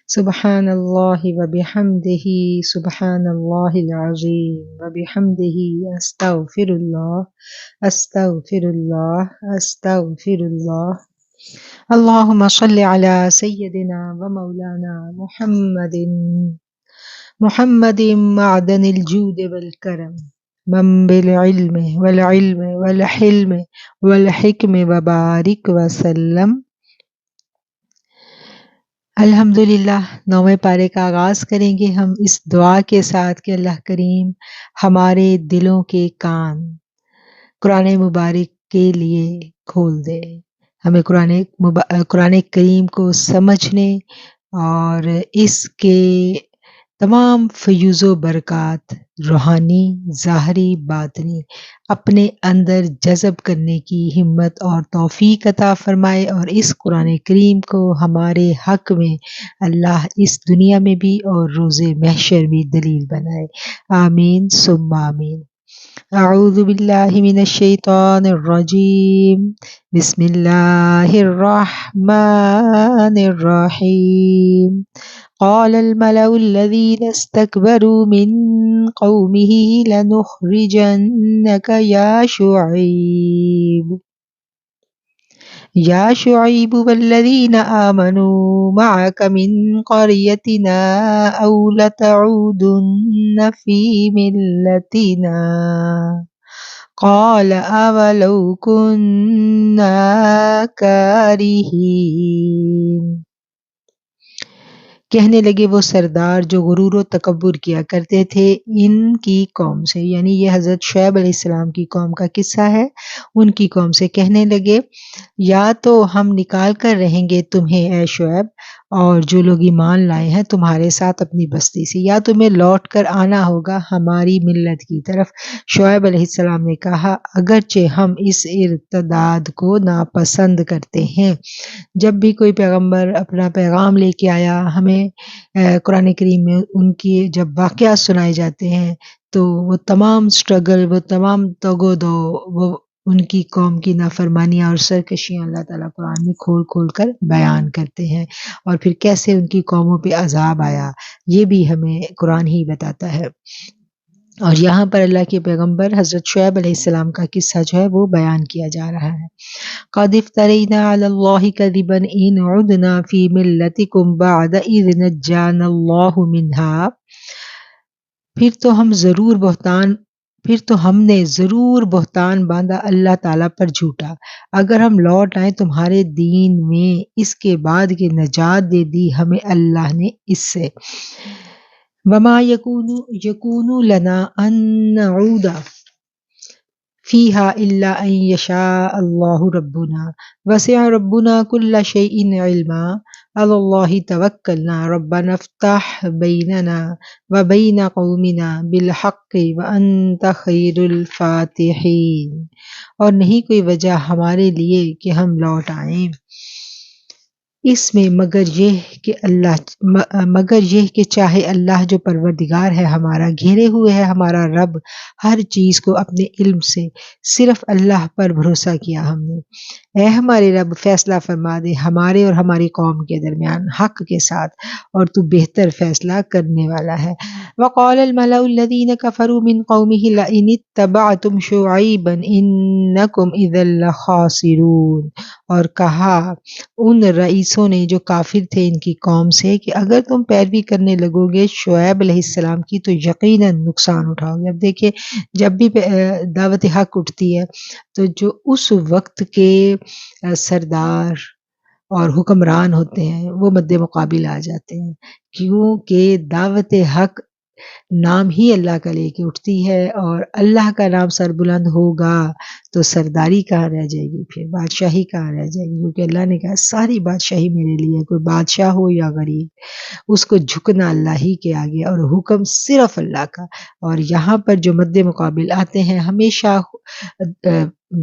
سبحان اللہ وبحمدہ سبحان اللہ العظیم وبحمدہ استغفر اللہ استغفر اللہ استغفر اللہ اللہم صل علی سیدنا و مولانا محمد معدن الجود والکرم منبع العلم والحلم والحکم وبارک وسلم۔ الحمدللہ 9ویں پارے کا آغاز کریں گے ہم اس دعا کے ساتھ کہ اللہ کریم ہمارے دلوں کے کان قرآن مبارک کے لیے کھول دے، ہمیں قرآن کریم کو سمجھنے اور اس کے تمام فیوز و برکات روحانی ظاہری باطنی اپنے اندر جذب کرنے کی ہمت اور توفیق عطا فرمائے، اور اس قرآن کریم کو ہمارے حق میں اللہ اس دنیا میں بھی اور روز محشر بھی دلیل بنائے، آمین ثم آمین۔ اعوذ باللہ من الشیطان الرجیم، بسم اللہ الرحمن الرحیم۔ قال الملأ الذين استكبروا من قومه لنخرجنك يا شعيب والذين آمنوا معك من قريتنا أو لتعودن في ملتنا قال أولو كنا كارهين۔ کہنے لگے وہ سردار جو غرور و تکبر کیا کرتے تھے ان کی قوم سے، یعنی یہ حضرت شعیب علیہ السلام کی قوم کا قصہ ہے، ان کی قوم سے کہنے لگے یا تو ہم نکال کر رہیں گے تمہیں اے شعیب اور جو لوگ ایمان لائے ہیں تمہارے ساتھ اپنی بستی سے، یا تمہیں لوٹ کر آنا ہوگا ہماری ملت کی طرف۔ شعیب علیہ السلام نے کہا اگرچہ ہم اس ارتداد کو ناپسند کرتے ہیں، جب بھی کوئی پیغمبر اپنا پیغام لے کے آیا ہمیں قرآن کریم میں ان کی جب واقعات سنائے جاتے ہیں تو وہ تمام سٹرگل، وہ تمام تگ و دو، وہ ان کی قوم کی نافرمانیاں اور سرکشیاں اللہ تعالیٰ قرآن میں کھول کھول کر بیان کرتے ہیں، اور پھر کیسے ان کی قوموں پہ عذاب آیا یہ بھی ہمیں قرآن ہی بتاتا ہے۔ اور یہاں پر اللہ کے پیغمبر حضرت شعیب علیہ السلام کا قصہ جو ہے وہ بیان کیا جا رہا ہے۔ قَدِ افْتَرَيْنَا عَلَى اللَّهِ كَذِبًا إِنْ عُدْنَا فِي مِلَّتِكُمْ بَعْدَ إِذْ نَجَّانَا اللَّهُ مِنْهَا، پھر تو ہم نے ضرور بہتان باندھا اللہ تعالیٰ پر جھوٹا، اگر ہم لوٹ آئیں تمہارے دین میں اس کے بعد کہ نجات دے دی ہمیں اللہ نے اس سے۔ وَمَا يَكُونُ لَنَا أَن نَّعُودَ فِيهَا إِلَّا أَن يَشَاءَ اللَّهُ رَبُّنَا وَسِعَ رَبُّنَا كُلَّ شَيْءٍ عِلْمًا عَلَى اللَّهِ تَوَكَّلْنَا رَبَّنَا افْتَحْ بَيْنَنَا وَبَيْنَ قَوْمِنَا بِالْحَقِّ وَأَنْتَ خَيْرُ الْفَاتِحِينَ۔ اور نہیں کوئی وجہ ہمارے لیے کہ ہم لوٹ آئیں اس میں مگر یہ کہ چاہے اللہ جو پروردگار ہے ہمارا، گھیرے ہوئے ہے ہمارا رب ہر چیز کو اپنے علم سے، صرف اللہ پر بھروسہ کیا ہم نے۔ اے ہمارے رب فیصلہ فرما دے ہمارے اور ہماری قوم کے درمیان حق کے ساتھ، اور تو بہتر فیصلہ کرنے والا ہے۔ وقال الملأ الذين كفروا من قومه لئن اتبعتم شعيبا انكم اذا لخاسرون، اور کہا ان رئیسوں نے جو کافر تھے ان کی قوم سے کہ اگر تم پیروی کرنے لگو گے شعیب علیہ السلام کی تو یقیناً نقصان اٹھاؤ گے۔ اب دیکھیں جب بھی دعوت حق اٹھتی ہے تو جو اس وقت کے سردار اور حکمران ہوتے ہیں وہ مد مقابل آ جاتے ہیں، کیونکہ دعوت حق نام ہی اللہ کا لے کے اٹھتی ہے، اور اللہ کا نام سربلند ہوگا تو سرداری کہاں رہ جائے گی، پھر بادشاہی کہاں رہ جائے گی، کیونکہ اللہ نے کہا ساری بادشاہی میرے لیے، کوئی بادشاہ ہو یا غریب اس کو جھکنا اللہ ہی کے آگے، اور حکم صرف اللہ کا۔ اور یہاں پر جو مد مقابل آتے ہیں ہمیشہ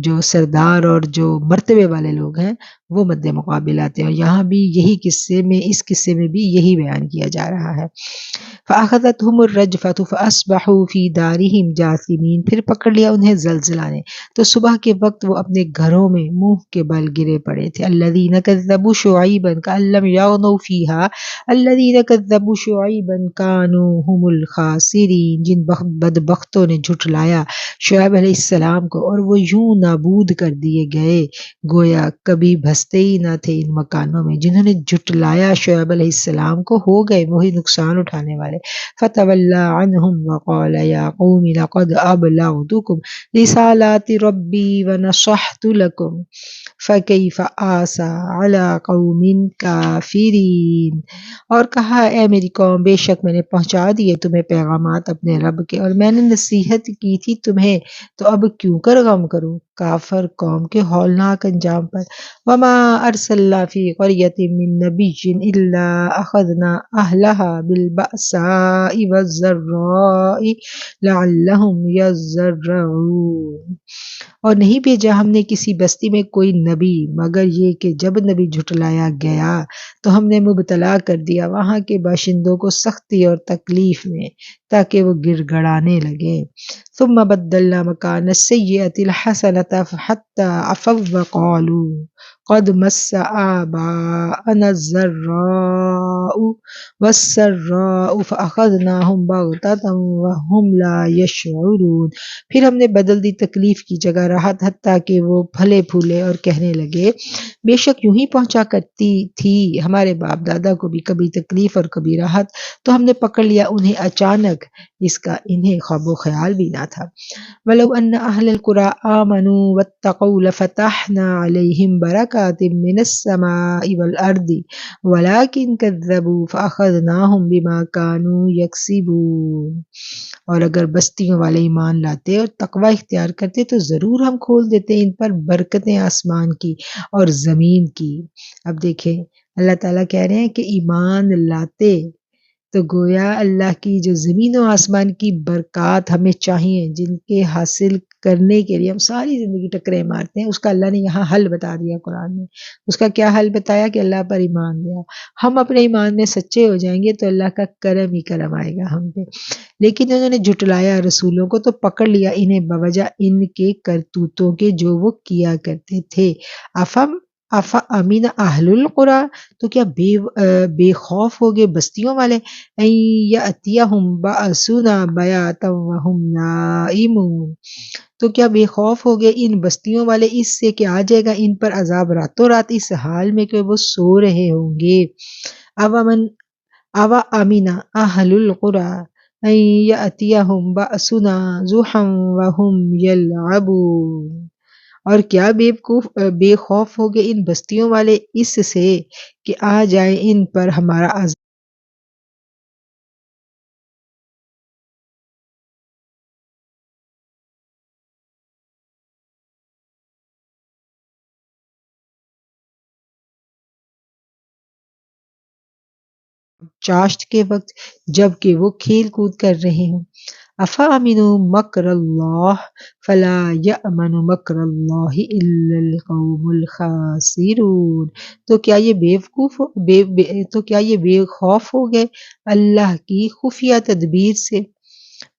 جو سردار اور جو مرتبے والے لوگ ہیں وہ مد مقابل آتے ہیں، اور یہاں بھی یہی اس قصے میں بھی یہی بیان کیا جا رہا ہے۔ فَأَخَذَتْهُمُ الرَّجْفَةُ فَأَصْبَحُوا فِي دَارِهِمْ جَاثِمِينَ، پھر پکڑ لیا انہیں زلزلہ نے تو صبح کے وقت وہ اپنے گھروں میں منہ کے بل گرے پڑے تھے۔ الذین کذبوا شعیبا کأن لم یغنوا فیہا الذین کذبوا شعیبا کانوا هم الخاسرین، جن بدبختوں نے جھٹلایا شعیب علیہ السلام کو اور وہ یوں نابود کر دیے گئے گویا کبھی بستے ہی نہ تھے ان مکانوں میں۔ جنہوں نے جھٹلایا شعیب علیہ السلام کو ہو گئے وہی نقصان اٹھانے والے۔ فتولی عنہم وقال یا قوم لقد ابلغتکم رسالات ربی ونصحت لکم فکیف آسیٰ علی قوم کافرین، اور کہا اے میری قوم بے شک میں نے پہنچا دیے تمہیں پیغامات اپنے رب کے اور میں نے نصیحت کی تھی تمہیں، تو اب کیوں کر غم کروں کافر قوم کے ہولناک انجام پر۔ وما ارسلنا فی قریۃ من نبی الا اخذنا اہلها بالبأساء والضراء لعلهم یضرعون، اور نہیں بھیجا ہم نے کسی بستی میں کوئی نبی مگر یہ کہ جب نبی جھٹلایا گیا تو ہم نے مبتلا کر دیا وہاں کے باشندوں کو سختی اور تکلیف میں تاکہ وہ گر گڑانے لگے۔ ثم بدلنا مکان السیئۃ الحسنۃ حتی عفوا وقالوا قد مس آباءنا الضراء والسراء فأخذناهم بغتة وهم لا يشعرون، پھر ہم نے بدل دی تکلیف کی جگہ راحت حتیٰ کہ وہ پھلے پھولے اور کہنے لگے بے شک یوں ہی پہنچا کرتی تھی ہمارے باپ دادا کو بھی کبھی تکلیف اور کبھی راحت، تو ہم نے پکڑ لیا انہیں اچانک جس کا انہیں خواب و خیال بھی نہ تھا۔ وَلَوْ أَنَّ أَهْلَ الْقُرَىٰ آمَنُوا وَاتَّقَوْا لَفَتَحْنَا عَلَيْهِمْ بَرَكَاتٍ مِّنَ السَّمَاءِ وَالْأَرْضِ وَلَٰكِن كَذَّبُوا فَأَخَذْنَاهُمْ بِمَا كَانُوا يَكْسِبُونَ، اور اگر بستیوں والے ایمان لاتے اور تقوی اختیار کرتے تو ضرور ہم کھول دیتے ان پر برکتیں آسمان کی اور زمین کی۔ اب دیکھیں اللہ تعالیٰ کہہ رہے ہیں کہ ایمان لاتے تو گویا اللہ کی جو زمین و آسمان کی برکات ہمیں چاہیے جن کے حاصل کرنے کے لیے ہم ساری زندگی ٹکرے مارتے ہیں، اس کا اللہ نے یہاں حل بتا دیا قرآن میں۔ اس کا کیا حل بتایا کہ اللہ پر ایمان لے آؤ۔ ہم اپنے ایمان میں سچے ہو جائیں گے تو اللہ کا کرم ہی کرم آئے گا ہم پہ، لیکن انہوں نے جھٹلایا رسولوں کو تو پکڑ لیا انہیں بوجہ ان کے کرتوتوں کے جو وہ کیا کرتے تھے۔ افا امین اہل القریٰ، تو کیا بے خوف ہو گئے بستیوں والے، ان یأتیہم بأسنا بیاتا وہم نائمون، تو کیا بے خوف ہو گئے ان بستیوں والے اس سے کہ آ جائے گا ان پر عذاب راتوں رات اس حال میں کہ وہ سو رہے ہوں گے۔ اوا امین اہل القریٰ ان یأتیہم بأسنا ضحی وہم یلعبون، اور کیا بے خوف ہو گئے ان بستیوں والے اس سے کہ آ جائے ان پر ہمارا عذاب چاشت کے وقت جب کہ وہ کھیل کود کر رہے ہوں۔ افامنوا مکر اللہ فلا یأمن مکر اللہ الا القوم الخاسرون، تو کیا یہ بے خوف ہو گئے اللہ کی خفیہ تدبیر سے،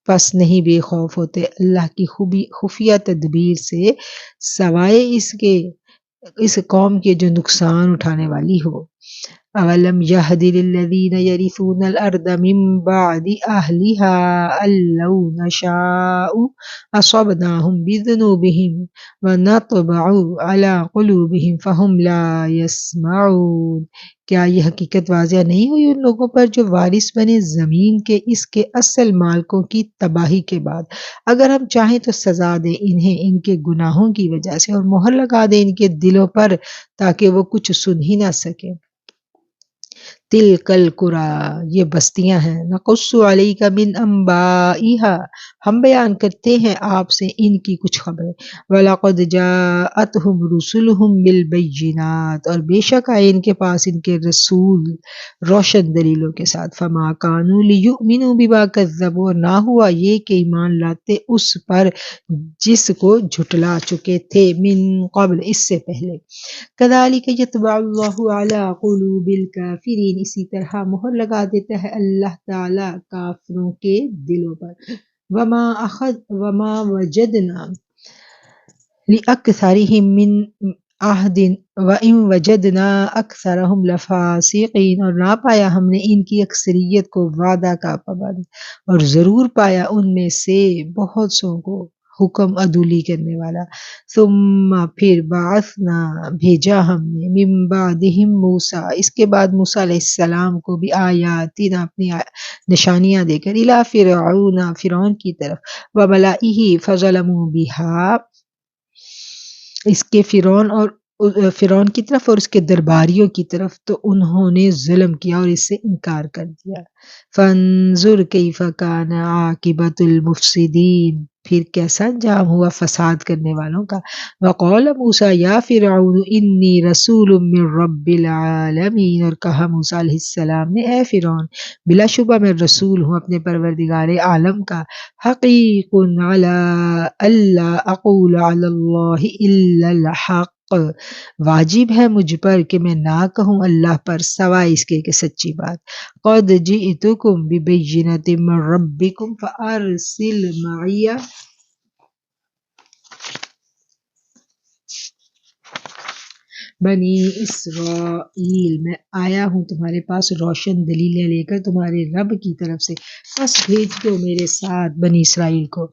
پس نہیں بے خوف ہوتے اللہ کی خفیہ تدبیر سے سوائے اس قوم کے جو نقصان اٹھانے والی ہو۔ اولم یہد للذین یرثون الارض من بعد اہلها ان لو نشاء اصبناہم بذنوبہم ونطبع علی قلوبہم فہم لا یسمعون، کیا یہ حقیقت واضح نہیں ہوئی ان لوگوں پر جو وارث بنے زمین کے اس کے اصل مالکوں کی تباہی کے بعد، اگر ہم چاہیں تو سزا دیں انہیں ان کے گناہوں کی وجہ سے اور مہر لگا دیں ان کے دلوں پر تاکہ وہ کچھ سن ہی نہ سکیں۔ تلک القریٰ، یہ بستیاں ہیں، نقص علیک من انبائها، ہم بیان کرتے ہیں آپ سے ان کی کچھ خبریں، وَلَقَدْ جَاءَتْهُمْ رُسُلُهُمْ بِالْبَيِّنَاتِ، اور بے شک آئے ان کے پاس ان کے رسول روشن دلیلوں کے ساتھ، فَمَا كَانُوا لِيُؤْمِنُوا بِمَا كَذَّبُوا، اور نہ ہوا یہ کہ ایمان لاتے اس پر جس کو جھٹلا چکے تھے، من قبل اس سے پہلے، كَذَلِكَ يَطْبَعُ اللَّهُ عَلَى قُلُوبِ الْكَافِرِينَ، اسی طرح مہر لگا دیتا ہے اللہ تعالی کافروں کے دلوں پر۔ وما وجدنا لِأَكْثَرِهِم مِّن عَہْدٍ وَإِن وَجَدْنَا أَكْثَرَهُمْ لَفَاسِقِينَ، اور نہ پایا ہم نے ان کی اکثریت کو وعدہ کا پابند، اور ضرور پایا ان میں سے بہت سو کو حکم عدولی کرنے والا۔ ثم پھر بعثنا بھیجا ہم نے من بعدہم موسیٰ اس کے بعد موسیٰ علیہ السلام کو بھی آیاتنا اپنی نشانیاں دے کر الی فرعون فرعون کی طرف وملئہ فظلموا بہا اس کے فرعون کی طرف اور اس کے درباریوں کی طرف، تو انہوں نے ظلم کیا اور اس سے انکار کر دیا۔ فانظر کیف کان عاقبۃ المفسدین، پھر کیسا انجام ہوا فساد کرنے والوں کا۔ وقال موسیٰ یا فرعون انی رسول من رب العالمین، اور کہا موسیٰ علیہ السلام نے اے فرعون بلا شبہ میں رسول ہوں اپنے پروردگار عالم کا، حقیق علی الا اقول علی اللہ الا الحق، واجب ہے مجھ پر کہ میں نہ کہوں اللہ پر سوائے اس کے کہ سچی بات۔ قد جئتکم ببینۃ من ربکم فارسل معی، بنی اسرائیل میں آیا ہوں تمہارے پاس روشن دلیلیں لے کر تمہارے رب کی طرف سے، بس بھیج دو میرے ساتھ بنی اسرائیل کو۔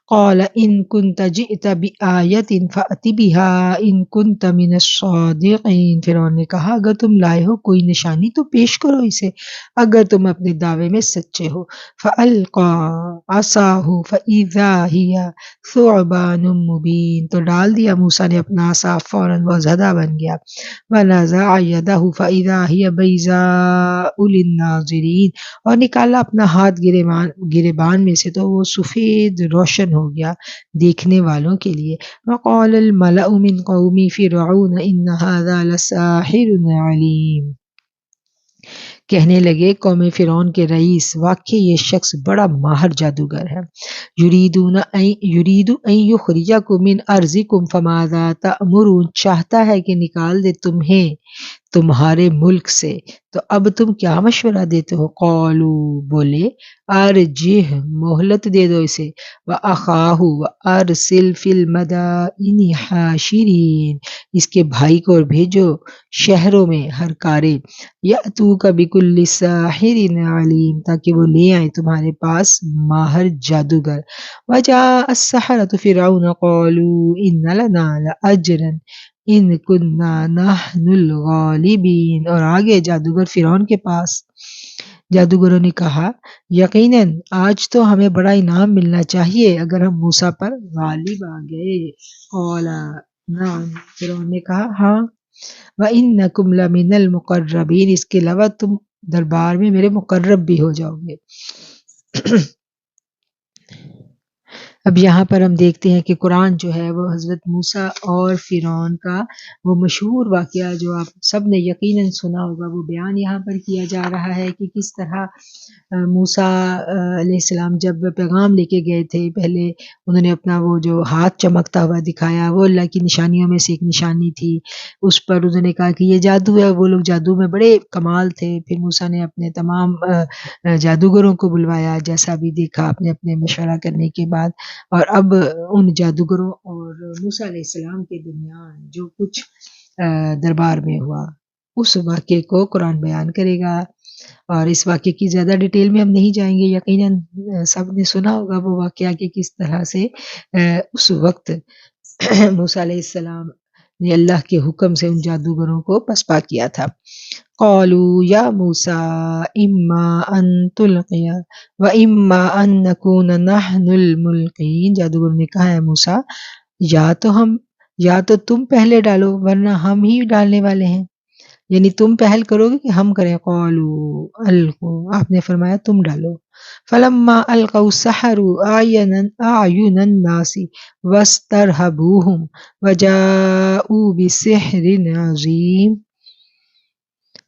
قال ان کنت جئت بآیۃ فأت بها ان کنت من الصادقین، فرعون نے کہا اگر تم لائے ہو کوئی نشانی تو پیش کرو اسے اگر تم اپنے دعوے میں سچے ہو۔ فألقى عصاہ فإذا هی ثعبان مبین، تو ڈال دیا موسیٰ نے اپنا عصا، فوراً وہ زدہ بن گیا۔ وَنَزَعَ يَدَهُ فَإِذَا هِيَ بَيْضَاءُ لِلنَّاظِرِينَ، اور نکالا اپنا ہاتھ گریبان میں سے تو وہ سفید روشن ہو گیا دیکھنے والوں کے لیے۔ وَقَالَ الْمَلَأُ مِنْ قَوْمِ فِرْعَوْنَ إِنَّ هَذَا لَسَاحِرٌ عَلِيمٌ، کہنے لگے قوم فرعون کے رئیس واقعی یہ شخص بڑا ماہر جادوگر ہے۔ یرید ان یخرجکم من ارضکم فماذا تأمرون، چاہتا ہے کہ نکال دے تمہیں تمہارے ملک سے، تو اب تم کیا مشورہ دیتے ہو؟ قالو بولے ارجہ مہلت دے دو اسے، واخاہ وارسل فی المدائن حاشرین، اس کے بھائی کو اور بھیجو شہروں میں ہر کارے، یأتوک بکل ساحر علیم، تاکہ وہ لے آئیں تمہارے پاس ماہر جادوگر۔ وجاء السحرة فرعون قالوا ان لنا لأجرا ان کننا نحن الغالبین، اور آگے جادوگر فرعون کے پاس، جادوگروں نے کہا یقیناً آج تو ہمیں بڑا انعام ملنا چاہیے اگر ہم موسیٰ پر غالب آ گئے۔ قال نعم، فرعون نے کہا ہاں، وَإِنَّكُمْ لَمِنَ الْمُقَرَّبِينَ، اس کے علاوہ تم دربار میں میرے مقرب بھی ہو جاؤ گے۔ اب یہاں پر ہم دیکھتے ہیں کہ قرآن جو ہے وہ حضرت موسیٰ اور فرعون کا وہ مشہور واقعہ جو آپ سب نے یقیناً سنا ہوگا، وہ بیان یہاں پر کیا جا رہا ہے کہ کس طرح موسیٰ علیہ السلام جب پیغام لے کے گئے تھے، پہلے انہوں نے اپنا وہ جو ہاتھ چمکتا ہوا دکھایا، وہ اللہ کی نشانیوں میں سے ایک نشانی تھی، اس پر انہوں نے کہا کہ یہ جادو ہے، وہ لوگ جادو میں بڑے کمال تھے۔ پھر موسیٰ نے اپنے تمام جادوگروں کو بلوایا، جیسا بھی دیکھا اپنے مشورہ کرنے کے بعد، اور اب ان جادوگروں اور موسیٰ علیہ السلام کے درمیان جو کچھ دربار میں ہوا اس واقعے کو قرآن بیان کرے گا، اور اس واقعے کی زیادہ ڈیٹیل میں ہم نہیں جائیں گے، یقیناً سب نے سنا ہوگا وہ واقعہ کہ کس طرح سے اس وقت موسیٰ علیہ السلام نے اللہ کے حکم سے ان جادوگروں کو پسپا کیا تھا۔ قالوا یا موسیٰ اما ان تلقی و اما ان نکون نحن الملقین، جادوگر نے کہا ہے موسیٰ یا تو تم پہلے ڈالو ورنہ ہم ہی ڈالنے والے ہیں، یعنی تم پہل کرو گے کہ ہم کریں۔ قالوا القوا، آپ نے فرمایا تم ڈالو۔ فلما القوا السحروا اعین الناس واسترهبوهم وجاءوا بسحر عظیم،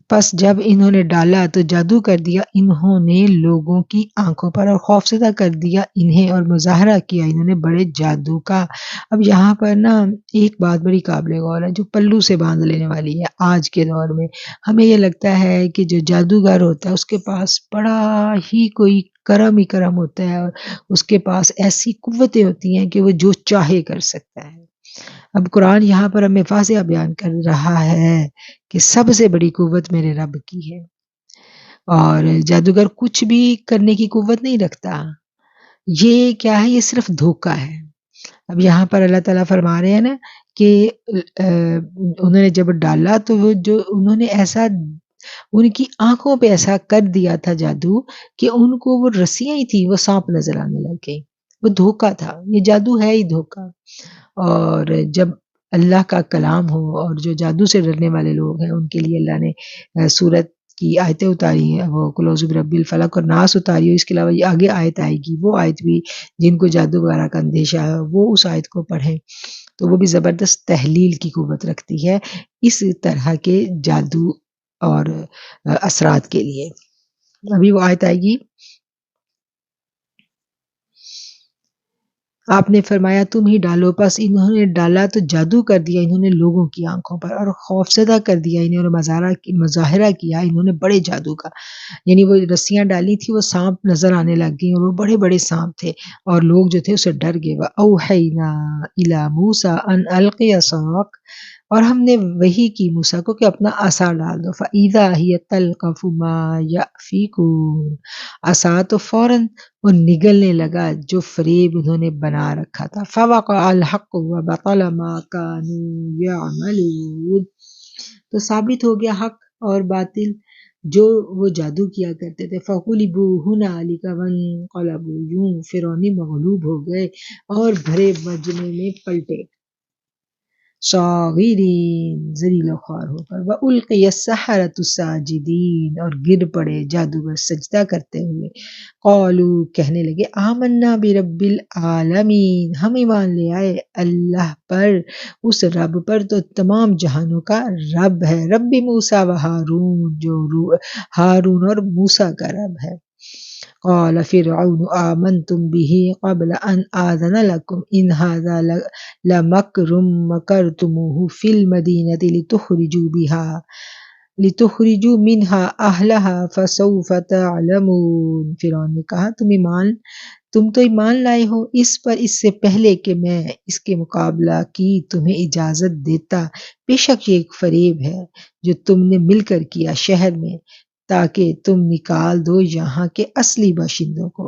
پس جب انہوں نے ڈالا تو جادو کر دیا انہوں نے لوگوں کی آنکھوں پر، اور خوفزدہ کر دیا انہیں اور مظاہرہ کیا انہوں نے بڑے جادو کا۔ اب یہاں پر نا ایک بات بڑی قابل غور ہے جو پلو سے باندھ لینے والی ہے۔ آج کے دور میں ہمیں یہ لگتا ہے کہ جو جادوگر ہوتا ہے اس کے پاس بڑا ہی کوئی کرم ہوتا ہے، اور اس کے پاس ایسی قوتیں ہوتی ہیں کہ وہ جو چاہے کر سکتا ہے۔ اب قرآن یہاں پر ہمیں واضح بیان کر رہا ہے کہ سب سے بڑی قوت میرے رب کی ہے، اور جادوگر کچھ بھی کرنے کی قوت نہیں رکھتا. یہ کیا ہے؟ یہ صرف دھوکا ہے. اب یہاں پر اللہ تعالیٰ فرما رہے ہیں نا کہ انہوں نے جب ڈالا تو وہ جو انہوں نے ایسا ان کی آنکھوں پہ ایسا کر دیا تھا جادو کہ ان کو وہ رسیاں ہی تھیں وہ سانپ نظر آنے لگ گئی. وہ دھوکا تھا، یہ جادو ہے ہی دھوکا. اور جب اللہ کا کلام ہو اور جو جادو سے ڈرنے والے لوگ ہیں ان کے لیے اللہ نے سورت کی آیتیں اتاری ہیں، وہ قل اعوذ برب الفلق اور ناس اتاری ہو. اس کے علاوہ یہ آگے آیت آئے گی، وہ آیت بھی جن کو جادو وغیرہ کا اندیشہ ہے وہ اس آیت کو پڑھیں تو وہ بھی زبردست تحلیل کی قوت رکھتی ہے اس طرح کے جادو اور اثرات کے لیے. ابھی وہ آیت آئے گی. آپ نے فرمایا تم ہی ڈالو، پس انہوں نے ڈالا تو جادو کر دیا انہوں نے لوگوں کی آنکھوں پر، اور خوفزدہ کر دیا انہوں نے مظاہرہ کیا انہوں نے بڑے جادو کا. یعنی وہ رسیاں ڈالی تھی وہ سانپ نظر آنے لگ گئی اور وہ بڑے بڑے سانپ تھے اور لوگ جو تھے اسے ڈر گئے. وَأَوْحَيْنَا إِلَى مُوسَىٰ أَنْ أَلْقِ عَصَاكَ، اور ہم نے وحی کی موسیٰ کو کہ اپنا عصا ڈال دو. فَإِذَا هِيَ تَلْقَفُ مَا يَأْفِكُونَ، عصا تو فوراً وہ نگلنے لگا جو فریب انہوں نے بنا رکھا تھا. فَوَقَعَ الْحَقُّ وَبَطَلَ مَا كَانُوا يَعْمَلُونَ، تو ثابت ہو گیا حق اور باطل جو وہ جادو کیا کرتے تھے. فَغُلِبُوا هُنَالِكَ وَانقَلَبُوا، یوں فرعونی مغلوب ہو گئے اور بھرے مجمع میں پلٹے. صاغرین، ذلیل و خوار ہو کر. وَأُلْقِيَ السَّحَرَةُ ساجدین، اور گر پڑے جادوگر سجدہ کرتے ہوئے. قالوا، کہنے لگے آمنا برب العالمین، ہم ایمان لے آئے اللہ پر، اس رب پر تو تمام جہانوں کا رب ہے. رب موسیٰ و ہارون، جو ہارون اور موسیٰ کا رب ہے. قال فرعون آمنتم به قبل ان آذن لكم ان هذا لمكر مكرتموه في المدينة لتخرجوا منها اهلها فسوف تعلمون. فرعون نے کہا تم تو ایمان لائے ہو اس پر اس سے پہلے کہ میں اس کے مقابلہ کی تمہیں اجازت دیتا. بے شک یہ ایک فریب ہے جو تم نے مل کر کیا شہر میں تاکہ تم نکال دو یہاں کے اصلی باشندوں کو.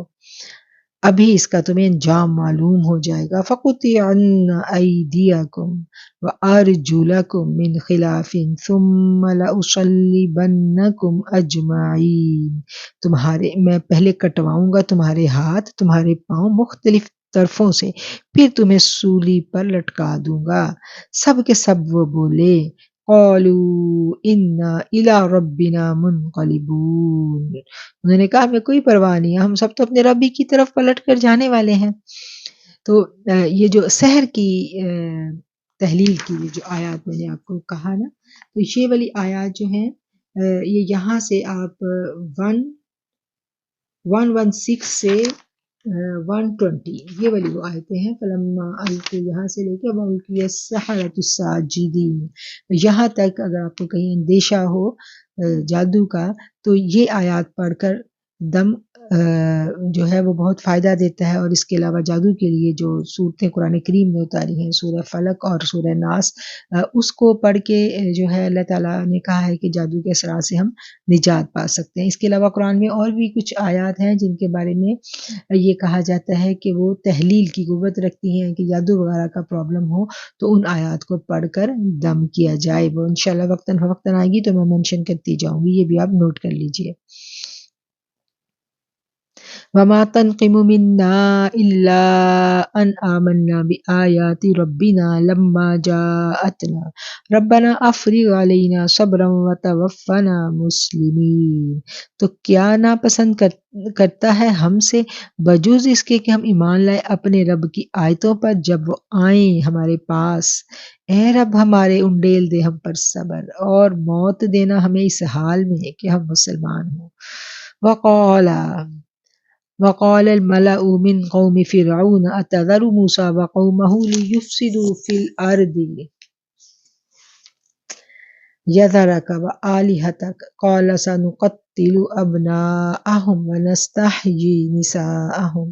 ابھی اس کا تمہیں انجام معلوم ہو جائے گا. فَقُطِعَنَّ أَيْدِيَكُمْ وَأَرْجُلَكُمْ مِنْ خِلَافٍ ثُمَّ لَأُصَلِّبَنَّكُمْ أَجْمَعِينَ، میں پہلے کٹواؤں گا تمہارے ہاتھ تمہارے پاؤں مختلف طرفوں سے، پھر تمہیں سولی پر لٹکا دوں گا. سب کے سب وہ بولے قالوا انا الی ربنا منقلبون، انہوں نے کہا ہمیں کوئی پرواہ نہیں ہے، ہم سب تو اپنے ربی کی طرف پلٹ کر جانے والے ہیں. تو یہ جو سحر کی تحلیل کی جو آیات میں نے آپ کو کہا نا، تو یہ والی آیات جو ہیں یہ یہاں سے آپ 116 سے 120 یہ والی وہ آیتیں ہیں. فلما القوا، یہاں سے لے کے والقی السحرۃ الساجدین، یہاں تک اگر آپ کو کہیں اندیشہ ہو جادو کا تو یہ آیات پڑھ کر دم جو ہے وہ بہت فائدہ دیتا ہے. اور اس کے علاوہ جادو کے لیے جو صورتیں قرآن کریم میں اتاری ہیں، سورہ فلق اور سورہ ناس، اس کو پڑھ کے جو ہے اللہ تعالیٰ نے کہا ہے کہ جادو کے اثرات سے ہم نجات پا سکتے ہیں. اس کے علاوہ قرآن میں اور بھی کچھ آیات ہیں جن کے بارے میں یہ کہا جاتا ہے کہ وہ تحلیل کی قوت رکھتی ہیں کہ جادو وغیرہ کا پرابلم ہو تو ان آیات کو پڑھ کر دم کیا جائے. وہ انشاءاللہ وقتاً فوقتاً آئے گی تو میں منشن کرتی جاؤں گی، یہ بھی آپ نوٹ کر لیجئے. وَمَا تَنْقِمُ مِنَّا إِلَّا أَنْ آمَنَّا بِآيَاتِ رَبِّنَا لَمَّا جَاءَتْنَا رَبَّنَا أَفْرِغْ عَلَيْنَا صَبْرًا وَتَوَفَّنَا مُسْلِمِينَ. تو کیا ناپسند کرتا ہے ہم سے بجوز اس کے کہ ہم ایمان لائے اپنے رب کی آیتوں پر جب وہ آئیں ہمارے پاس. اے رب ہمارے انڈیل دے ہم پر صبر اور موت دینا ہمیں اس حال میں کہ ہم مسلمان ہوں. وقال الملأ من قوم فرعون أتذر موسى وقومه ليفسدوا في الأرض يذرك وآلهتك قال نقتل ابناءهم ونستحيي نساءهم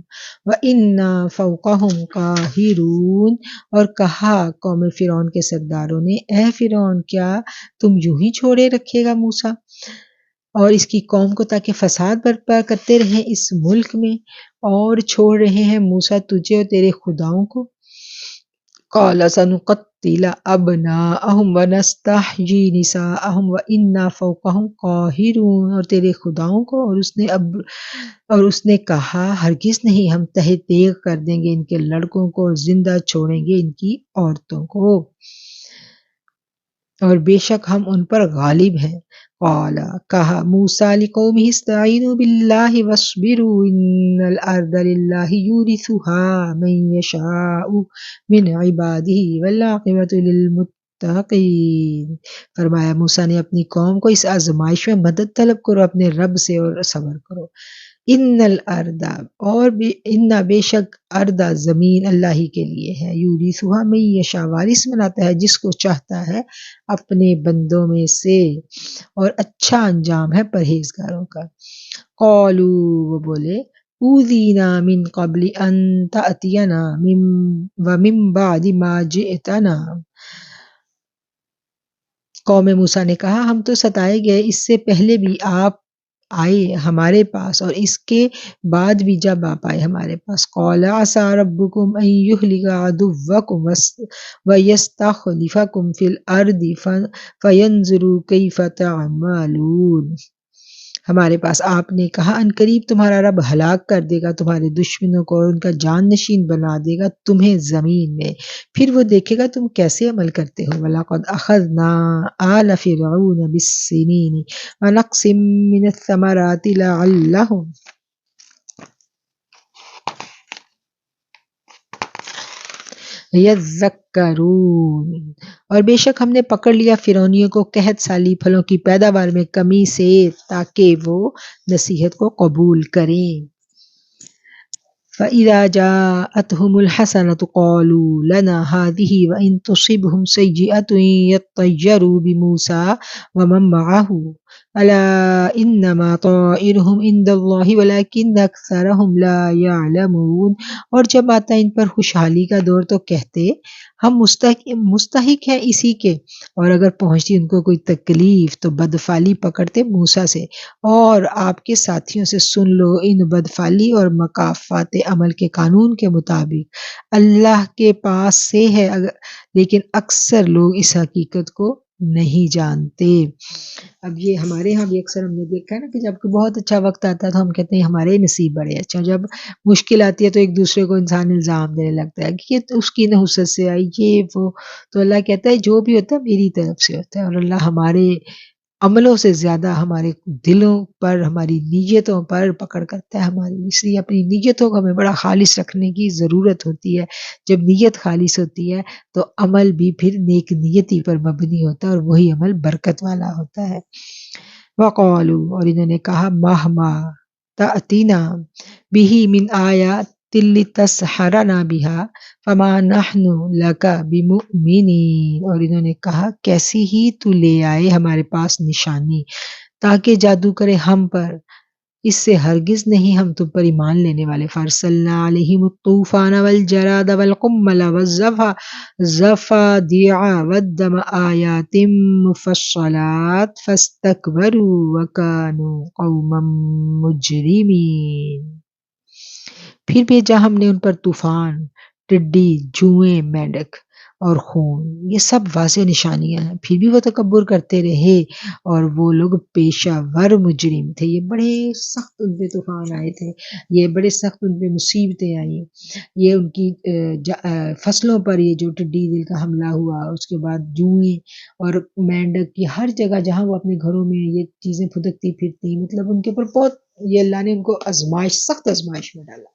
وإنا فوقهم قاہرون۔ اور کہا قوم فرعون کے سرداروں نے، اے فرعون کیا تم یوں ہی چھوڑے رکھے گا موسیٰ اور اس کی قوم کو تاکہ فساد برپا کرتے رہیں اس ملک میں، اور چھوڑ رہے ہیں موسیٰ تجھے اور تیرے خداؤں کو؟ قال سنقتل ابناءهم ونستحيي نساءهم وإنا فوقهم قاہرون، اور تیرے خداؤں کو، اور اس نے کہا ہرگز نہیں، ہم تہہ تیغ کر دیں گے ان کے لڑکوں کو اور زندہ چھوڑیں گے ان کی عورتوں کو، اور بے شک ہم ان پر غالب ہیں۔ قال کہا موسیٰ لقومہ استعینوا باللہ واصبروا ان الارض للہ یورثها من یشاء من عبادہ والعاقبۃ للمتقین۔ فرمایا موسیٰ نے اپنی قوم کو اس آزمائش میں مدد طلب کرو اپنے رب سے اور صبر کرو۔ ان الارض ان بے شک ارض زمین اللہ ہی کے لیے ہے، یورثها من یشاء وارث بناتا ہے جس کو چاہتا ہے اپنے بندوں میں سے، اور اچھا انجام ہے پرہیزگاروں کا۔ قالوا وہ بولے اوذینا من قبل ان تأتینا ومن بعد ما جئتنا، قوم موسیٰ نے کہا ہم تو ستائے گئے اس سے پہلے بھی آپ آئے ہمارے پاس اور اس کے بعد بھی جب آپ آئے ہمارے پاس۔ قال عسى ربكم ان يهلك عدوكم ويستخلفكم في الارض فينظر كيف تعملون، ہمارے پاس آپ نے کہا ان قریب تمہارا رب ہلاک کر دے گا تمہارے دشمنوں کو اور ان کا جان نشین بنا دے گا تمہیں زمین میں، پھر وہ دیکھے گا تم کیسے عمل کرتے ہو۔ وَلَقَدْ أَخَذْنَا آلَ فِرْعَوْنَ بِالسِّنِينِ وَنَقْصٍ مِّنَ الثَّمَرَاتِ لَعَلَّهُمْ یذکرون، اور بے شک ہم نے پکڑ لیا فرعونیوں کو قحط سالی پھلوں کی پیداوار میں کمی سے تاکہ وہ نصیحت کو قبول کریں۔ فَإِذَا جَاءَتْهُمُ الْحَسَنَةُ قَالُوا لَنَا هَٰذِهِ وَإِن تُصِبْهُمْ سَيِّئَةٌ يَطَّيَّرُوا بِمُوسَىٰ وَمَن مَّعَهُ أَلَا إِنَّمَا طَائِرُهُمْ عِندَ اللَّهِ وَلَٰكِنَّ أَكْثَرَهُمْ لَا يَعْلَمُونَ، اور جب آتا ان پر خوشحالی کا دور تو کہتے ہم مستحق ہیں اسی کے، اور اگر پہنچتی ان کو کوئی تکلیف تو بدفعلی پکڑتے موسیٰ سے اور آپ کے ساتھیوں سے۔ سن لو ان بدفعلی اور مکافات عمل کے قانون کے مطابق اللہ کے پاس سے ہے، لیکن اکثر لوگ اس حقیقت کو نہیں جانتے۔ اب یہ ہمارے ہاں بھی اکثر ہم نے دیکھا ہے نا کہ جب کہ بہت اچھا وقت آتا ہے تو ہم کہتے ہیں ہمارے نصیب بڑے اچھا، جب مشکل آتی ہے تو ایک دوسرے کو انسان الزام دینے لگتا ہے کہ یہ اس کی نحوست سے آئی یہ وہ، تو اللہ کہتا ہے جو بھی ہوتا ہے میری طرف سے ہوتا ہے، اور اللہ ہمارے عملوں سے زیادہ ہمارے دلوں پر ہماری نیتوں پر پکڑ کرتا ہے ہماری، اس لیے اپنی نیتوں کو ہمیں بڑا خالص رکھنے کی ضرورت ہوتی ہے۔ جب نیت خالص ہوتی ہے تو عمل بھی پھر نیک نیتی پر مبنی ہوتا ہے اور وہی عمل برکت والا ہوتا ہے۔ وقالوا، اور انہوں نے کہا مہما تأتینا بہ من آیات لتسحرنا بہا فما نحن لک بمؤمنین، اور انہوں نے کہا کیسی ہی تو لے آئے ہمارے پاس نشانی تاکہ جادو کرے ہم پر، اس سے ہرگز نہیں ہم تم پر ایمان لینے والے۔ فارسلنا علیہم الطوفان والجراد والقمل والضفادع والدم آیات مفصلات فاستکبروا وکانوا قوما مجرمین، پھر بھیجا ہم نے ان پر طوفان، ٹڈی، جوئیں، مینڈک اور خون، یہ سب واضح نشانیاں ہیں، پھر بھی وہ تکبر کرتے رہے اور وہ لوگ پیشہ ور مجرم تھے۔ یہ بڑے سخت ان پہ طوفان آئے تھے، یہ بڑے سخت ان پہ مصیبتیں آئیں، یہ ان کی فصلوں پر یہ جو ٹڈی دل کا حملہ ہوا، اس کے بعد جوئیں اور مینڈک کی ہر جگہ جہاں وہ اپنے گھروں میں یہ چیزیں پھدکتی پھرتی، مطلب ان کے اوپر بہت یہ اللہ نے ان کو سخت آزمائش میں ڈالا۔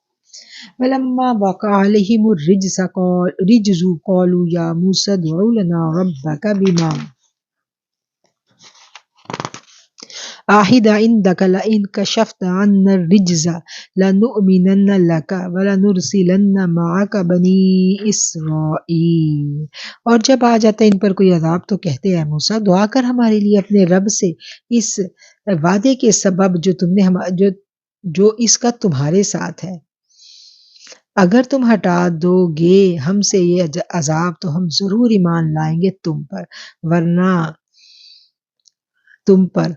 وَلَمَّا وَقَعَ عَلَيْهِمُ الرِّجْزُ قَالُوا يَا مُوسَى ادْعُ لَنَا رَبَّكَ بِمَا عهد عندك لئن كشفت عنا الرجز لنؤمنن لك ولنرسلن معك بنی اسرائیل۔ اور جب آ جاتا ہے ان پر کوئی عذاب تو کہتے ہیں موسیٰ دعا کر ہمارے لیے اپنے رب سے اس وعدے کے سبب جو اس کا تمہارے ساتھ ہے، اگر تم ہٹا دو گے ہم سے یہ عذاب تو ہم ضرور ایمان لائیں گے تم پر، ورنہ تم پر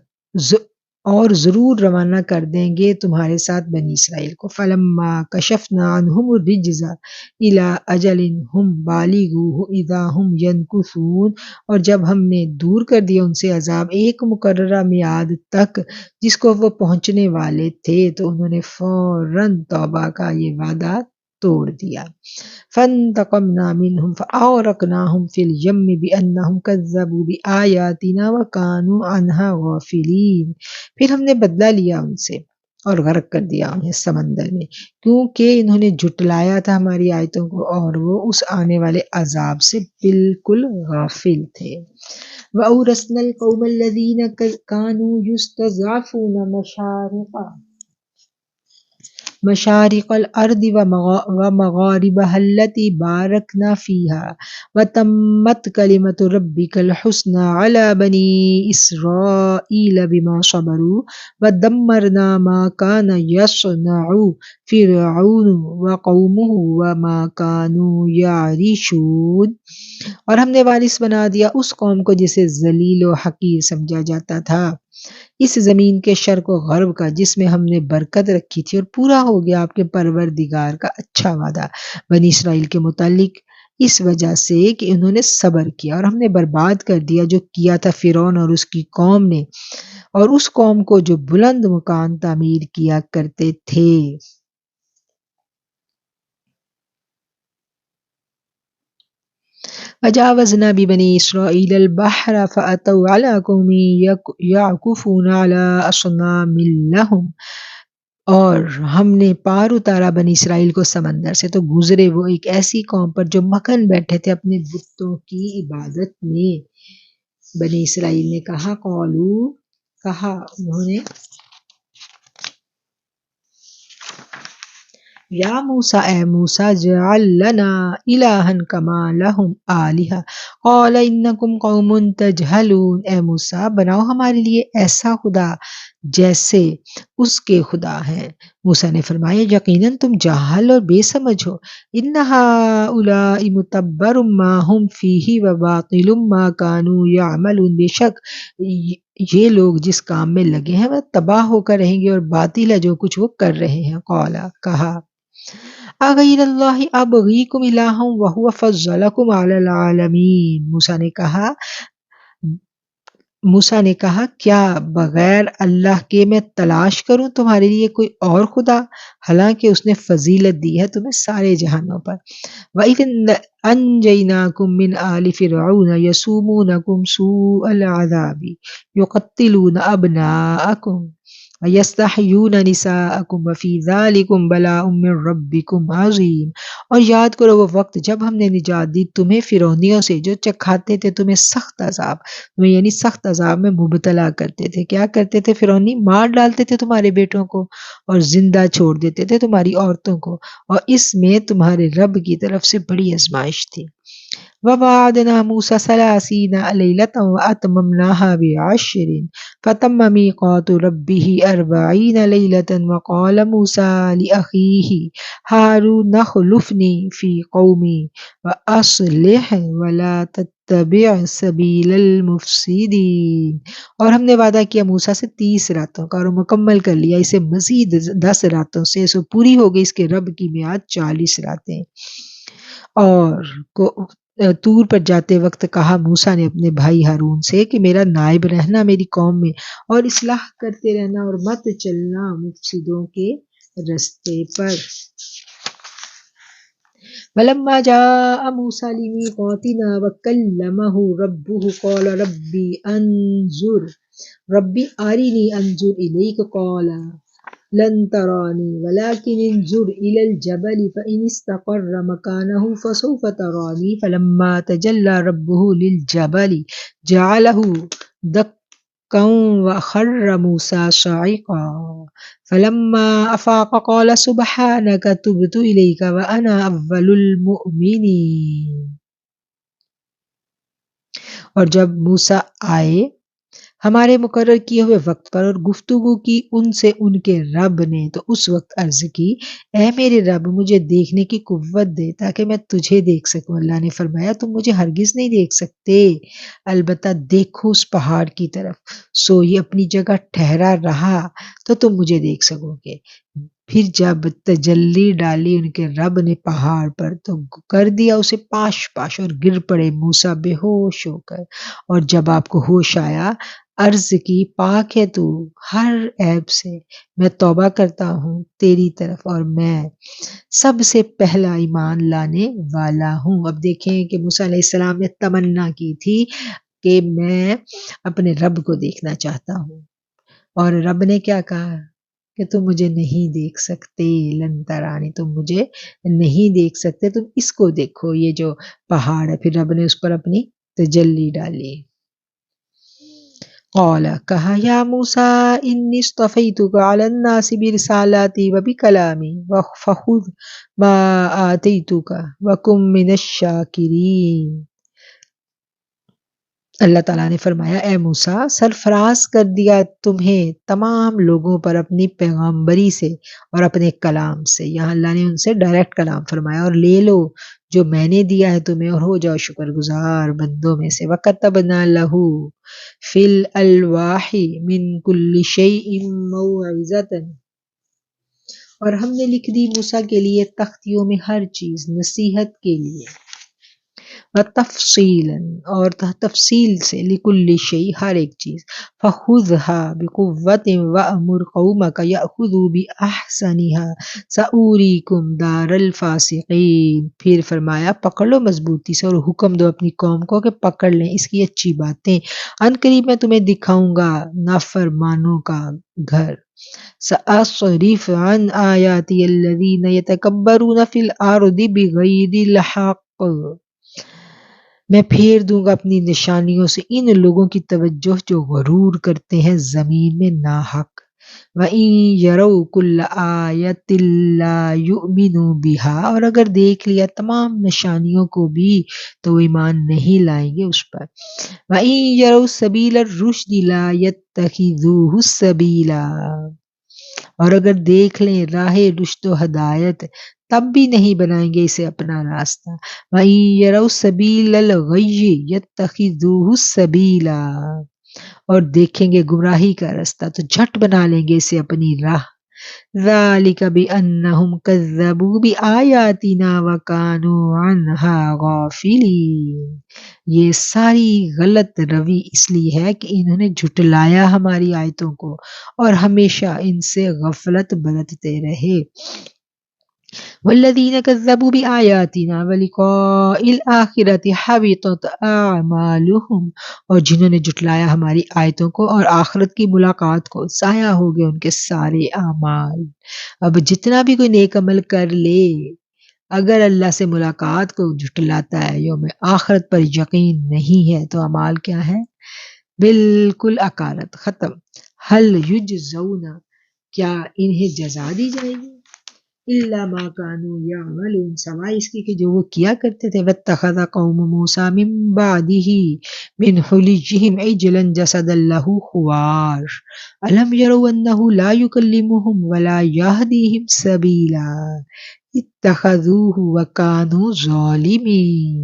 اور ضرور روانہ کر دیں گے تمہارے ساتھ بنی اسرائیل کو۔ فَلَمَّا كَشَفْنَا عَنْهُمُ الرِّجْزَ إِلَىٰ أَجَلٍ هُمْ بَالِغُوهُ إِذَا هُمْ يَنكُثُونَ، اور جب ہم نے دور کر دیا ان سے عذاب ایک مقررہ میعاد تک جس کو وہ پہنچنے والے تھے، تو انہوں نے فوراً توبہ کا یہ وعدہ توڑ دیا۔ فَانْتَقَمْنَا مِنْهُمْ فَأَغْرَقْنَاهُمْ فِي الْيَمِّ بِأَنَّهُمْ كَذَّبُوا بِآيَاتِنَا وَكَانُوا عَنْهَا غَافِلِينَ، پھر ہم نے بدلہ لیا ان سے اور غرق کر دیا انہیں سمندر میں، کیونکہ انہوں نے جھٹلایا تھا ہماری آیتوں کو اور وہ اس آنے والے عذاب سے بالکل غافل تھے۔ وَأَوْرَثْنَا الْقَوْمَ الَّذِينَ كَانُوا يُسْتَضْعَفُونَ مشارق الأرض ومغاربها التي باركنا فيها وتمت كلمة ربك الحسنى على بني إسرائيل بما صبروا ودمرنا ما كان يصنع فرعون وقومه وما كانوا يعرشون، اور ہم نے وارث بنا دیا اس قوم کو جسے ذلیل و حقیر سمجھا جاتا تھا، اس زمین کے شرق و غرب کا جس میں ہم نے برکت رکھی تھی، اور پورا ہو گیا آپ کے پروردگار کا اچھا وعدہ بنی اسرائیل کے متعلق اس وجہ سے کہ انہوں نے صبر کیا، اور ہم نے برباد کر دیا جو کیا تھا فرعون اور اس کی قوم نے، اور اس قوم کو جو بلند مکان تعمیر کیا کرتے تھے۔ وجاوزنا ببني إسرائيل البحر فأتوا على قوم يعكفون على أصنام لهم، اور ہم نے پار اتارا بنی اسرائیل کو سمندر سے تو گزرے وہ ایک ایسی قوم پر جو مکن بیٹھے تھے اپنے بتوں کی عبادت میں۔ بنی اسرائیل نے کہا انہوں نے یا موسیٰ اے موسیٰ جعل لنا الہا کما لہم آلہہ قال انکم قوم تجہلون، اے موسیٰ بناؤ ہمارے لیے ایسا خدا جیسے اس کے خدا ہیں۔ موسیٰ نے فرمایا یقیناً تم جاہل اور بے سمجھ ہو، ان ہؤلاء متبر ما ہم فیہ وباطل ما کانوا یعملون، بے شک یہ لوگ جس کام میں لگے ہیں وہ تباہ ہو کر رہیں گے اور باطل ہے جو کچھ وہ کر رہے ہیں۔ قال کہا اغیر اللہ ابغیکم الہا وہو فضلکم علی العالمین، موسیٰ نے کہا کیا بغیر اللہ کے میں تلاش کروں تمہارے لیے کوئی اور خدا، حالانکہ اس نے فضیلت دی ہے تمہیں سارے جہانوں پر۔ وَإِذْ أَنْجَيْنَاكُمْ مِنْ آلِ فِرْعَوْنَ يَسُومُونَكُمْ سُوءَ الْعَذَابِ يُقَتِّلُونَ أَبْنَاءَكُمْ وَيَسْتَحْيُونَ نِسَاءَكُمْ وَفِي ذَلِكُمْ بَلَاءٌ مِّن رَبِّكُمْ عَظِيمٌ، اور یاد کرو وہ وقت جب ہم نے نجات دی تمہیں فرعونیوں سے جو چکھاتے تھے تمہیں سخت عذاب، تمہیں یعنی سخت عذاب میں مبتلا کرتے تھے۔ کیا کرتے تھے فرعونی؟ مار ڈالتے تھے تمہارے بیٹوں کو اور زندہ چھوڑ دیتے تھے تمہاری عورتوں کو، اور اس میں تمہارے رب کی طرف سے بڑی آزمائش تھی۔ وَوَعَدْنَا مُوسَىٰ 30 لَيْلَةً وَأَتْمَمْنَاهَا ب10 فَتَمَّ مِيقَاتُ رَبِّهِ 40 لَيْلَةً وَقَالَ مُوسَىٰ لِأَخِيهِ هَارُونَ اخْلُفْنِي فِي قَوْمِي وَأَصْلِحْ وَلَا تَتَّبِعْ سَبِيلَ الْمُفْسِدِينَ، اور ہم نے وعدہ کیا موسیٰ سے 30 راتوں کا اور مکمل کر لیا اسے مزید 10 راتوں سے، سو پوری ہو گئی اس کے رب کی میعاد 40 راتیں۔ اور طور پر جاتے وقت کہا موسیٰ نے اپنے بھائی ہارون سے کہ میرا نائب رہنا میری قوم میں اور اصلاح کرتے رہنا اور مت چلنا مفسدوں کے رستے پر۔ وَلَمَّا جَاءَ مُوسَىٰ لِمِيقَاتِنَا وَكَلَّمَهُ رَبُّهُ قَالَ رَبِّ أَرِنِي أَنظُرْ إِلَيْكَ قَالَ لَن تَرَانِي وَلَٰكِنِ انظُرْ إِلَى الْجَبَلِ فَإِنِ اسْتَقَرَّ مَكَانَهُ فَسَوْفَ تَرَانِي فَلَمَّا تَجَلَّىٰ رَبُّهُ لِلْجَبَلِ جَعَلَهُ دكا وخر موسى صعقا فلما أفاق قال سبحانك تبت إليك وأنا أول المؤمنين۔ اور جب موسیٰ آئے ہمارے مقرر کیے ہوئے وقت پر اور گفتگو کی ان سے ان کے رب نے، تو اس وقت عرض کی اے میرے رب مجھے دیکھنے کی قوت دے تاکہ میں تجھے دیکھ سکوں۔ اللہ نے فرمایا تم مجھے ہرگز نہیں دیکھ سکتے، البتہ دیکھو اس پہاڑ کی طرف، سو یہ اپنی جگہ ٹھہرا رہا تو تم مجھے دیکھ سکو گے۔ پھر جب تجلی ڈالی ان کے رب نے پہاڑ پر تو کر دیا اسے پاش پاش اور گر پڑے موسیٰ بے ہوش ہو کر۔ اور جب آپ کو ہوش آیا عرض کی پاک ہے تو ہر عیب سے، میں توبہ کرتا ہوں تیری طرف اور میں سب سے پہلا ایمان لانے والا ہوں۔ اب دیکھیں کہ موسیٰ علیہ السلام نے تمنا کی تھی کہ میں اپنے رب کو دیکھنا چاہتا ہوں، اور رب نے کیا کہا کہ تم مجھے نہیں دیکھ سکتے، لن ترانی، تم مجھے نہیں دیکھ سکتے، تم اس کو دیکھو، یہ جو پہاڑ ہے۔ پھر رب نے اس پر اپنی تجلی ڈالی۔ قال کہا یا موسیٰ انی اصطفیتک علی الناس برسالاتی و بکلامی فخذ ما آتیتک وکن من الشاکرین۔ اللہ تعالیٰ نے فرمایا اے موسیٰ سرفراز کر دیا تمہیں تمام لوگوں پر اپنی پیغامبری سے اور اپنے کلام سے۔ یہاں اللہ نے ان سے ڈائریکٹ کلام فرمایا، اور لے لو جو میں نے دیا ہے تمہیں اور ہو جاؤ شکر گزار بندوں میں سے۔ وَكَتَبْنَا لَهُ فِي الْأَلْوَاحِ مِن كُلِّ شَيْءٍ مَوْعِظَةً، اور ہم نے لکھ دی موسیٰ کے لیے تختیوں میں ہر چیز نصیحت کے لیے، وَتَفْصِيلًا، اور تفصیل سے، لِكُلِّ شَيْءٍ، ہر ایک چیز، فَخُذْهَا بِقُوَّةٍ وَأْمُرْ قَوْمَكَ يَأْخُذُوا بِأَحْسَنِهَا سَأُورِيكُمْ دَارَ الْفَاسِقِينَ۔ پھر فرمایا پکڑ لو مضبوطی سے اور حکم دو اپنی قوم کو کہ پکڑ لیں اس کی اچھی باتیں، ان قریب میں تمہیں دکھاؤں گا نافرمانوں کا گھر۔ سَأَصْرِفُ عَنْ آيَاتِيَ الَّذِينَ يَتَكَبَّرُونَ فِي الْأَرْضِ بِغَيْرِ الْحَقِّ، میں پھیر دوں گا اپنی نشانیوں سے ان لوگوں کی توجہ جو غرور کرتے ہیں زمین میں ناحق۔ وَإِن يَرَوْا كُلَّ آيَةٍ لَا يُؤْمِنُوا بِهَا، اور اگر دیکھ لیا تمام نشانیوں کو بھی تو وہ ایمان نہیں لائیں گے اس پر۔ وَإِن يَرَوْا سَبِيلَ الرُّشْدِ لَا يَتَّخِذُوهُ سَبِيلًا، اور اگر دیکھ لیں راہ رشد و ہدایت تب بھی نہیں بنائیں گے اسے اپنا راستہ۔ وَإِن يَرَوْا سَبِيلَ الْغَيِّ يَتَّخِذُوهُ سَبِيلًا، اور دیکھیں گے گمراہی کا راستہ تو جھٹ بنا لیں گے اسے اپنی راہ۔ ذَلِكَ بِأَنَّهُمْ كَذَّبُوا بِآيَاتِنَا وَكَانُوا عَنْهَا غَافِلِينَ، یہ ساری غلط روی اس لیے ہے کہ انہوں نے جھٹلایا ہماری آیتوں کو اور ہمیشہ ان سے غفلت برتتے رہے۔ وَالَّذِينَ كَذَّبُوا بِآيَاتِنَا وَلِقَاءِ الْآخِرَةِ حَبِطَتْ أَعْمَالُهُمْ، اور جنہوں نے جھٹلایا ہماری آیتوں کو اور آخرت کی ملاقات کو، ضائع ہو گئے ان کے سارے اعمال۔ اب جتنا بھی کوئی نیک عمل کر لے اگر اللہ سے ملاقات کو جھٹلاتا ہے، یوم آخرت پر یقین نہیں ہے، تو اعمال کیا ہے؟ بالکل اکارت، ختم۔ حل یجزون، کیا انہیں جزا دی جائے گی؟ الا ما كانوا يعملون، سوائے اس کی کہ جو وہ کیا کرتے تھے۔ واتخذ قوم موسیٰ من بعده من حلیجهم عجلا جسدا له خوار الم يروا انه لا يكلمهم ولا يهديهم سبيلا اتخذوه وكانوا ظالمین،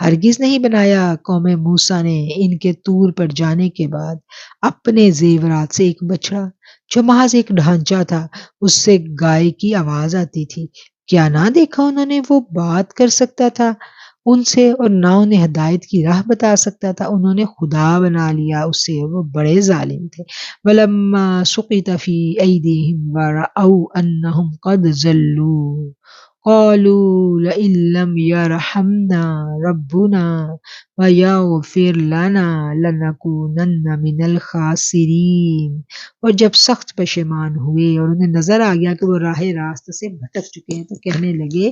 ہرگز نہیں بنایا قوم موسیٰ نے ان کے طور پر جانے کے بعد اپنے زیورات سے ایک بچڑا جو محض ایک ڈھانچہ تھا، اس سے گائے کی آواز آتی تھی۔ کیا نہ دیکھا انہوں نے وہ بات کر سکتا تھا ان سے اور نہ انہیں ہدایت کی راہ بتا سکتا تھا، انہوں نے خدا بنا لیا اسے، وہ بڑے ظالم تھے۔ وَلَمَّا سُقِطَ فِي أَيْدِيهِمْ وَرَأَوْا أَنَّهُمْ قَدْ ضَلُّوا، قالوا لئن لم يرحمنا ربنا ويغفر لنا لنكونن من الخاسرین، اور جب سخت پشیمان ہوئے اور انہیں نظر آ گیا کہ وہ راہ راست سے بھٹک چکے ہیں تو کہنے لگے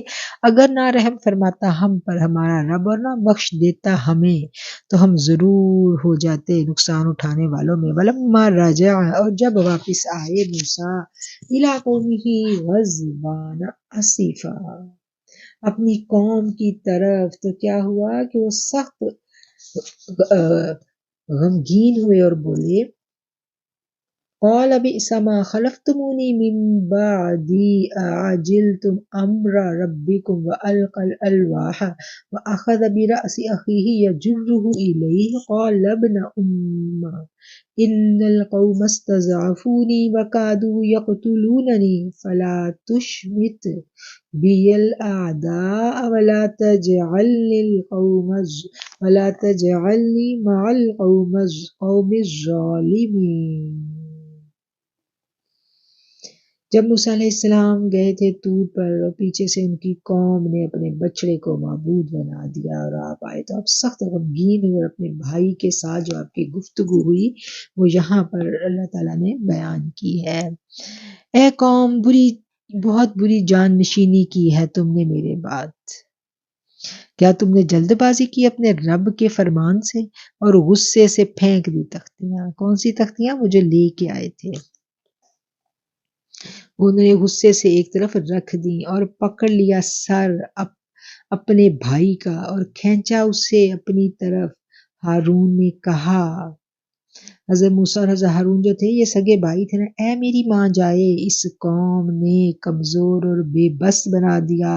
اگر نہ رحم فرماتا ہم پر ہمارا رب اور نہ بخش دیتا ہمیں تو ہم ضرور ہو جاتے نقصان اٹھانے والوں میں۔ ولما رجع، اور جب واپس آئے موسیٰ الی قومہ غضبان اسفا، اپنی قوم کی طرف، تو کیا ہوا کہ وہ سخت غمگین ہوئے اور بولے قال بئس ما خلفتمونی من بعدی اعجلتم امر ربکم والقى الالواح واخذ برأس اخیہ یجرہ الیہ قال ابن ام ان القوم استضعفونی وکادوا یقتلوننی فلا تشمت بی الاعداء ولا تجعلنی مع القوم الظالمین۔ جب موسیٰ علیہ السلام گئے تھے طور پر اور پیچھے سے ان کی قوم نے اپنے بچڑے کو معبود بنا دیا اور آپ آئے تو آپ سخت غمگین ہوئے اور اپنے بھائی کے ساتھ جو آپ کی گفتگو ہوئی وہ یہاں پر اللہ تعالیٰ نے بیان کی ہے۔ اے قوم، بہت بری جان نشینی کی ہے تم نے میرے بعد، کیا تم نے جلد بازی کی اپنے رب کے فرمان سے اور غصے سے پھینک دی تختیاں؟ کون سی تختیاں؟ وہ جو لے کے آئے تھے، انہوں نے غصے سے ایک طرف رکھ دی اور پکڑ لیا سر اپنے بھائی کا اور کھینچا اسے اپنی طرف۔ ہارون نے کہا، حضرت موسیٰ اور حضرت ہارون جو تھے یہ سگے بھائی تھے نا، اے میری ماں جائے، اس قوم نے کمزور اور بے بس بنا دیا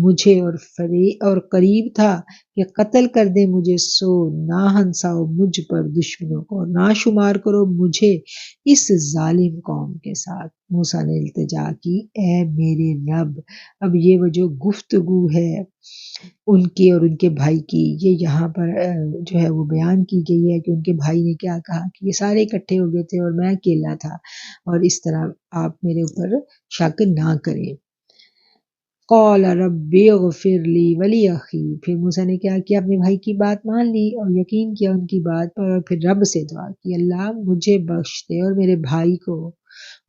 مجھے اور قریب تھا کہ قتل کر دے مجھے، سو نہ ہنساؤ مجھ پر دشمنوں کو اور نہ شمار کرو مجھے اس ظالم قوم کے ساتھ۔ موسیٰ نے التجا کی، اے میرے رب، اب یہ وہ جو گفتگو ہے ان کی اور ان کے بھائی کی، یہ یہاں پر جو ہے وہ بیان کی گئی ہے کہ ان کے بھائی نے کیا کہا کہ یہ سارے اکٹھے ہو گئے تھے اور میں اکیلا تھا، اور اس طرح آپ میرے اوپر شک نہ کریں۔ قال رب اغفر لی ولی اخی، پھر موسیٰ نے کیا کیا، اپنے بھائی کی بات مان لی اور یقین کیا ان کی بات پر، اور پھر رب سے دعا کی اللہ مجھے بخش دے اور میرے بھائی کو،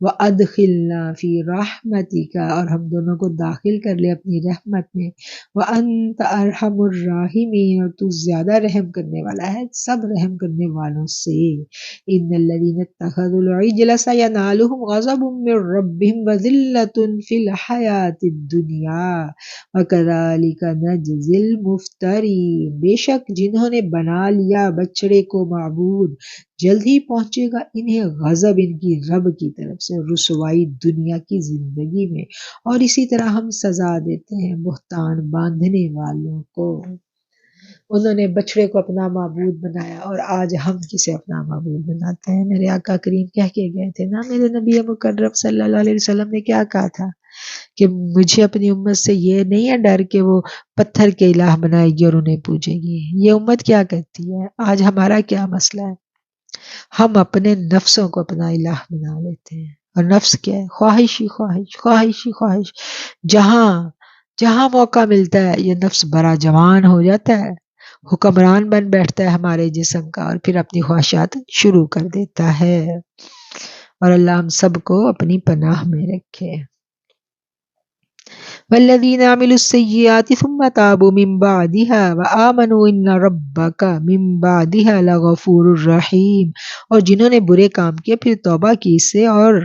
وَأَدْخِلْنَا فِي رَحْمَتِكَ، اور ہم دونوں کو داخل کر لے اپنی رحمت میں، وَأَنْتَ أَرْحَمُ الرَّاحِمِينَ، اور تو زیادہ رحم کرنے والا ہے سب رحم کرنے والوں سے۔ إِنَّ الَّذِينَ اتَّخَذُوا الْعِجْلَ سَيَنَالُهُمْ غَضَبٌ مِّن رَّبِّهِمْ وَذِلَّةٌ فِي الْحَيَاةِ الدُّنْيَا وَكَذَلِكَ نَجْزِي الْمُفْتَرِينَ، بے شک جنہوں نے بنا لیا بچڑے کو معبود، جلد ہی پہنچے گا انہیں غضب ان کی رب کی طرف سے، رسوائی دنیا کی زندگی میں، اور اسی طرح ہم سزا دیتے ہیں بہتان باندھنے والوں کو۔ انہوں نے بچڑے کو اپنا معبود بنایا اور آج ہم کسے اپنا معبود بناتے ہیں؟ میرے آقا کریم کہہ کے گئے تھے نا، میرے نبی مکرم صلی اللہ علیہ وسلم نے کیا کہا تھا کہ مجھے اپنی امت سے یہ نہیں ہے ڈر کہ وہ پتھر کے الہ بنائے گی اور انہیں پوجے گی۔ یہ امت کیا کہتی ہے؟ آج ہمارا کیا مسئلہ ہے؟ ہم اپنے نفسوں کو اپنا الہ بنا لیتے ہیں، اور نفس کیا ہے؟ خواہشی خواہش، خواہشی خواہش۔ جہاں موقع ملتا ہے یہ نفس بڑا جوان ہو جاتا ہے، حکمران بن بیٹھتا ہے ہمارے جسم کا، اور پھر اپنی خواہشات شروع کر دیتا ہے۔ اور اللہ ہم سب کو اپنی پناہ میں رکھے۔ والذین عملوا السیئات ثم تابوا من بعدها وآمنوا ان ربک من بعدها لغفور الرحیم، اور جنہوں نے برے کام کیے پھر توبہ کی اس سے اور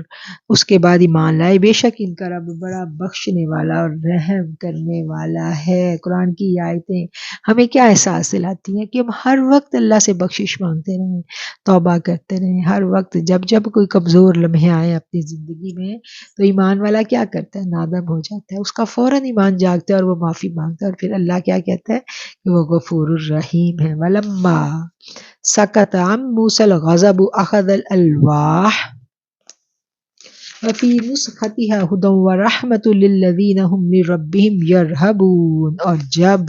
اس کے بعد ایمان لائے، بے شک ان کا رب بڑا بخشنے والا اور رحم کرنے والا ہے۔ قرآن کی یہ آیتیں ہمیں کیا احساس دلاتی ہیں کہ ہم ہر وقت اللہ سے بخشش مانگتے رہیں، توبہ کرتے رہیں، ہر وقت جب کوئی کمزور لمحے آئے اپنی زندگی میں تو ایمان والا کیا کرتا ہے؟ نادم ہو جاتا ہے، اس کا فوراً ایمان جاگتا ہے اور وہ معافی مانگتا ہے، اور پھر اللہ کیا کہتا ہے کہ وہ غفور الرحیم ہے۔ وَلَمَّا سَكَتَ عَن مُوسَى الْغَضَبُ أَخَذَ الْأَلْوَاحَ وَفِي نُسْخَتِهَا هُدًى وَرَحْمَةٌ لِّلَّذِينَ هُمْ لِرَبِّهِمْ يَرْهَبُونَ، اور جب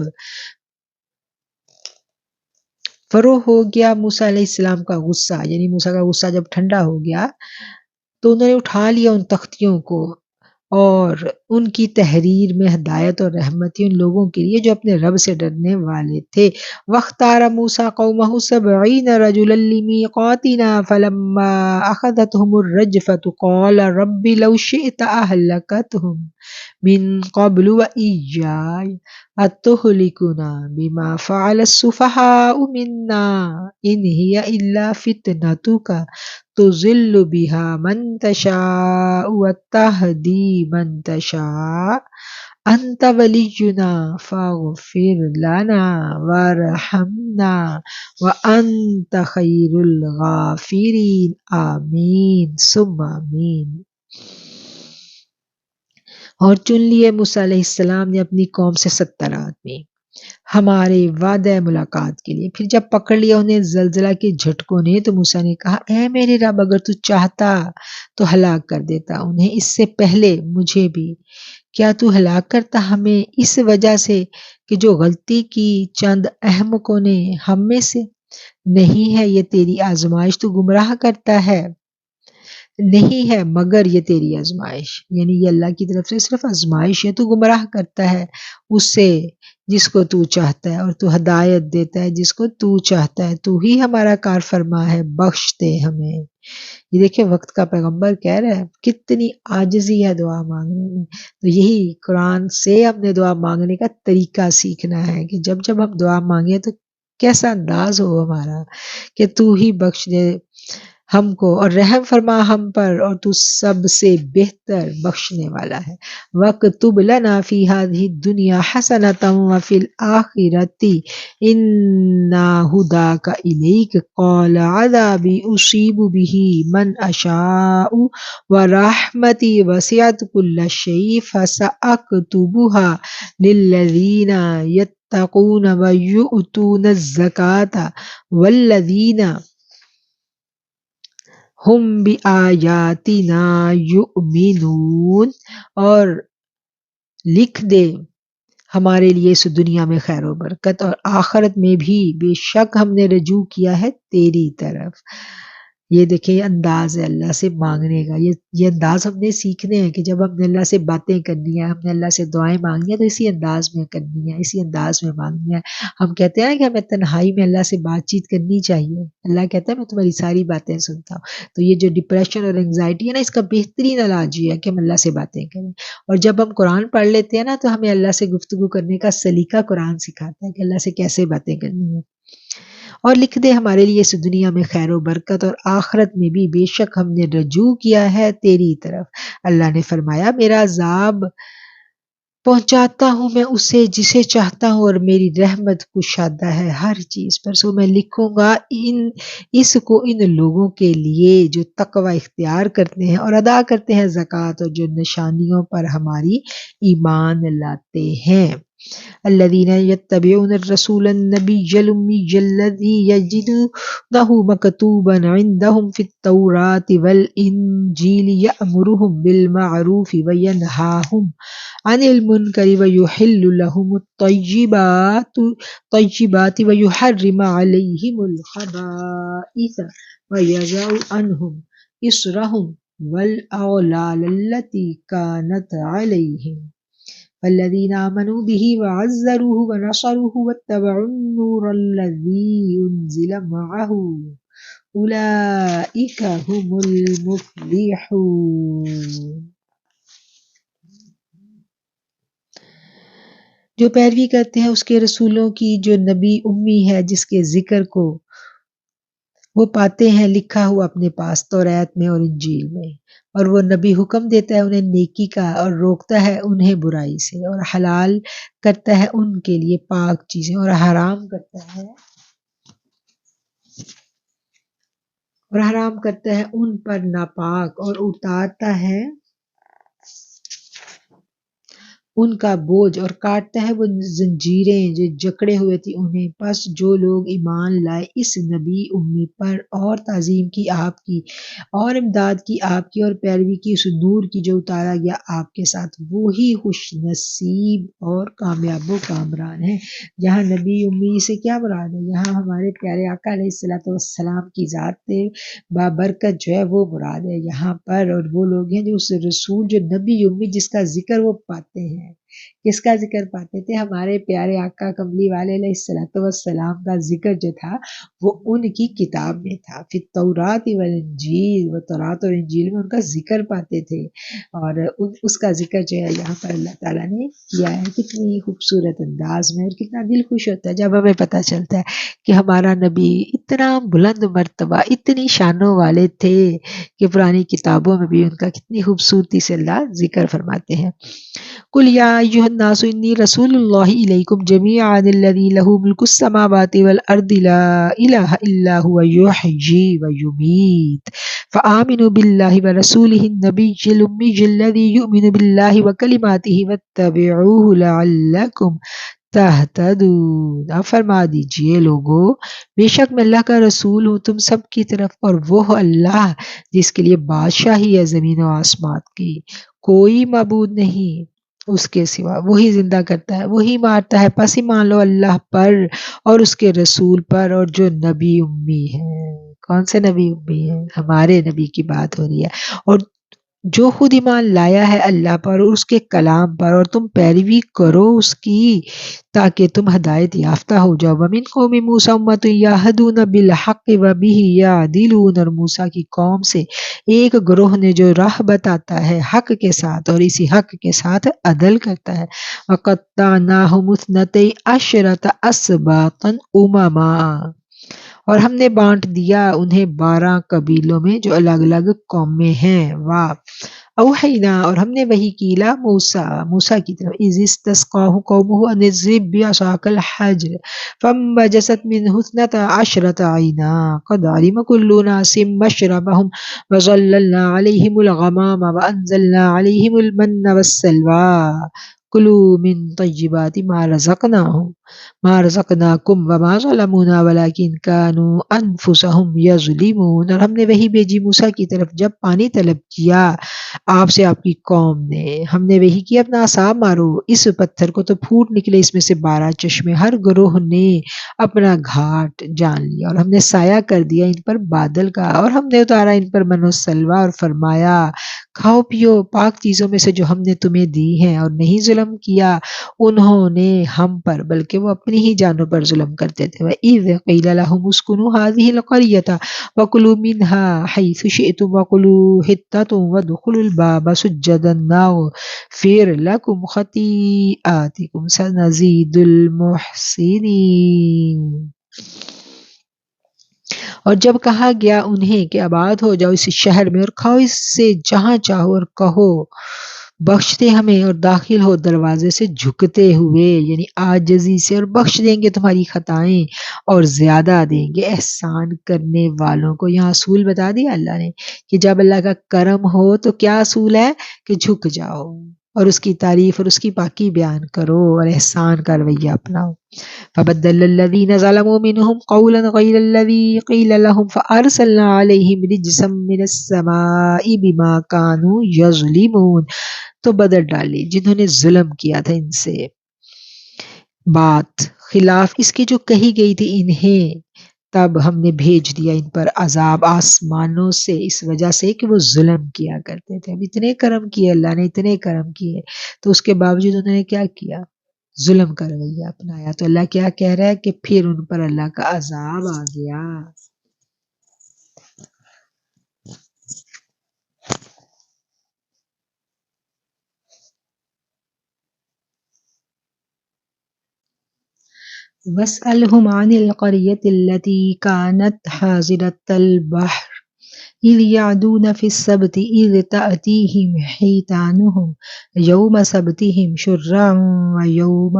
فروغ ہو گیا موسیٰ علیہ السلام کا غصہ، یعنی موسیٰ کا غصہ جب ٹھنڈا ہو گیا تو انہوں نے اٹھا لیا ان تختیوں کو اور ان کی تحریر میں ہدایت اور رحمت تھی ان لوگوں کے لیے جو اپنے رب سے ڈرنے والے تھے۔ وَاخْتَارَ مُوسَىٰ قَوْمَهُ 70 رَجُلًا لِمِيقَاتِنَا فَلَمَّا أَخَذَتْهُمُ الرَّجْفَةُ قَالَ رَبِّ لَوْ شِئْتَ أَهْلَكْتَهُم من قبل وإياي أتهلكنا بما فعل السفهاء منا إن هي إلا فتنتك تضل بها من تشاء وتهدي من تشاء أنت ولينا فاغفر لنا وارحمنا وأنت خير الغافرين آمين ثم آمين۔ اور چن لیے موسیٰ علیہ السلام نے اپنی قوم سے 70 آدمی ہمارے وعدہ ملاقات کے لیے۔ پھر جب پکڑ لیا انہیں زلزلہ کے جھٹکوں نے تو موسیٰ نے کہا اے میرے رب اگر تو چاہتا تو ہلاک کر دیتا انہیں اس سے پہلے مجھے بھی۔ کیا تو ہلاک کرتا ہمیں اس وجہ سے کہ جو غلطی کی چند احمقوں نے ہم میں سے؟ نہیں ہے یہ تیری آزمائش، تو گمراہ کرتا ہے نہیں ہے مگر یہ تیری آزمائش، یعنی یہ اللہ کی طرف سے صرف آزمائش ہے۔ تو گمراہ کرتا ہے اس سے جس کو تو چاہتا ہے اور تو ہدایت دیتا ہے جس کو تو چاہتا ہے، تو ہی ہمارا کار فرما ہے، بخش دے ہمیں۔ یہ دیکھیں وقت کا پیغمبر کہہ رہا ہے کتنی عاجزی ہے دعا مانگنے میں۔ تو یہی قرآن سے ہم نے دعا مانگنے کا طریقہ سیکھنا ہے کہ جب جب ہم دعا مانگیں تو کیسا انداز ہو ہمارا کہ تو ہی بخش دے ہم کو اور رحم فرما ہم پر، اور تو سب سے بہتر بخشنے والا ہے۔ وَاكْتُبْ لَنَا فِي هَذِهِ الدُّنْيَا حَسَنَةً وَفِي الْآخِرَةِ إِنَّا هُدَاكَ إِلَيْكَ قَالَ عَذَابِي أُصِيبُ بِهِ مَنْ أَشَاءُ وَرَحْمَتِي وَسِعَتْ كُلَّ شَيْءٍ فَسَأَكْتُبُهَا لِلَّذِينَ يَتَّقُونَ وَيُؤْتُونَ الزَّكَاةَ وَالَّذِينَ ہم بآیاتنا یؤمنون، اور لکھ دے ہمارے لیے اس دنیا میں خیر و برکت اور آخرت میں بھی بے شک ہم نے رجوع کیا ہے تیری طرف۔ یہ دیکھیں یہ انداز ہے اللہ سے مانگنے کا، یہ انداز ہم نے سیکھنے ہیں کہ جب ہم نے اللہ سے باتیں کرنی ہیں، ہم نے اللہ سے دعائیں مانگنی ہیں تو اسی انداز میں کرنی ہے، اسی انداز میں مانگنی ہے۔ ہم کہتے ہیں نا کہ ہمیں تنہائی میں اللہ سے بات چیت کرنی چاہیے، اللہ کہتا ہے میں تمہاری ساری باتیں سنتا ہوں۔ تو یہ جو ڈپریشن اور انگزائٹی ہے نا، اس کا بہترین علاج یہ ہے کہ ہم اللہ سے باتیں کریں۔ اور جب ہم قرآن پڑھ لیتے ہیں نا تو ہمیں اللہ سے گفتگو کرنے کا سلیقہ قرآن سکھاتا ہے کہ اللہ سے کیسے باتیں کرنی ہیں۔ اور لکھ دے ہمارے لیے اس دنیا میں خیر و برکت اور آخرت میں بھی بے شک ہم نے رجوع کیا ہے تیری طرف۔ اللہ نے فرمایا میرا عذاب پہنچاتا ہوں میں اسے جسے چاہتا ہوں، اور میری رحمت کشادہ ہے ہر چیز پر۔ سو میں لکھوں گا اس کو ان لوگوں کے لیے جو تقوی اختیار کرتے ہیں اور ادا کرتے ہیں زکوٰۃ، اور جو نشانیوں پر ہماری ایمان لاتے ہیں۔ الذين يتبعون الرسول النبي الأمي الذي يجدونه مكتوبا عندهم في التوراة والإنجيل يأمرهم بالمعروف وينهاهم عن المنكر ويحل لهم الطيبات ويحرم عليهم الخبائث ويضع عنهم إصرهم والأغلال التي كانت عليهم والذين آمنوا به وعزروه ونصروه واتبعوا النور الذي أنزل معه أولئك هم المفلحون۔ جو پیروی کرتے ہیں اس کے رسولوں کی، جو نبی امی ہے جس کے ذکر کو وہ پاتے ہیں لکھا ہوا اپنے پاس توریت میں اور انجیل میں، اور وہ نبی حکم دیتا ہے انہیں نیکی کا اور روکتا ہے انہیں برائی سے، اور حلال کرتا ہے ان کے لیے پاک چیزیں اور حرام کرتا ہے ان پر ناپاک، اور اتارتا ہے ان کا بوجھ اور کاٹتا ہے وہ زنجیریں جو جکڑے ہوئے تھی انہیں۔ پس جو لوگ ایمان لائے اس نبی امی پر اور تعظیم کی آپ کی اور امداد کی آپ کی اور پیروی کی اس نور کی جو اتارا گیا آپ کے ساتھ، وہی خوش نصیب اور کامیاب و کامران ہیں۔ یہاں نبی امی سے کیا مراد ہے؟ یہاں ہمارے پیارے آقا علیہ الصلوۃ والسلام کی ذات بابرکت جو ہے وہ مراد ہے یہاں پر، اور وہ لوگ ہیں جو اس رسول جو نبی امی جس کا ذکر وہ پاتے ہیں۔ کس کا ذکر پاتے تھے؟ ہمارے پیارے آقا کملی والے علیہ الصلوۃ والسلام کا ذکر جو تھا وہ ان کی کتاب میں تھا۔ فی التوراۃ والانجیل، وہ تورات اور انجیل میں ان کا ذکر پاتے تھے، اور اس کا ذکر جو ہے یہاں پر اللہ تعالیٰ نے کیا ہے کتنی خوبصورت انداز میں، اور کتنا دل خوش ہوتا ہے جب ہمیں پتہ چلتا ہے کہ ہمارا نبی اتنا بلند مرتبہ اتنی شانوں والے تھے کہ پرانی کتابوں میں بھی ان کا کتنی خوبصورتی سے اللہ ذکر فرماتے ہیں۔ قل یا ایھا الناس انی رسول اللہ الیکم جمیعا الذی لہ ملک السماوات والارض لا الہ الا هو یحیی ویمیت فآمنوا باللہ ورسولہ النبی الأمی الذی یؤمن باللہ وکلماتہ واتبعوہ لعلکم تہتدون۔ اب فرما دیجئے لوگو، بے شک میں اللہ کا رسول ہوں تم سب کی طرف، اور وہ اللہ جس کے لیے بادشاہی ہے زمین و آسمان کی، کوئی معبود نہیں اس کے سوا، وہی زندہ کرتا ہے وہی مارتا ہے، پس ایمان لو اللہ پر اور اس کے رسول پر، اور جو نبی امی ہے۔ کون سے نبی امی ہیں؟ ہمارے نبی کی بات ہو رہی ہے، اور جو خود ایمان لایا ہے اللہ پر اور اس کے کلام پر، اور تم پیروی کرو اس کی تاکہ تم ہدایت یافتہ ہو جاؤ۔ وَمِن قَوْمِ مُوسَىٰ أُمَّةٌ يَهْدُونَ بِالْحَقِّ وَبِهِ يَعْدِلُونَ، اور موسیٰ کی قوم سے ایک گروہ نے جو راہ بتاتا ہے حق کے ساتھ اور اسی حق کے ساتھ عدل کرتا ہے۔ وَقَطَّعْنَاهُمُ اثْنَتَيْ عَشْرَةَ أَسْبَاطًا أُمَمًا، اور ہم نے بانٹ دیا انہیں 12 قبیلوں میں جو الگ الگ قومیں ہیں۔ واہ اوحینا، اور ہم نے وحی کی لا موسیٰ کی طرف، اذ استسقاہ قومہ ان اضرب بعصاک الحجر فانبجست منہ اثنتا عشرۃ عینا قد علم کل اناس مشربہم وظللنا علیہم الغمام وانزلنا علیہم المن والسلوى کلوا من طیبات ما رزقناکم وما ظلمونا ولکن كانوا انفسهم یظلمون، اور ہم نے وہی بھیجی موسیٰ کی طرف جب پانی طلب کیا آپ سے آپ کی قوم نے، ہم نے وہی کیا اپنا عصا مارو اس پتھر کو تو پھوٹ نکلے اس میں سے 12 چشمے، ہر گروہ نے اپنا گھاٹ جان لیا، اور ہم نے سایہ کر دیا ان پر بادل کا، اور ہم نے اتارا ان پر من و سلویٰ، اور فرمایا کھاؤ پیو پاک چیزوں میں سے جو ہم نے تمہیں دی ہیں، اور نہیں ظلم کیا انہوں نے ہم پر بلکہ وہ اپنی ہی جانوں پر ظلم کرتے تھے۔ وَإِذْ قِيلَ لَهُمُ اسْكُنُوا هَٰذِهِ الْقَرْيَةَ وَكُلُوا مِنْهَا حَيْثُ شِئْتُمْ وَقُولُوا حِطَّةٌ وَادْخُلُوا الْبَابَ سُجَّدًا نَغْفِرْ لَكُمْ خَطِيئَاتِكُمْ سَنَزِيدُ الْمُحْسِنِينَ۔ اور جب کہا گیا انہیں کہ آباد ہو جاؤ اس شہر میں اور کھاؤ اس سے جہاں چاہو، اور کہو بخشتے ہمیں، اور داخل ہو دروازے سے جھکتے ہوئے یعنی عاجزی سے، اور بخش دیں گے تمہاری خطائیں اور زیادہ دیں گے احسان کرنے والوں کو۔ یہاں اصول بتا دیا اللہ نے کہ جب اللہ کا کرم ہو تو کیا اصول ہے کہ جھک جاؤ اور اس کی تعریف اور اس کی پاکی بیان کرو اور احسان کا رویہ اپناؤ۔ فبدل الذين ظلموا منهم قولا غير الذي قيل لهم فأرسلنا عليهم رجزا من السماء بما كانوا يظلمون، تو بدل ڈالی جنہوں نے ظلم کیا تھا ان سے بات خلاف اس کے جو کہی گئی تھی انہیں، تب ہم نے بھیج دیا ان پر عذاب آسمانوں سے اس وجہ سے کہ وہ ظلم کیا کرتے تھے۔ اب اتنے کرم کیے اللہ نے، اتنے کرم کیے، تو اس کے باوجود انہوں نے کیا کیا؟ ظلم کا رویہ اپنایا۔ تو اللہ کیا کہہ رہا ہے کہ پھر ان پر اللہ کا عذاب آ گیا۔ وَاسْأَلْهُمْ عَنِ الْقَرْيَةِ الَّتِي كَانَتْ حَاضِرَةَ الْبَحْرِ إذ يعدون في السبت إذ تأتيهم حيتانهم يوم سبتهم شرعا ويوم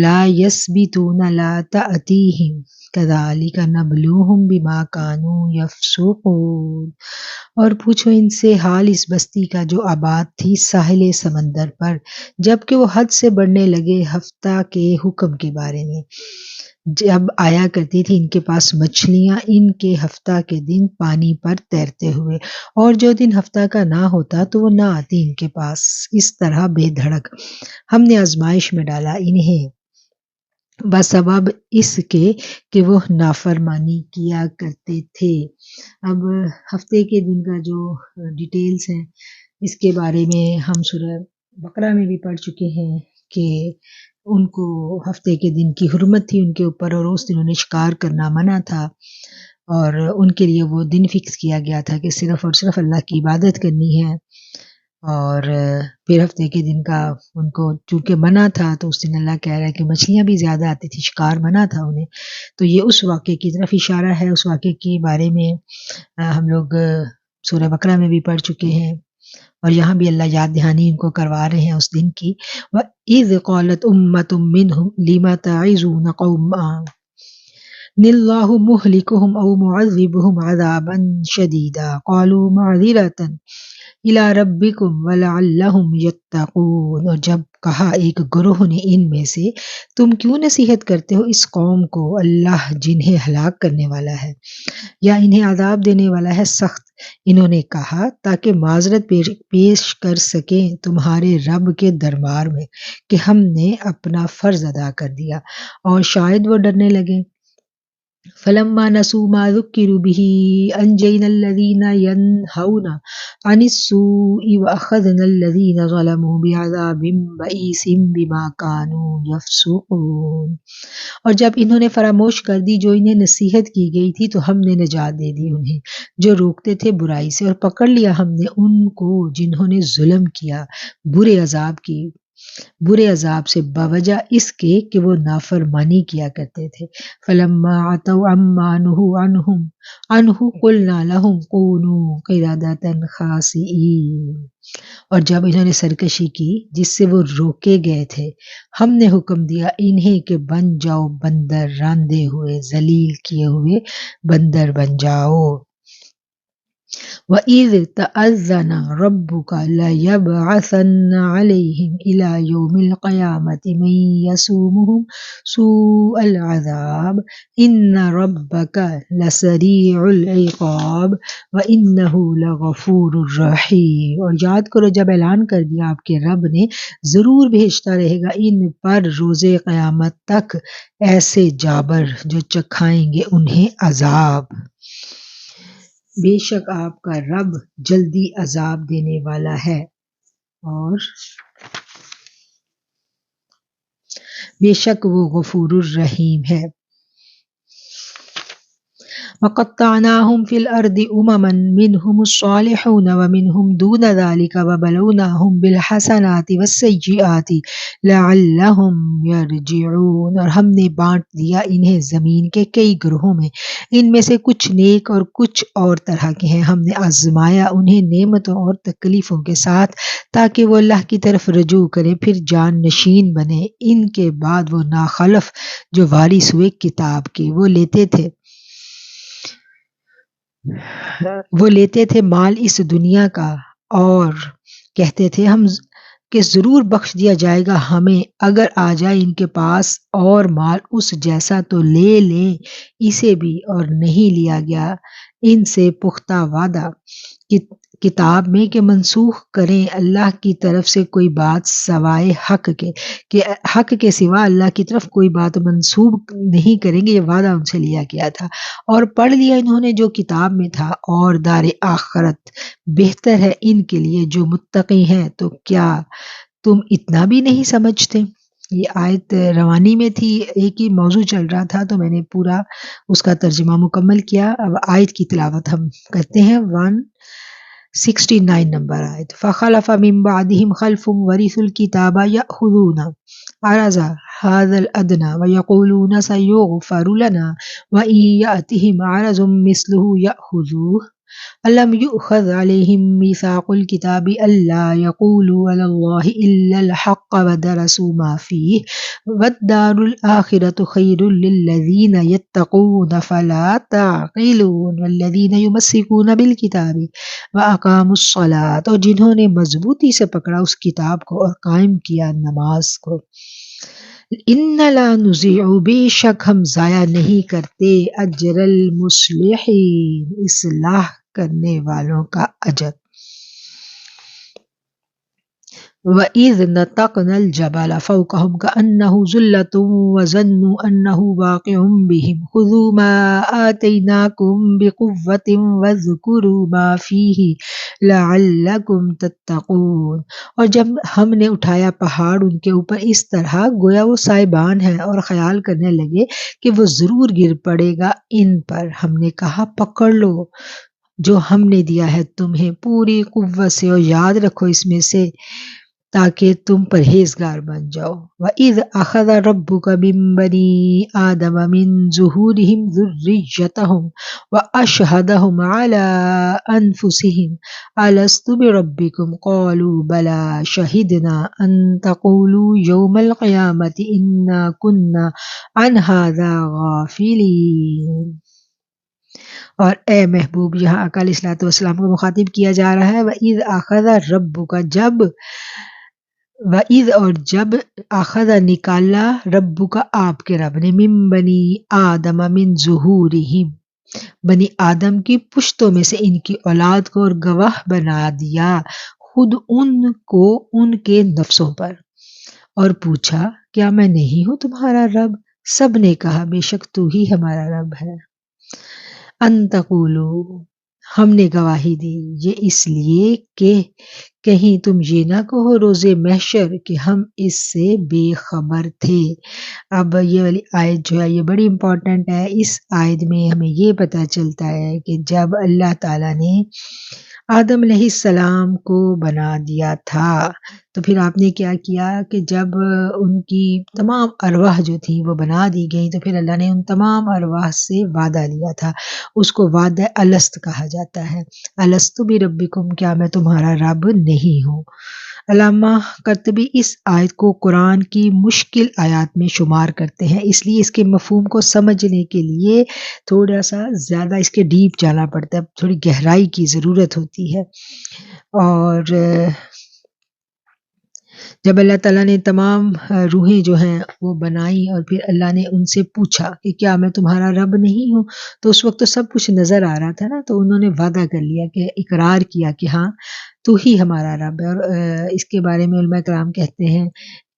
لا يسبتون لا تأتيهم كذلك نبلوهم بما كانوا يفسقون۔ اور پوچھو ان سے حال اس بستی کا جو آباد تھی ساحل سمندر پر، جبکہ وہ حد سے بڑھنے لگے ہفتہ کے حکم کے بارے میں، جب آیا کرتی تھی ان کے پاس مچھلیاں ان کے ہفتہ کے دن پانی پر تیرتے ہوئے، اور جو دن ہفتہ کا نہ ہوتا تو وہ نہ آتی ان کے پاس، اس طرح بے دھڑک ہم نے آزمائش میں ڈالا انہیں بسبب اس کے کہ وہ نافرمانی کیا کرتے تھے۔ اب ہفتے کے دن کا جو ڈیٹیلز ہیں اس کے بارے میں ہم سورہ بقرہ میں بھی پڑھ چکے ہیں کہ ان کو ہفتے کے دن کی حرمت تھی ان کے اوپر، اور اس دن انہیں شکار کرنا منع تھا، اور ان کے لیے وہ دن فکس کیا گیا تھا کہ صرف اور صرف اللہ کی عبادت کرنی ہے۔ اور پھر ہفتے کے دن کا ان کو چونکہ منع تھا تو اس دن اللہ کہہ رہا ہے کہ مچھلیاں بھی زیادہ آتی تھی، شکار منع تھا انہیں، تو یہ اس واقعے کی طرف اشارہ ہے۔ اس واقعے کے بارے میں ہم لوگ سورہ بقرہ میں بھی پڑھ چکے ہیں، اور یہاں بھی اللہ یاد دہانی ان کو کروا رہے ہیں اس دن کی۔ وَإِذْ قَالَتْ أُمَّةٌ مِّنْهُمْ لِمَ تَعِظُونَ قَوْمًا اللَّهُ مُهْلِكُهُمْ أَوْ مُعَذِّبُهُمْ عَذَابًا شَدِيدًا قَالُوا مَعْذِرَةً إِلَىٰ رَبِّكُمْ وَلَعَلَّهُمْ يَتَّقُونَ۔ اور جب کہا ایک گروہ نے ان میں سے، تم کیوں نصیحت کرتے ہو اس قوم کو، اللہ جنہیں ہلاک کرنے والا ہے یا انہیں عذاب دینے والا ہے سخت، انہوں نے کہا تاکہ معذرت پیش کر سکیں تمہارے رب کے دربار میں کہ ہم نے اپنا فرض ادا کر دیا، اور شاید وہ ڈرنے لگیں۔ فلما نسوا ما ذكروا به أنجينا الذين ينهون عن السوء وأخذنا الذين ظلموا بعذاب بئيس بما كانوا يفسقون۔ اور جب انہوں نے فراموش کر دی جو انہیں نصیحت کی گئی تھی تو ہم نے نجات دے دی انہیں جو روکتے تھے برائی سے، اور پکڑ لیا ہم نے ان کو جنہوں نے ظلم کیا برے عذاب سے بوجہ اس کے کہ وہ نافرمانی کیا کرتے تھے۔ فلما عتوا عما نهوا عنه قلنا لهم كونوا قردة خاسئين۔ اور جب انہوں نے سرکشی کی جس سے وہ روکے گئے تھے، ہم نے حکم دیا انہیں کہ بن جاؤ بندر، راندے ہوئے ذلیل کیے ہوئے بندر بن جاؤ۔ وَإِذْ تَأَذَّنَ رَبُّكَ لَيَبْعَثَنَّ عَلَيْهِمْ إِلَى يَوْمِ الْقِيَامَةِ مَن يَسُومُهُمْ سُوءَ الْعَذَابِ إِنَّ رَبَّكَ لَسَرِيعُ الْعِقَابِ وَإِنَّهُ لَغَفُورٌ رَّحِيمٌ۔ اور یاد کرو جب اعلان کر دیا آپ کے رب نے ضرور بھیجتا رہے گا ان پر روز قیامت تک ایسے جابر جو چکھائیں گے انہیں عذاب، بے شک آپ کا رب جلدی عذاب دینے والا ہے اور بے شک وہ غفور الرحیم ہے۔ وَقَطَّعْنَاهُمْ فِي الْأَرْضِ أُمَمًا مِّنْهُمُ الصَّالِحُونَ وَمِنْهُمْ دُونَ ذَلِكَ وَبَلَوْنَاهُمْ بِالْحَسَنَاتِ وَالسَّيِّئَاتِ لَعَلَّهُمْ يَرْجِعُونَ۔ اور ہم نے بانٹ دیا انہیں زمین کے کئی گروہوں میں، ان میں سے کچھ نیک اور کچھ اور طرح کے ہیں۔ ہم نے آزمایا انہیں نعمتوں اور تکلیفوں کے ساتھ تاکہ وہ اللہ کی طرف رجوع کریں پھر جان نشین بنے۔ ان کے بعد وہ ناخلف جو وارث ہوئے کتاب کے، وہ لیتے تھے مال اس دنیا کا اور کہتے تھے ہم کہ ضرور بخش دیا جائے گا ہمیں، اگر آ جائے ان کے پاس اور مال اس جیسا تو لے لیں اسے بھی، اور نہیں لیا گیا ان سے پختہ وعدہ کتاب میں کہ منسوخ کریں اللہ کی طرف سے کوئی بات سوائے حق کے، کہ حق کے سوا اللہ کی طرف کوئی بات منسوب نہیں کریں گے، یہ وعدہ ان سے لیا گیا تھا۔ اور پڑھ لیا انہوں نے جو کتاب میں تھا، اور دار آخرت بہتر ہے ان کے لیے جو متقی ہیں، تو کیا تم اتنا بھی نہیں سمجھتے؟ یہ آیت روانی میں تھی، ایک ہی موضوع چل رہا تھا تو میں نے پورا اس کا ترجمہ مکمل کیا۔ اب آیت کی تلاوت ہم کرتے ہیں۔ 169 نمبر آیت۔ فَخَلَفَ مِن بَعْدِهِمْ خَلْفٌ وَرِثُوا الْكِتَابَ يَأْخُذُونَ عَرَضَ هَٰذَا الْأَدْنَىٰ وَيَقُولُونَ سَيُغْفَرُ لَنَا وَإِن يَأْتِهِمْ عَرَضٌ مِّثْلُهُ يَأْخُذُوهُ ألم يؤخذ عليهم ميثاق الكتاب ألا يقولوا على الله إلا الحق ودرسوا ما فيه والدار الآخرة خير للذين يتقون فلا تعقلون والذين يمسكون بالكتاب وأقاموا الصلاة، اور جنہوں نے مضبوطی سے پکڑا اس کتاب کو اور قائم کیا نماز کو. ان لا نضيع، بے شک ہم ضائع نہیں کرتے، اجر المصلحین، اصلاح کرنے والوں کا اجر. وَإِذْ نَتَقْنَا الْجَبَلَ فَوْقَهُمْ كَأَنَّهُ ظُلَّةٌ وَظَنُّوا أَنَّهُ واقع بهم خُذُوا مَا آتَيْنَاكُمْ بِقُوَّةٍ وَاذْكُرُوا مَا فِيهِ لَعَلَّكُمْ تَتَّقُونَ. اور جب ہم نے اٹھایا پہاڑ ان کے اوپر اس طرح گویا وہ سائبان ہے، اور خیال کرنے لگے کہ وہ ضرور گر پڑے گا ان پر، ہم نے کہا پکڑ لو جو ہم نے دیا ہے تمہیں پوری قوت سے، اور یاد رکھو اس میں سے تاکہ تم پرہیزگار بن جاؤ. وَإِذْ أَخَذَ رَبُّكَ مِن بَنِي آدَمَ مِن ظُهُورِهِمْ ذُرِّيَّتَهُمْ وَأَشْهَدَهُمْ عَلَىٰ أَنفُسِهِمْ أَلَسْتُ بِرَبِّكُمْ قَالُوا بَلَىٰ شَهِدْنَا أَن تَقُولُوا يَوْمَ الْقِيَامَةِ إِنَّا كُنَّا عَنْ هَٰذَا غَافِلِينَ. اور اے محبوب، یہاں آقا علیہ الصلوۃ والسلام کو مخاطب کیا جا رہا ہے. وَإِذْ أَخَذَ رَبُّكَ، جب، وَإِذْ اور جب، أَخَذَ نکالا، ربک آپ کے رب نے، من بنی آدم من ظہورہم بنی آدم کی پشتوں میں سے ان کی اولاد کو، اور گواہ بنا دیا خود ان کو ان کے نفسوں پر، اور پوچھا کیا میں نہیں ہوں تمہارا رب؟ سب نے کہا بے شک تو ہی ہمارا رب ہے. ان تقولو، ہم نے گواہی دی یہ اس لیے کہ کہیں تم یہ نہ کہو روز محشر کہ ہم اس سے بے خبر تھے. اب یہ والی آیت جو ہے یہ بڑی امپورٹنٹ ہے. اس آیت میں ہمیں یہ پتہ چلتا ہے کہ جب اللہ تعالیٰ نے آدم علیہ السلام کو بنا دیا تھا تو پھر آپ نے کیا کیا کہ جب ان کی تمام ارواح جو تھیں وہ بنا دی گئیں تو پھر اللہ نے ان تمام ارواح سے وعدہ لیا تھا. اس کو وعدہ الست کہا جاتا ہے. الست بربکم، کیا میں تمہارا رب نہیں ہوں. علامہ قرطبی اس آیت کو قرآن کی مشکل آیات میں شمار کرتے ہیں، اس لیے اس کے مفہوم کو سمجھنے کے لیے تھوڑا سا زیادہ اس کے ڈیپ جانا پڑتا ہے، تھوڑی گہرائی کی ضرورت ہوتی ہے. اور جب اللہ تعالیٰ نے تمام روحیں جو ہیں وہ بنائی اور پھر اللہ نے ان سے پوچھا کہ کیا میں تمہارا رب نہیں ہوں، تو اس وقت تو سب کچھ نظر آ رہا تھا نا، تو انہوں نے وعدہ کر لیا کہ اقرار کیا کہ ہاں تو ہی ہمارا رب ہے. اور اس کے بارے میں علماء کرام کہتے ہیں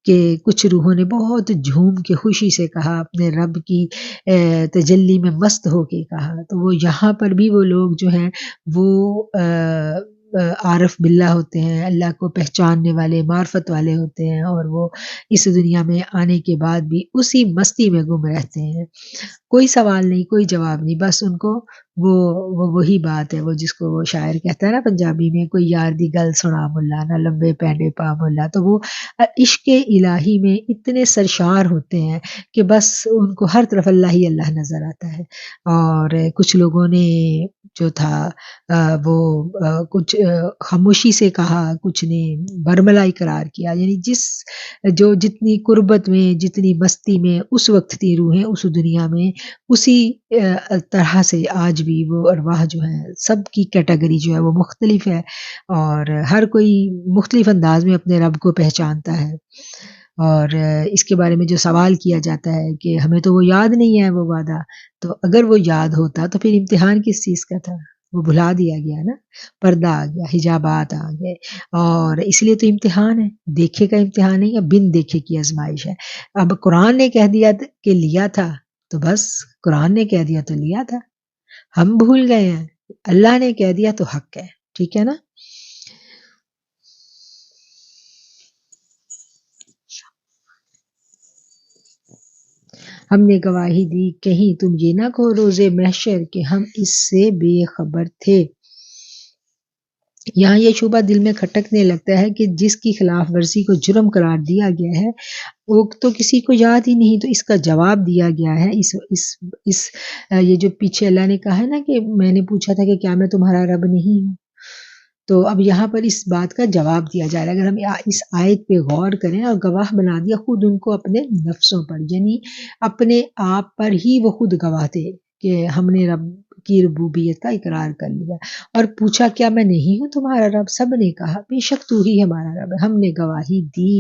کہ کچھ روحوں نے بہت جھوم کے خوشی سے کہا، اپنے رب کی تجلی میں مست ہو کے کہا. تو وہ یہاں پر بھی وہ لوگ جو ہیں وہ عارف باللہ ہوتے ہیں، اللہ کو پہچاننے والے، معرفت والے ہوتے ہیں، اور وہ اس دنیا میں آنے کے بعد بھی اسی مستی میں گم رہتے ہیں. کوئی سوال نہیں، کوئی جواب نہیں، بس ان کو وہی بات ہے، وہ جس کو وہ شاعر کہتا ہے نا پنجابی میں، کوئی یار دی گل سنا ملا نہ لمبے پینڈے پا ملا. تو وہ عشق الہی میں اتنے سرشار ہوتے ہیں کہ بس ان کو ہر طرف اللہ ہی اللہ نظر آتا ہے. اور کچھ لوگوں نے جو تھا وہ کچھ خاموشی سے کہا، کچھ نے برملا اقرار کیا. یعنی جو جتنی قربت میں، جتنی مستی میں اس وقت تھی روحیں اس دنیا میں، اسی طرح سے آج بھی وہ ارواح جو ہیں سب کی کیٹیگری جو ہے وہ مختلف ہے، اور ہر کوئی مختلف انداز میں اپنے رب کو پہچانتا ہے. اور اس کے بارے میں جو سوال کیا جاتا ہے کہ ہمیں تو وہ یاد نہیں ہے وہ وعدہ، تو اگر وہ یاد ہوتا تو پھر امتحان کس چیز کا تھا؟ وہ بھلا دیا گیا نا، پردہ آ گیا، حجابات آ گئے، اور اس لیے تو امتحان ہے. دیکھے کا امتحان نہیں ہے، بن دیکھے کی آزمائش ہے. اب قرآن نے کہہ دیا کہ لیا تھا تو بس قرآن نے کہہ دیا تو لیا تھا، ہم بھول گئے ہیں. اللہ نے کہہ دیا تو حق ہے، ٹھیک ہے نا. ہم نے گواہی دی کہیں تم یہ نہ کہو روز محشر کہ ہم اس سے بے خبر تھے. یہاں یہ شبہ دل میں کھٹکنے لگتا ہے کہ جس کی خلاف ورزی کو جرم قرار دیا گیا ہے وہ تو کسی کو یاد ہی نہیں، تو اس کا جواب دیا گیا ہے۔ اس یہ جو پیچھے اللہ نے کہا ہے نا کہ میں نے پوچھا تھا کہ کیا میں تمہارا رب نہیں ہوں، تو اب یہاں پر اس بات کا جواب دیا جا رہا ہے۔ اگر ہم اس آیت پہ غور کریں اور گواہ بنا دیا خود ان کو اپنے نفسوں پر، یعنی اپنے آپ پر ہی وہ خود گواہ تھے کہ ہم نے رب کی ربوبیت کا اقرار کر لیا، اور پوچھا کیا میں نہیں ہوں تمہارا رب؟ سب نے کہا بے شک تو ہی ہمارا رب ہے، ہم نے گواہی دی۔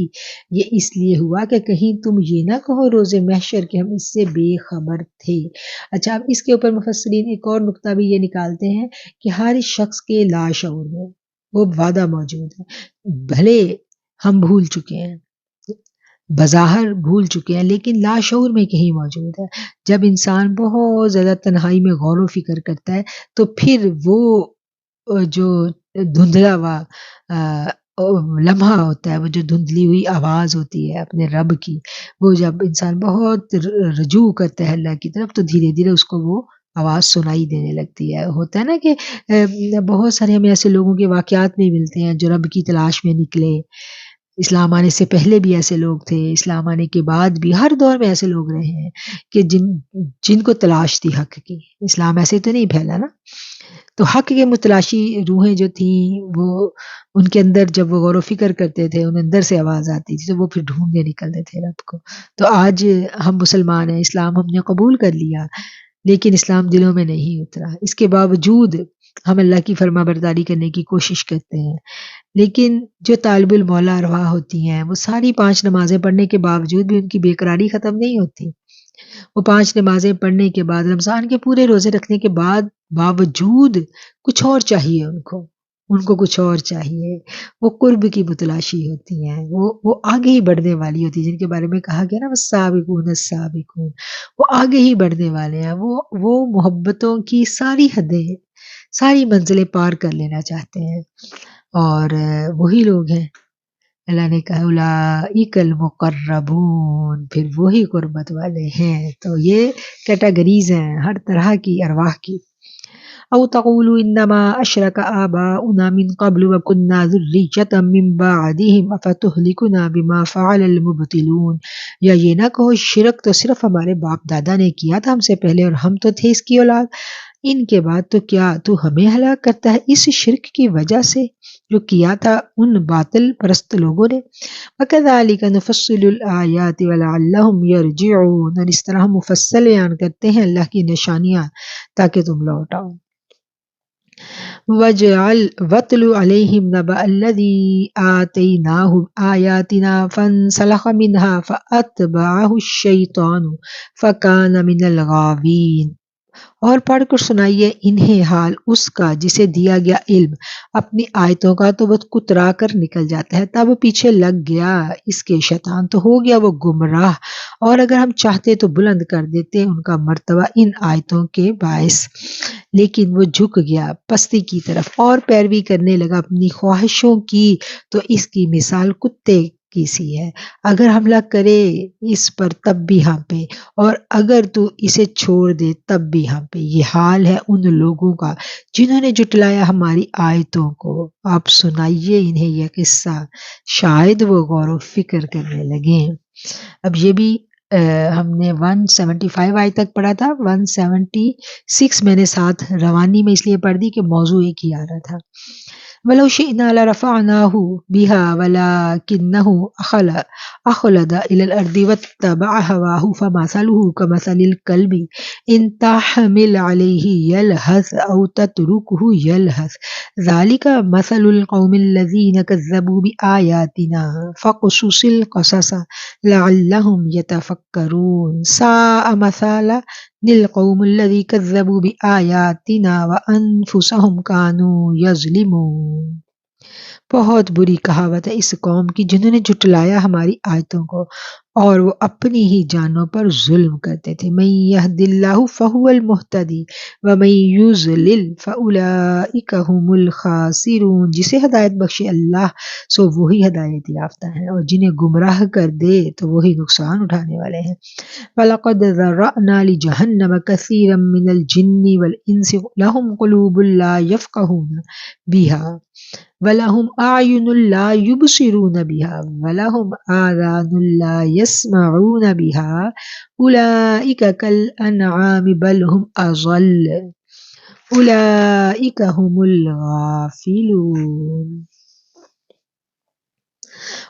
یہ اس لیے ہوا کہ کہیں تم یہ نہ کہو روز محشر کہ ہم اس سے بے خبر تھے۔ اچھا، اب اس کے اوپر مفسرین ایک اور نقطہ بھی یہ نکالتے ہیں کہ ہر شخص کے لاشعور میں وہ وعدہ موجود ہے، بھلے ہم بھول چکے ہیں، بظاہر بھول چکے ہیں، لیکن لاشعور میں کہیں موجود ہے۔ جب انسان بہت زیادہ تنہائی میں غور و فکر کرتا ہے تو پھر وہ جو دھندلا ہوا لمحہ ہوتا ہے، وہ جو دھندلی ہوئی آواز ہوتی ہے اپنے رب کی، وہ جب انسان بہت رجوع کرتا ہے اللہ کی طرف تو دھیرے دھیرے اس کو وہ آواز سنائی دینے لگتی ہے۔ ہوتا ہے نا کہ بہت سارے ہمیں ایسے لوگوں کے واقعات بھی ملتے ہیں جو رب کی تلاش میں نکلے۔ اسلام آنے سے پہلے بھی ایسے لوگ تھے، اسلام آنے کے بعد بھی ہر دور میں ایسے لوگ رہے ہیں کہ جن کو تلاش تھی حق کی۔ اسلام ایسے تو نہیں پھیلا نا، تو حق کے متلاشی روحیں جو تھیں وہ ان کے اندر جب وہ غور و فکر کرتے تھے ان اندر سے آواز آتی تھی تو وہ پھر ڈھونڈنے نکلتے تھے رب کو۔ تو آج ہم مسلمان ہیں، اسلام ہم نے قبول کر لیا، لیکن اسلام دلوں میں نہیں اترا۔ اس کے باوجود ہم اللہ کی فرما برداری کرنے کی کوشش کرتے ہیں، لیکن جو طالب المولا ارواح ہوتی ہیں وہ ساری 5 نمازیں پڑھنے کے باوجود بھی ان کی بے قراری ختم نہیں ہوتی۔ وہ 5 نمازیں پڑھنے کے بعد، رمضان کے پورے روزے رکھنے کے باوجود کچھ اور چاہیے ان کو کچھ اور چاہیے۔ وہ قرب کی متلاشی ہوتی ہیں، وہ آگے ہی بڑھنے والی ہوتی ہیں، جن کے بارے میں کہا گیا نا والسابقون السابقون، وہ آگے ہی بڑھنے والے ہیں، وہ محبتوں کی ساری حدیں، ساری منزلیں پار کر لینا چاہتے ہیں، اور وہی لوگ ہیں اللہ نے کہا اولئک المقربون، پھر وہی قربت والے ہیں۔ تو یہ کیٹیگریز ہیں ہر طرح کی ارواح کی۔ او تقولوا انما اشرک آباؤنا من قبل وكنا ذریة من بعدهم افتهلكنا بما فعل المبطلون، یا یہ نہ کہو شرک تو صرف ہمارے باپ دادا نے کیا تھا ہم سے پہلے اور ہم تو تھے اس کی اولاد، ان کے بعد تو کیا تو ہمیں ہلاک کرتا ہے اس شرک کی وجہ سے جو کیا تھا ان باطل پرست لوگوں نے۔ وَكَذَلِكَ نُفَصِّلُ الْآيَاتِ وَلَعَلَّهُمْ يَرْجِعُونَ، اور اس طرح ہم مفصل بیان کرتے ہیں اللہ کی نشانیاں تاکہ تم لوٹ آؤ۔ وَاتْلُ عَلَيْهِمْ نَبَأَ الَّذِي آتَيْنَاهُ آيَاتِنَا فَانسَلَخَ مِنْهَا فَأَتْبَعَهُ الشَّيْطَانُ فَكَانَ مِنَ الْغَاوِينَ، اور پڑھ کر سنائیے انہیں حال اس کا جسے دیا گیا علم اپنی آیتوں کا تو وہ کترا کر نکل جاتا ہے، تب پیچھے لگ گیا اس کے شیطان تو ہو گیا وہ گمراہ، اور اگر ہم چاہتے تو بلند کر دیتے ان کا مرتبہ ان آیتوں کے باعث، لیکن وہ جھک گیا پستی کی طرف اور پیروی کرنے لگا اپنی خواہشوں کی، تو اس کی مثال کتے کی سی ہے، اگر حملہ کرے اس پر تب بھی ہانپے اور اگر تو اسے چھوڑ دے تب بھی ہانپے۔ یہ حال ہے ان لوگوں کا جنہوں نے جھٹلایا ہماری آیتوں کو، آپ سنائیے انہیں یہ قصہ شاید وہ غور و فکر کرنے لگیں۔ اب یہ بھی ہم نے 175 آیت تک پڑھا تھا، 176 میں نے ساتھ روانی میں اس لیے پڑھ دی کہ موضوع ایک ہی آ رہا تھا۔ وَلَوْ شِئْنَا لَرَفَعْنَاهُ بِهَا وَلَكِنَّهُ أَخْلَدَ إِلَى الْأَرْضِ وَاتَّبَعَ هَوَاهُ فَمَثَلُهُ كَمَثَلِ الْكَلْبِ إِنْ تَحْمِلْ عَلَيْهِ يَلْهَثْ أَوْ تَتْرُكْهُ يَلْهَث ذَلِكَ مَثَلُ الْقَوْمِ الَّذِينَ كَذَّبُوا بِآيَاتِنَا فَاقْصُصِ الْقَصَصَ لَعَلَّهُمْ يَتَفَكَّرُونَ سَاءَ مَثَلًا لِلْقَوْمِ الَّذِينَ كَذَّبُوا بِآيَاتِنَا وَأَنفُسَهُمْ كَانُوا يَظْلِمُونَ، بہت بری کہاوت ہے اس قوم کی جنہوں نے جھٹلایا ہماری آیتوں کو اور وہ اپنی ہی جانوں پر ظلم کرتے تھے. من یہد اللہ فہو المہتدی ومن یضلل فاولئک هم الخاسرون. جسے ہدایت بخشے اللہ سو وہی ہدایت یافتہ ہیں، اور جنہیں گمراہ کر دے تو وہی نقصان اٹھانے والے ہیں. وَلَقَدْ ذَرَّأْنَا لِجَهَنَّمَ كَثِيرًا مِنَ الْجِنِّ وَالْإِنسِ لَهُمْ قُلُوبٌ لَا يَفْقَهُونَ بِهَا وَلَهُمْ أَعْيُنٌ لَا يُبْصِرُونَ بِهَا وَلَهُمْ آذَانٌ لَا يَسْمَعُونَ بِهَا أُولَئِكَ كَالْأَنْعَامِ بَلْ هُمْ أَضَلُّ أُولَئِكَ هُمُ الْغَافِلُونَ.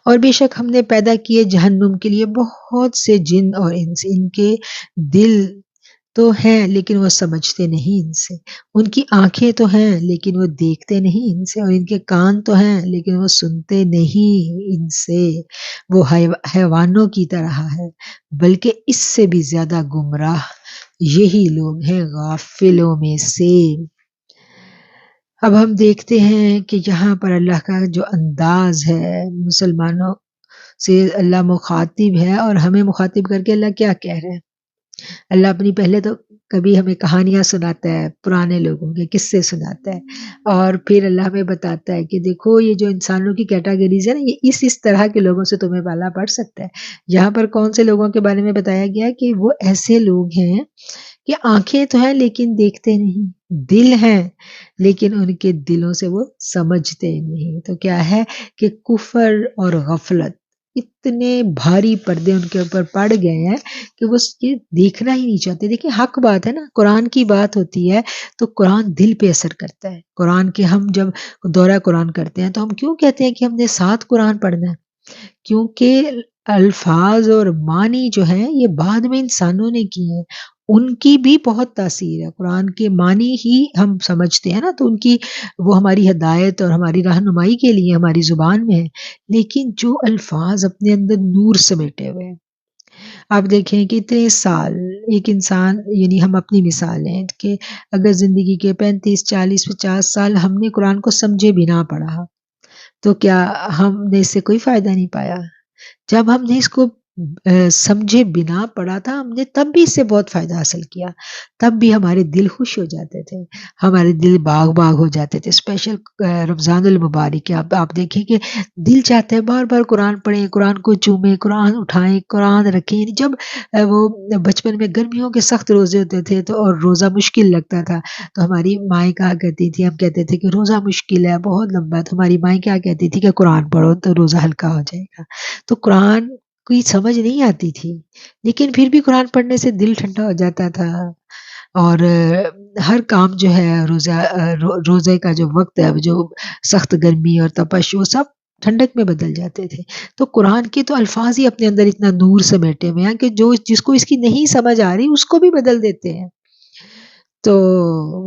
اور بے شک ہم نے پیدا کیے جہنم کے لیے بہت سے جن اور انس. ان کے دل تو ہیں لیکن وہ سمجھتے نہیں ان سے، ان کی آنکھیں تو ہیں لیکن وہ دیکھتے نہیں ان سے، اور ان کے کان تو ہیں لیکن وہ سنتے نہیں ان سے. وہ حیوانوں کی طرح ہے بلکہ اس سے بھی زیادہ گمراہ یہی لوگ ہیں غافلوں میں سے. اب ہم دیکھتے ہیں کہ یہاں پر اللہ کا جو انداز ہے، مسلمانوں سے اللہ مخاطب ہے، اور ہمیں مخاطب کر کے اللہ کیا کہہ رہے ہیں. اللہ اپنی پہلے تو کبھی ہمیں کہانیاں سناتا ہے، پرانے لوگوں کے قصے سناتا ہے، اور پھر اللہ ہمیں بتاتا ہے کہ دیکھو یہ جو انسانوں کی کیٹاگریز ہے نا، یہ اس طرح کے لوگوں سے تمہیں پالا پڑ سکتا ہے. یہاں پر کون سے لوگوں کے بارے میں بتایا گیا کہ وہ ایسے لوگ ہیں کہ آنکھیں تو ہیں لیکن دیکھتے نہیں، دل ہیں لیکن ان کے دلوں سے وہ سمجھتے نہیں. تو کیا ہے کہ کفر اور غفلت اتنے بھاری پردے ان کے اوپر پڑ گئے ہیں کہ وہ یہ دیکھنا ہی نہیں چاہتے. دیکھیں حق بات ہے نا، قرآن کی بات ہوتی ہے تو قرآن دل پہ اثر کرتا ہے. قرآن کے ہم جب دورہ قرآن کرتے ہیں تو ہم کیوں کہتے ہیں کہ ہم نے 7 قرآن پڑھنا ہے؟ کیونکہ الفاظ اور معنی جو ہیں یہ بعد میں انسانوں نے کیے ہیں، ان کی بھی بہت تاثیر ہے. قرآن کے معنی ہی ہم سمجھتے ہیں نا، تو ان کی وہ ہماری ہدایت اور ہماری رہنمائی کے لیے ہماری زبان میں ہے. لیکن جو الفاظ اپنے اندر نور سمیٹے ہوئے ہیں، آپ دیکھیں کہ اتنے سال ایک انسان، یعنی ہم اپنی مثال لیں کہ اگر زندگی کے 35 40 50 سال ہم نے قرآن کو سمجھے بنا پڑھا تو کیا ہم نے اس سے کوئی فائدہ نہیں پایا؟ جب ہم نے اس کو سمجھے بنا پڑھا تھا، ہم نے تب بھی اس سے بہت فائدہ حاصل کیا، تب بھی ہمارے دل خوش ہو جاتے تھے، ہمارے دل باغ باغ ہو جاتے تھے. اسپیشل رمضان المبارک کے آپ دیکھیں کہ دل چاہتا ہے بار بار قرآن پڑھیں، قرآن کو چومیں، قرآن اٹھائیں، قرآن رکھیں. جب وہ بچپن میں گرمیوں کے سخت روزے ہوتے تھے تو اور روزہ مشکل لگتا تھا تو ہماری مائیں کہا کرتی تھی، ہم کہتے تھے کہ روزہ مشکل ہے، بہت لمبا ہے، تو ہماری مائیں کیا کہتی تھی کہ قرآن پڑھو تو روزہ ہلکا ہو جائے گا. تو قرآن کوئی سمجھ نہیں آتی تھی لیکن پھر بھی قرآن پڑھنے سے دل ٹھنڈا ہو جاتا تھا، اور ہر کام جو ہے روزے کا جو وقت ہے، جو سخت گرمی اور تپش، وہ سب ٹھنڈک میں بدل جاتے تھے. تو قرآن کے تو الفاظ ہی اپنے اندر اتنا نور سمیٹے ہوئے ہیں کہ جس کو اس کی نہیں سمجھ آ رہی اس کو بھی بدل دیتے ہیں. تو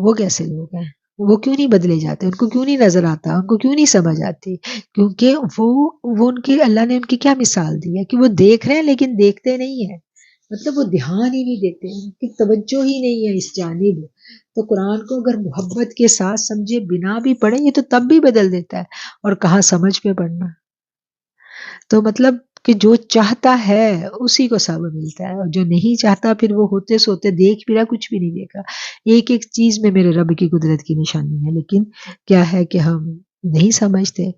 وہ کیسے لوگ ہیں؟ وہ کیوں نہیں بدلے جاتے؟ ان کو کیوں نہیں نظر آتا؟ ان کو کیوں نہیں سمجھ آتی؟ کیونکہ وہ ان کی اللہ نے ان کی کیا مثال دی ہے کہ وہ دیکھ رہے ہیں لیکن دیکھتے نہیں ہیں. مطلب وہ دھیان ہی نہیں دیتے، ان کی توجہ ہی نہیں ہے اس جانب. تو قرآن کو اگر محبت کے ساتھ سمجھے بنا بھی پڑھیں یہ تو تب بھی بدل دیتا ہے، اور کہاں سمجھ پہ پڑھنا. تو مطلب کہ جو چاہتا ہے اسی کو صبر ملتا ہے، اور جو نہیں چاہتا پھر وہ ہوتے سوتے دیکھ بھی رہا، کچھ بھی نہیں دیکھا. ایک ایک چیز میں میرے رب کی قدرت کی نشانی ہے، لیکن کیا ہے کہ ہم نہیں سمجھتے.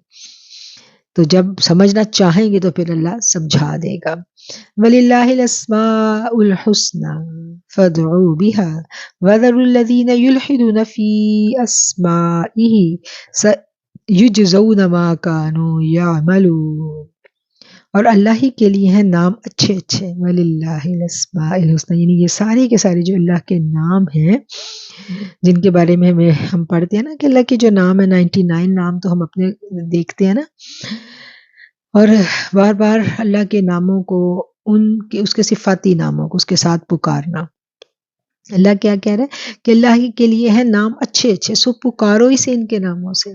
تو جب سمجھنا چاہیں گے تو پھر اللہ سمجھا دے گا. وَلِلَّهِ الْأَسْمَاءُ الْحُسْنَى فَادْعُوا بِهَا وَذَرُوا الَّذِينَ يُلْحِدُونَ فِي أَسْمَائِهِ سَيُجْزَوْنَ مَا كَانُوا يَعْمَلُونَ. اور اللہ ہی کے لیے ہیں نام اچھے اچھے. وَلِلَّهِ الْأَسْمَاءُ الْحُسْنَى، یعنی یہ سارے کے سارے جو اللہ کے نام ہیں جن کے بارے میں ہم پڑھتے ہیں نا کہ اللہ کے جو نام ہے 99 نام تو ہم اپنے دیکھتے ہیں نا، اور بار بار اللہ کے ناموں کو اس کے صفاتی ناموں کو اس کے ساتھ پکارنا. اللہ کیا کہہ رہے ہیں کہ اللہ ہی کے لیے ہے نام اچھے اچھے، سو پکارو اسے ان کے ناموں سے.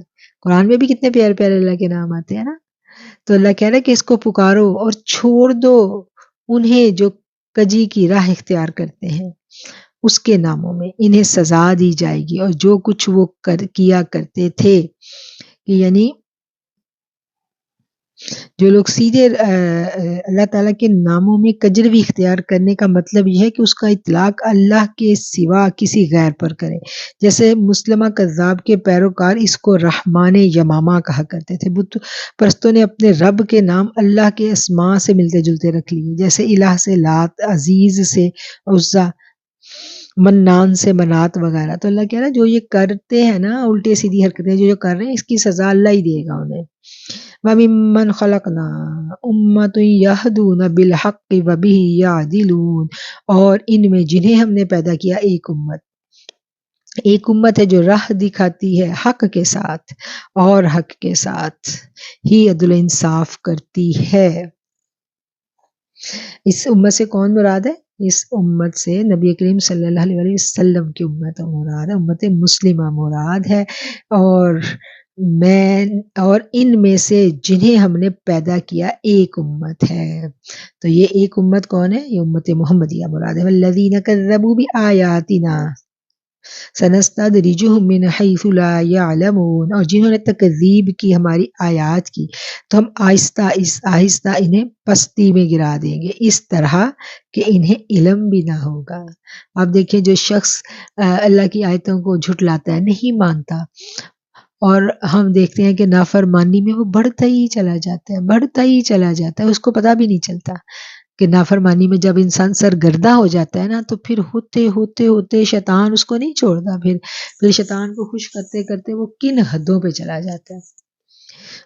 قرآن میں بھی کتنے پیارے پیارے اللہ کے نام آتے ہیں نا. تو اللہ کہہ رہا ہے کہ اس کو پکارو اور چھوڑ دو انہیں جو کجی کی راہ اختیار کرتے ہیں، اس کے ناموں میں انہیں سزا دی جائے گی، اور جو کچھ وہ کیا کرتے تھے، کہ یعنی جو لوگ سیدھے اللہ تعالیٰ کے ناموں میں کجروی اختیار کرنے کا مطلب یہ ہے کہ اس کا اطلاق اللہ کے سوا کسی غیر پر کرے، جیسے مسلمہ کذاب کے پیروکار اس کو رحمان یمامہ کہا کرتے تھے۔ بت پرستوں نے اپنے رب کے نام اللہ کے اسماء سے ملتے جلتے رکھ لیے، جیسے الہ سے لات، عزیز سے عزا، منان سے منات وغیرہ۔ تو اللہ کہہ رہا ہے جو یہ کرتے ہیں نا الٹی سیدھی حرکتیں جو کر رہے ہیں، اس کی سزا اللہ ہی دے گا انہیں۔ وَمِمَّنْ خَلَقْنَا أُمَّةٌ يَهْدُونَ بِالْحَقِّ وَبِهِ يَعْدِلُونَ، اور ان میں جنہیں ہم نے پیدا کیا ایک امت ہے جو راہ دکھاتی ہے حق کے ساتھ اور حق کے ساتھ ہی عدل و انصاف کرتی ہے۔ اس امت سے کون مراد ہے؟ اس امت سے نبی کریم صلی اللہ علیہ وسلم کی امت مراد ہے، امت مسلمہ مراد ہے، اور ان میں سے جنہیں ہم نے پیدا کیا ایک امت ہے۔ تو یہ ایک امت کون ہے؟ یہ امت محمدیہ مراد ہے۔ والذین کذبوا بآیاتنا سنستدرجهم من حیث لا یعلمون، اور جنہوں نے تکذیب کی ہماری آیات کی تو ہم آہستہ آہستہ انہیں پستی میں گرا دیں گے، اس طرح کہ انہیں علم بھی نہ ہوگا۔ اب دیکھیں جو شخص اللہ کی آیتوں کو جھٹلاتا ہے، نہیں مانتا، اور ہم دیکھتے ہیں کہ نافرمانی میں وہ بڑھتا ہی چلا جاتا ہے، اس کو پتہ بھی نہیں چلتا کہ نافرمانی میں جب انسان سرگردہ ہو جاتا ہے نا تو پھر ہوتے شیطان اس کو نہیں چھوڑتا، پھر شیطان کو خوش کرتے کرتے وہ کن حدوں پہ چلا جاتا ہے۔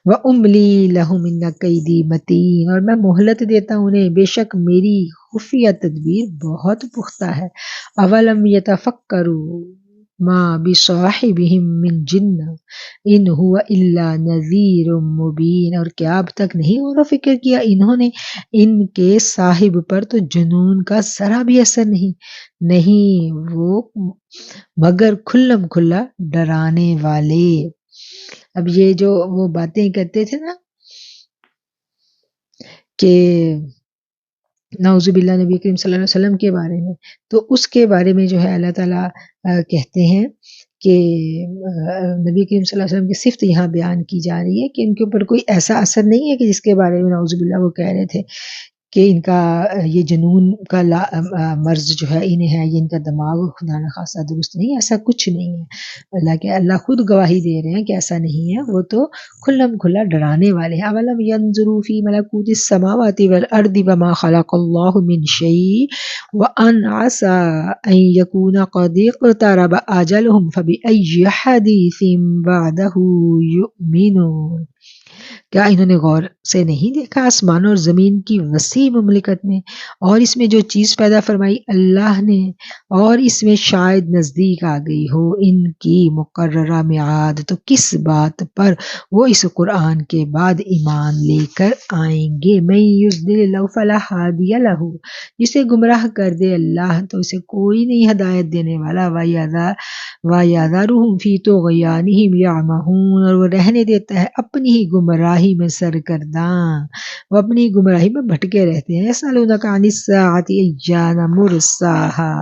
وَأُمْلِي لَهُمْ إِنَّ كَيْدِي مَتِينٌ، اور میں مہلت دیتا ہوں انہیں، بے شک میری خفیہ تدبیر بہت پختہ ہے۔ أَوَلَمْ يَتَفَكَّرُوا مَا بِصَاحِبِهِم مِّن جِنَّةٍ إِنْ هُوَ إِلَّا نَذِيرٌ مُّبِينٌ، اور کیا اب تک نہیں غور و فکر کیا انہوں نے ان کے صاحب پر تو جنون کا ذرا بھی اثر نہیں وہ مگر کھلم کھلا ڈرانے والے۔ اب یہ جو وہ باتیں کرتے تھے نا کہ نعوذ باللہ نبی کریم صلی اللہ علیہ وسلم کے بارے میں، تو اس کے بارے میں جو ہے اللہ تعالیٰ کہتے ہیں کہ نبی کریم صلی اللہ علیہ وسلم کی صفت یہاں بیان کی جا رہی ہے کہ ان کے اوپر کوئی ایسا اثر نہیں ہے کہ جس کے بارے میں نعوذ باللہ وہ کہہ رہے تھے کہ ان کا یہ جنون کا مرض جو ہے انہیں ہے، یہ ان کا دماغ خدا نخواستہ درست نہیں، ایسا کچھ نہیں ہے۔ اللہ خود گواہی دے رہے ہیں کہ ایسا نہیں ہے، وہ تو کھلم کھلا ڈرانے والے ہیں۔ اولم ينظروا في ملکوت السماوات والارض وما خلق الله من شيء وان عسى ان يكون قد اقترب اجلهم فبأي حديث بعده يؤمنون، کیا انہوں نے غور سے نہیں دیکھا آسمان اور زمین کی وسیع مملکت میں، اور اس میں جو چیز پیدا فرمائی اللہ نے، اور اس میں شاید نزدیک آ گئی ہو ان کی مقررہ میعاد، تو کس بات پر وہ اس قرآن کے بعد ایمان لے کر آئیں گے۔ من یضلل اللہ فلا ہادی لہ، جسے گمراہ کر دے اللہ تو اسے کوئی نہیں ہدایت دینے والا۔ وَيَذَرُهُمْ فِي طُغْيَانِهِمْ يَعْمَهُونَ، اور وہ رہنے دیتا ہے اپنی ہی گمراہی میں سرگرداں، وہ اپنی گمراہی میں بھٹکے رہتے ہیں۔ يَسْأَلُونَكَ عَنِ السَّاعَةِ أَيَّانَ مُرْسَاهَا،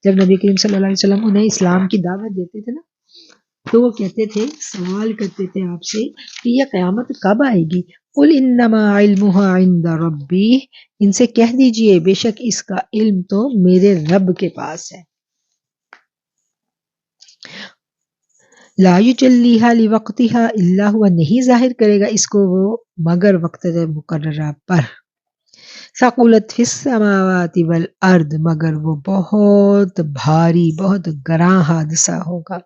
جب نبی کریم صلی اللہ علیہ وسلم انہیں اسلام کی دعوت دیتے تھے نا تو وہ کہتے تھے، سوال کرتے تھے آپ سے کہ یہ قیامت کب آئے گی؟ قُلْ إِنَّمَا عِلْمُهَا عِنْدَ رَبِّي، ان سے کہہ دیجئے بے شک اس کا علم تو میرے رب کے پاس ہے۔ لا یجلیہا لوقتہا الا ہوا، نہیں ظاہر کرے گا اس کو وہ مگر وقت مقررہ پر۔ ثقلت فی السماوات والارض، مگر وہ بہت بھاری بہت گراں حادثہ ہوگا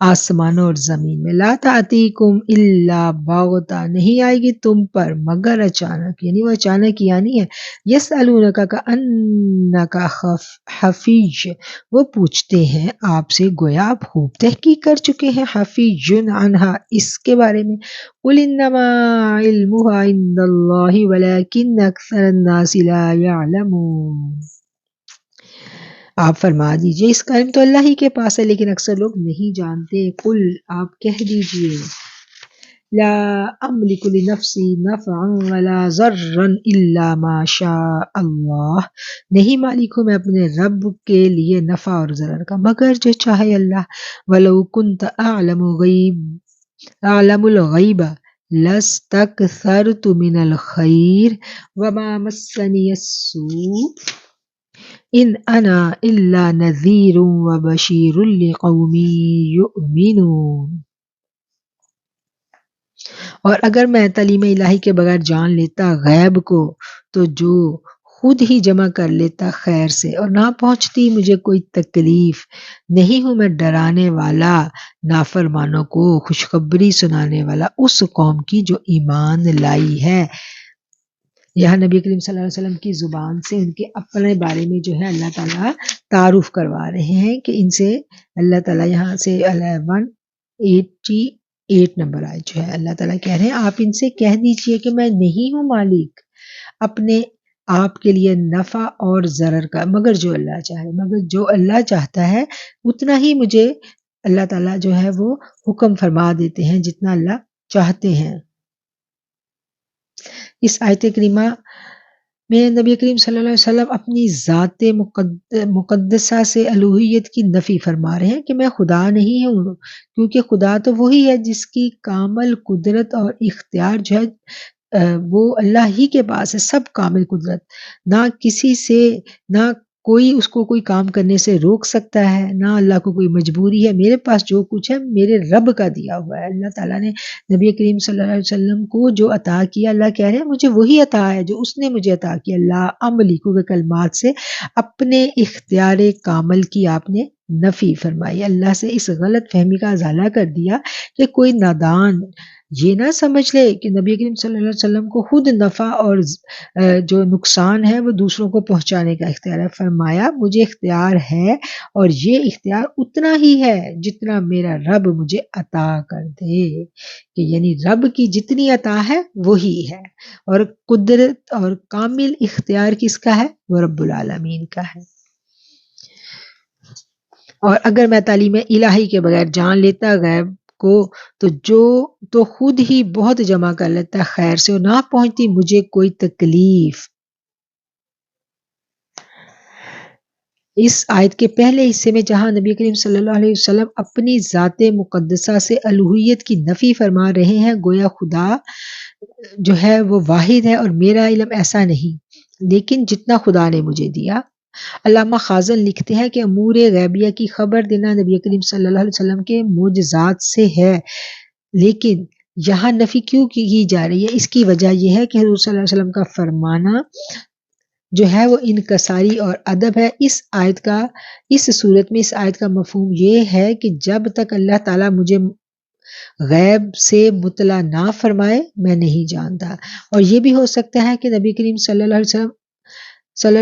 آسمانوں اور زمین میں۔ لا تأتیکم الا بغتہ، نہیں آئے گی تم پر مگر اچانک، یعنی وہ اچانک ہی آنی ہے۔ یسألونک کأنک حفیظ، وہ پوچھتے ہیں آپ سے گویا آپ خوب تحقیق کر چکے ہیں، حفیظ عنہا، اس کے بارے میں۔ قل انما علمها عند اللہ ولکن اکثر الناس لا يعلمون، آپ فرما دیجئے اس کا علم تو اللہ ہی کے پاس ہے لیکن اکثر لوگ نہیں جانتے۔ قل، آپ کہہ دیجئے، لا املک لنفسی نفعا ولا ضرا الا ما شاء اللہ، نہیں مالک ہوں میں اپنے رب کے لیے نفع اور ضرر کا مگر جو چاہے اللہ۔ ولو کنت اعلم الغیب لستكثرت من الخير وما مسني السوء ان انا الا نذیر وبشیر لقوم یؤمنون۔ اور اگر میں تعلیم الہی کے بغیر جان لیتا غیب کو تو جو خود ہی جمع کر لیتا خیر سے، اور نہ پہنچتی مجھے کوئی تکلیف۔ نہیں ہوں میں ڈرانے والا نافرمانوں کو، خوشخبری سنانے والا اس قوم کی جو ایمان لائی ہے۔ یہاں نبی کریم صلی اللہ علیہ وسلم کی زبان سے ان کے اپنے بارے میں جو ہے اللہ تعالیٰ تعارف کروا رہے ہیں کہ ان سے اللہ تعالیٰ یہاں سے 188 نمبر آئے جو ہے اللہ تعالیٰ کہہ رہے ہیں آپ ان سے کہہ دیجئے کہ میں نہیں ہوں مالک اپنے آپ کے لیے نفع اور ضرر کا، مگر جو اللہ چاہے، مگر جو اللہ چاہتا ہے اتنا ہی مجھے اللہ تعالیٰ جو ہے وہ حکم فرما دیتے ہیں جتنا اللہ چاہتے ہیں۔ اس آیت کریمہ میں نبی کریم صلی اللہ علیہ وسلم اپنی ذات مقدسہ سے الوہیت کی نفی فرما رہے ہیں کہ میں خدا نہیں ہوں، کیونکہ خدا تو وہی ہے جس کی کامل قدرت اور اختیار جو ہے وہ اللہ ہی کے پاس ہے، سب کامل قدرت، نہ کسی سے، نہ کوئی اس کو کوئی کام کرنے سے روک سکتا ہے، نہ اللہ کو کوئی مجبوری ہے۔ میرے پاس جو کچھ ہے میرے رب کا دیا ہوا ہے۔ اللہ تعالیٰ نے نبی کریم صلی اللہ علیہ وسلم کو جو عطا کیا، اللہ کہہ رہے ہیں مجھے وہی عطا ہے جو اس نے مجھے عطا کیا۔ لا املک کے کلمات سے اپنے اختیار کامل کی آپ نے نفی فرمائی، اللہ سے اس غلط فہمی کا ازالہ کر دیا کہ کوئی نادان یہ نہ سمجھ لے کہ نبی کریم صلی اللہ علیہ وسلم کو خود نفع اور جو نقصان ہے وہ دوسروں کو پہنچانے کا اختیار ہے۔ فرمایا مجھے اختیار ہے اور یہ اختیار اتنا ہی ہے جتنا میرا رب مجھے عطا کر دے، کہ یعنی رب کی جتنی عطا ہے وہی ہے، اور قدرت اور کامل اختیار کس کا ہے؟ وہ رب العالمین کا ہے۔ اور اگر میں تعلیم الہی کے بغیر جان لیتا غیب کو تو خود ہی بہت جمع کر لیتا خیر سے، اور نہ پہنچتی مجھے کوئی تکلیف۔ اس آیت کے پہلے حصے میں جہاں نبی کریم صلی اللہ علیہ وسلم اپنی ذات مقدسہ سے الوہیت کی نفی فرما رہے ہیں، گویا خدا جو ہے وہ واحد ہے اور میرا علم ایسا نہیں لیکن جتنا خدا نے مجھے دیا۔ علامہ خازن لکھتے ہیں کہ امور غیبیہ کی خبر دینا نبی کریم صلی اللہ علیہ وسلم کے معجزات سے ہے، لیکن یہاں نفی کیوں کی جا رہی ہے؟ اس کی وجہ یہ ہے کہ حضور صلی اللہ علیہ وسلم کا فرمانا جو ہے وہ انکساری اور ادب ہے۔ اس صورت میں اس آیت کا مفہوم یہ ہے کہ جب تک اللہ تعالیٰ مجھے غیب سے مطلع نہ فرمائے میں نہیں جانتا۔ اور یہ بھی ہو سکتا ہے کہ نبی کریم صلی اللہ علیہ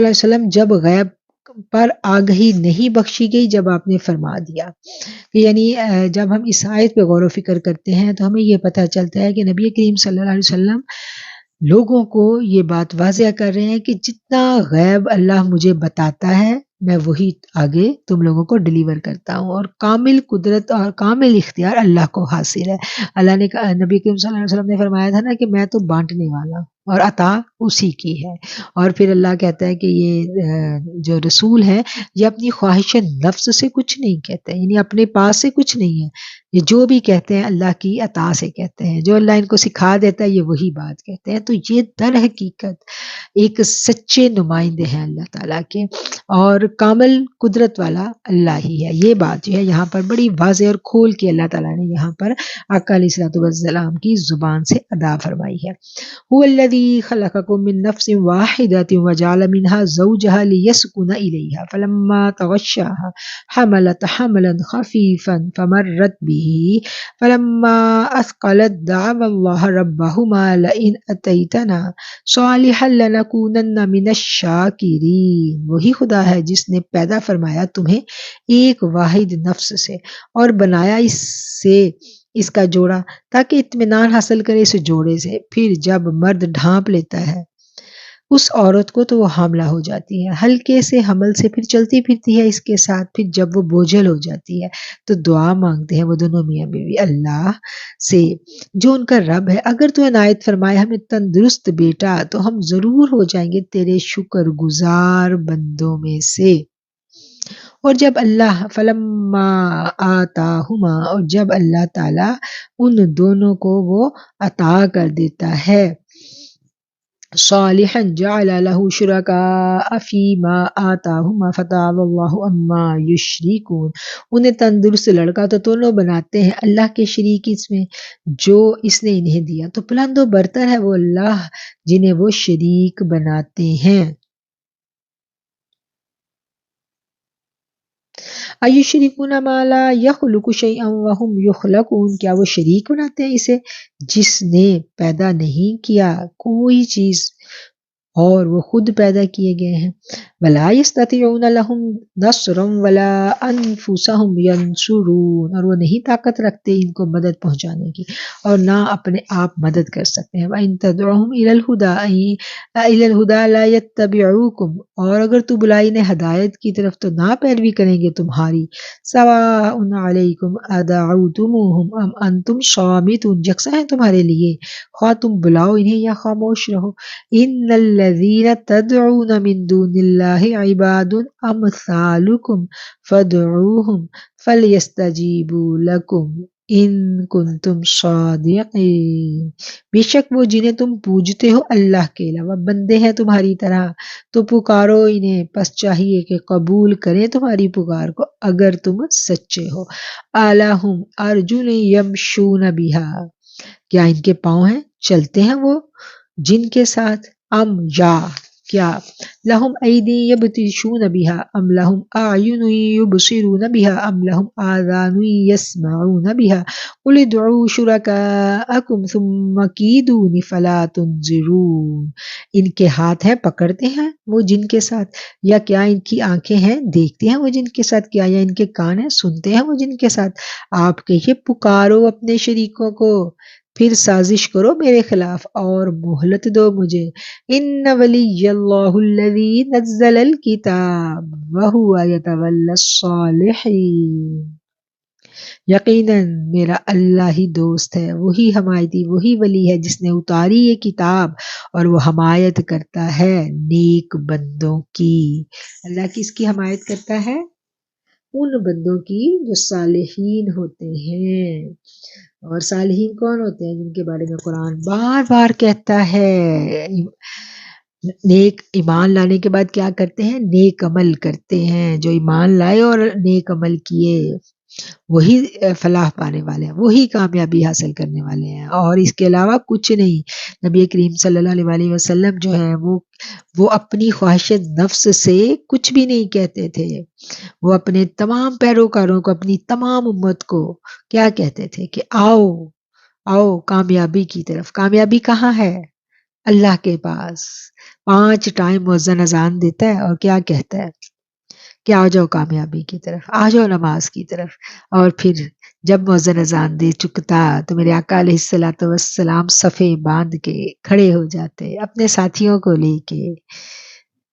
وسلم جب غیب پر آگہی نہیں بخشی گئی جب آپ نے فرما دیا، یعنی جب ہم اس آیت پہ غور و فکر کرتے ہیں تو ہمیں یہ پتہ چلتا ہے کہ نبی کریم صلی اللہ علیہ وسلم لوگوں کو یہ بات واضح کر رہے ہیں کہ جتنا غیب اللہ مجھے بتاتا ہے میں وہی آگے تم لوگوں کو ڈیلیور کرتا ہوں، اور کامل قدرت اور کامل اختیار اللہ کو حاصل ہے۔ اللہ نے نبی کریم صلی اللہ علیہ وسلم نے فرمایا تھا نا کہ میں تو بانٹنے والا ہوں اور عطا اسی کی ہے، اور پھر اللہ کہتا ہے کہ یہ جو رسول ہے یہ اپنی خواہش نفس سے کچھ نہیں کہتے، یعنی اپنے پاس سے کچھ نہیں ہے، یہ جو بھی کہتے ہیں اللہ کی عطا سے کہتے ہیں، جو اللہ ان کو سکھا دیتا ہے یہ وہی بات کہتے ہیں۔ تو یہ در حقیقت ایک سچے نمائندے ہیں اللہ تعالیٰ کے، اور کامل قدرت والا اللہ ہی ہے۔ یہ بات جو ہے یہاں پر بڑی واضح اور کھول کے اللہ تعالیٰ نے یہاں پر آقا علیہ الصلوۃ والسلام کی زبان سے ادا فرمائی ہے۔ هو الذی خلقکم من نفس واحدۃ وجعل منها زوجها لیسکن الیہا فلما تغشاها حملت حملا خفیفا فمرت به فلما اثقلت دعوا اللہ ربہما لئن اتیتنا صالحا لنکونن من الشاکرین۔ وہی خدا ہے جس نے پیدا فرمایا تمہیں ایک واحد نفس سے اور بنایا اس کا جوڑا تاکہ اطمینان حاصل کرے اس جوڑے سے، پھر جب مرد ڈھانپ لیتا ہے اس عورت کو تو وہ حاملہ ہو جاتی ہے، ہلکے سے حمل سے پھر چلتی پھرتی ہے اس کے ساتھ، پھر جب وہ بوجھل ہو جاتی ہے تو دعا مانگتے ہیں وہ دونوں میاں بیوی اللہ سے جو ان کا رب ہے، اگر تو عنایت فرمائے ہمیں تندرست بیٹا تو ہم ضرور ہو جائیں گے تیرے شکر گزار بندوں میں سے، اور جب اللہ فلما آتاہما، اور جب اللہ تعالیٰ ان دونوں کو وہ عطا کر دیتا ہے، صالحا جعل له شرکاء فیما آتاہما فتعالی اللہ عما یشرکون، انہیں تندرست لڑکا تو دونوں بناتے ہیں اللہ کے شریک اس میں جو اس نے انہیں دیا، تو بلند و برتر ہے وہ اللہ جنہیں وہ شریک بناتے ہیں۔ ایشرکون ما لا یخلق شیئا وهم یخلقون، کیا وہ شریک بناتے ہیں اسے جس نے پیدا نہیں کیا کوئی چیز اور وہ خود پیدا کیے گئے ہیں۔ ولا یستطیعون لهم نصرا ولا انفسهم ینصرون، اور وہ نہیں طاقت رکھتے ان کو مدد پہنچانے کی اور نہ اپنے آپ مدد کر سکتے ہیں۔ وَإِن تَدْعُوهُمْ إِلَى الْهُدَىٰ لَا يَتَّبِعُوكُمْ، اور اگر تو بلائی انہیں ہدایت کی طرف تو نہ پیروی کریں گے تمہاری۔ سَوَاءٌ عَلَيْكُمْ أَدَعَوْتُمُوهُمْ أَمْ أَنْتُمْ صَامِتُونَ، یکساں ہے تمہارے لیے خواہ تم بلاؤ انہیں یا خاموش رہو۔ ان الذین تدعون من دون اللہ عباد امثالکم فادعوہم فلیستجیبوا لکم ان کنتم صادقین، بے شک وہ جنہیں تم پوجتے ہو اللہ کے علاوہ بندے ہیں تمہاری طرح، تو پکارو انہیں، پس چاہیے کہ قبول کریں تمہاری پکار کو اگر تم سچے ہو۔ الہم ارجل یمشون بہا، کیا ان کے پاؤں ہیں چلتے ہیں وہ جن کے ساتھ، ام یا کیا، لہم ایدی یبطشون بہا ام لہم اعین یبصرون بہا ام لہم آذان یسمعون بہا قل ادعوا شرکاءکم ثم کیدون فلا تنظرون، ان کے ہاتھ ہیں پکڑتے ہیں وہ جن کے ساتھ، یا کیا ان کی آنکھیں ہیں دیکھتے ہیں وہ جن کے ساتھ، کیا یا ان کے کان ہیں سنتے ہیں وہ جن کے ساتھ، آپ کہیے پکارو اپنے شریکوں کو پھر سازش کرو میرے خلاف اور مہلت دو مجھے۔ ان ولی اللہ الذی نزل الکتاب وہو یتولی الصالحین، یقیناً میرا اللہ ہی دوست ہے، وہی حمایتی، وہی ولی ہے جس نے اتاری یہ کتاب اور وہ حمایت کرتا ہے نیک بندوں کی۔ اللہ کس کی حمایت کرتا ہے؟ ان بندوں کی جو صالحین ہوتے ہیں۔ اور صالحین کون ہوتے ہیں؟ جن کے بارے میں قرآن بار بار کہتا ہے نیک ایمان لانے کے بعد کیا کرتے ہیں؟ نیک عمل کرتے ہیں، جو ایمان لائے اور نیک عمل کیے وہی فلاح پانے والے ہیں، وہی کامیابی حاصل کرنے والے ہیں، اور اس کے علاوہ کچھ نہیں۔ نبی کریم صلی اللہ علیہ وسلم جو ہے وہ اپنی خواہش نفس سے کچھ بھی نہیں کہتے تھے، وہ اپنے تمام پیروکاروں کو، اپنی تمام امت کو کیا کہتے تھے کہ آؤ آؤ کامیابی کی طرف۔ کامیابی کہاں ہے؟ اللہ کے پاس۔ 5 ٹائم مؤذن اذان دیتا ہے اور کیا کہتا ہے کہ آ جاؤ کامیابی کی طرف، آ جاؤ نماز کی طرف، اور پھر جب مؤذن اذان دے چکتا تو میرے آقا علیہ الصلوۃ والسلام صفیں باندھ کے کھڑے ہو جاتے اپنے ساتھیوں کو لے کے،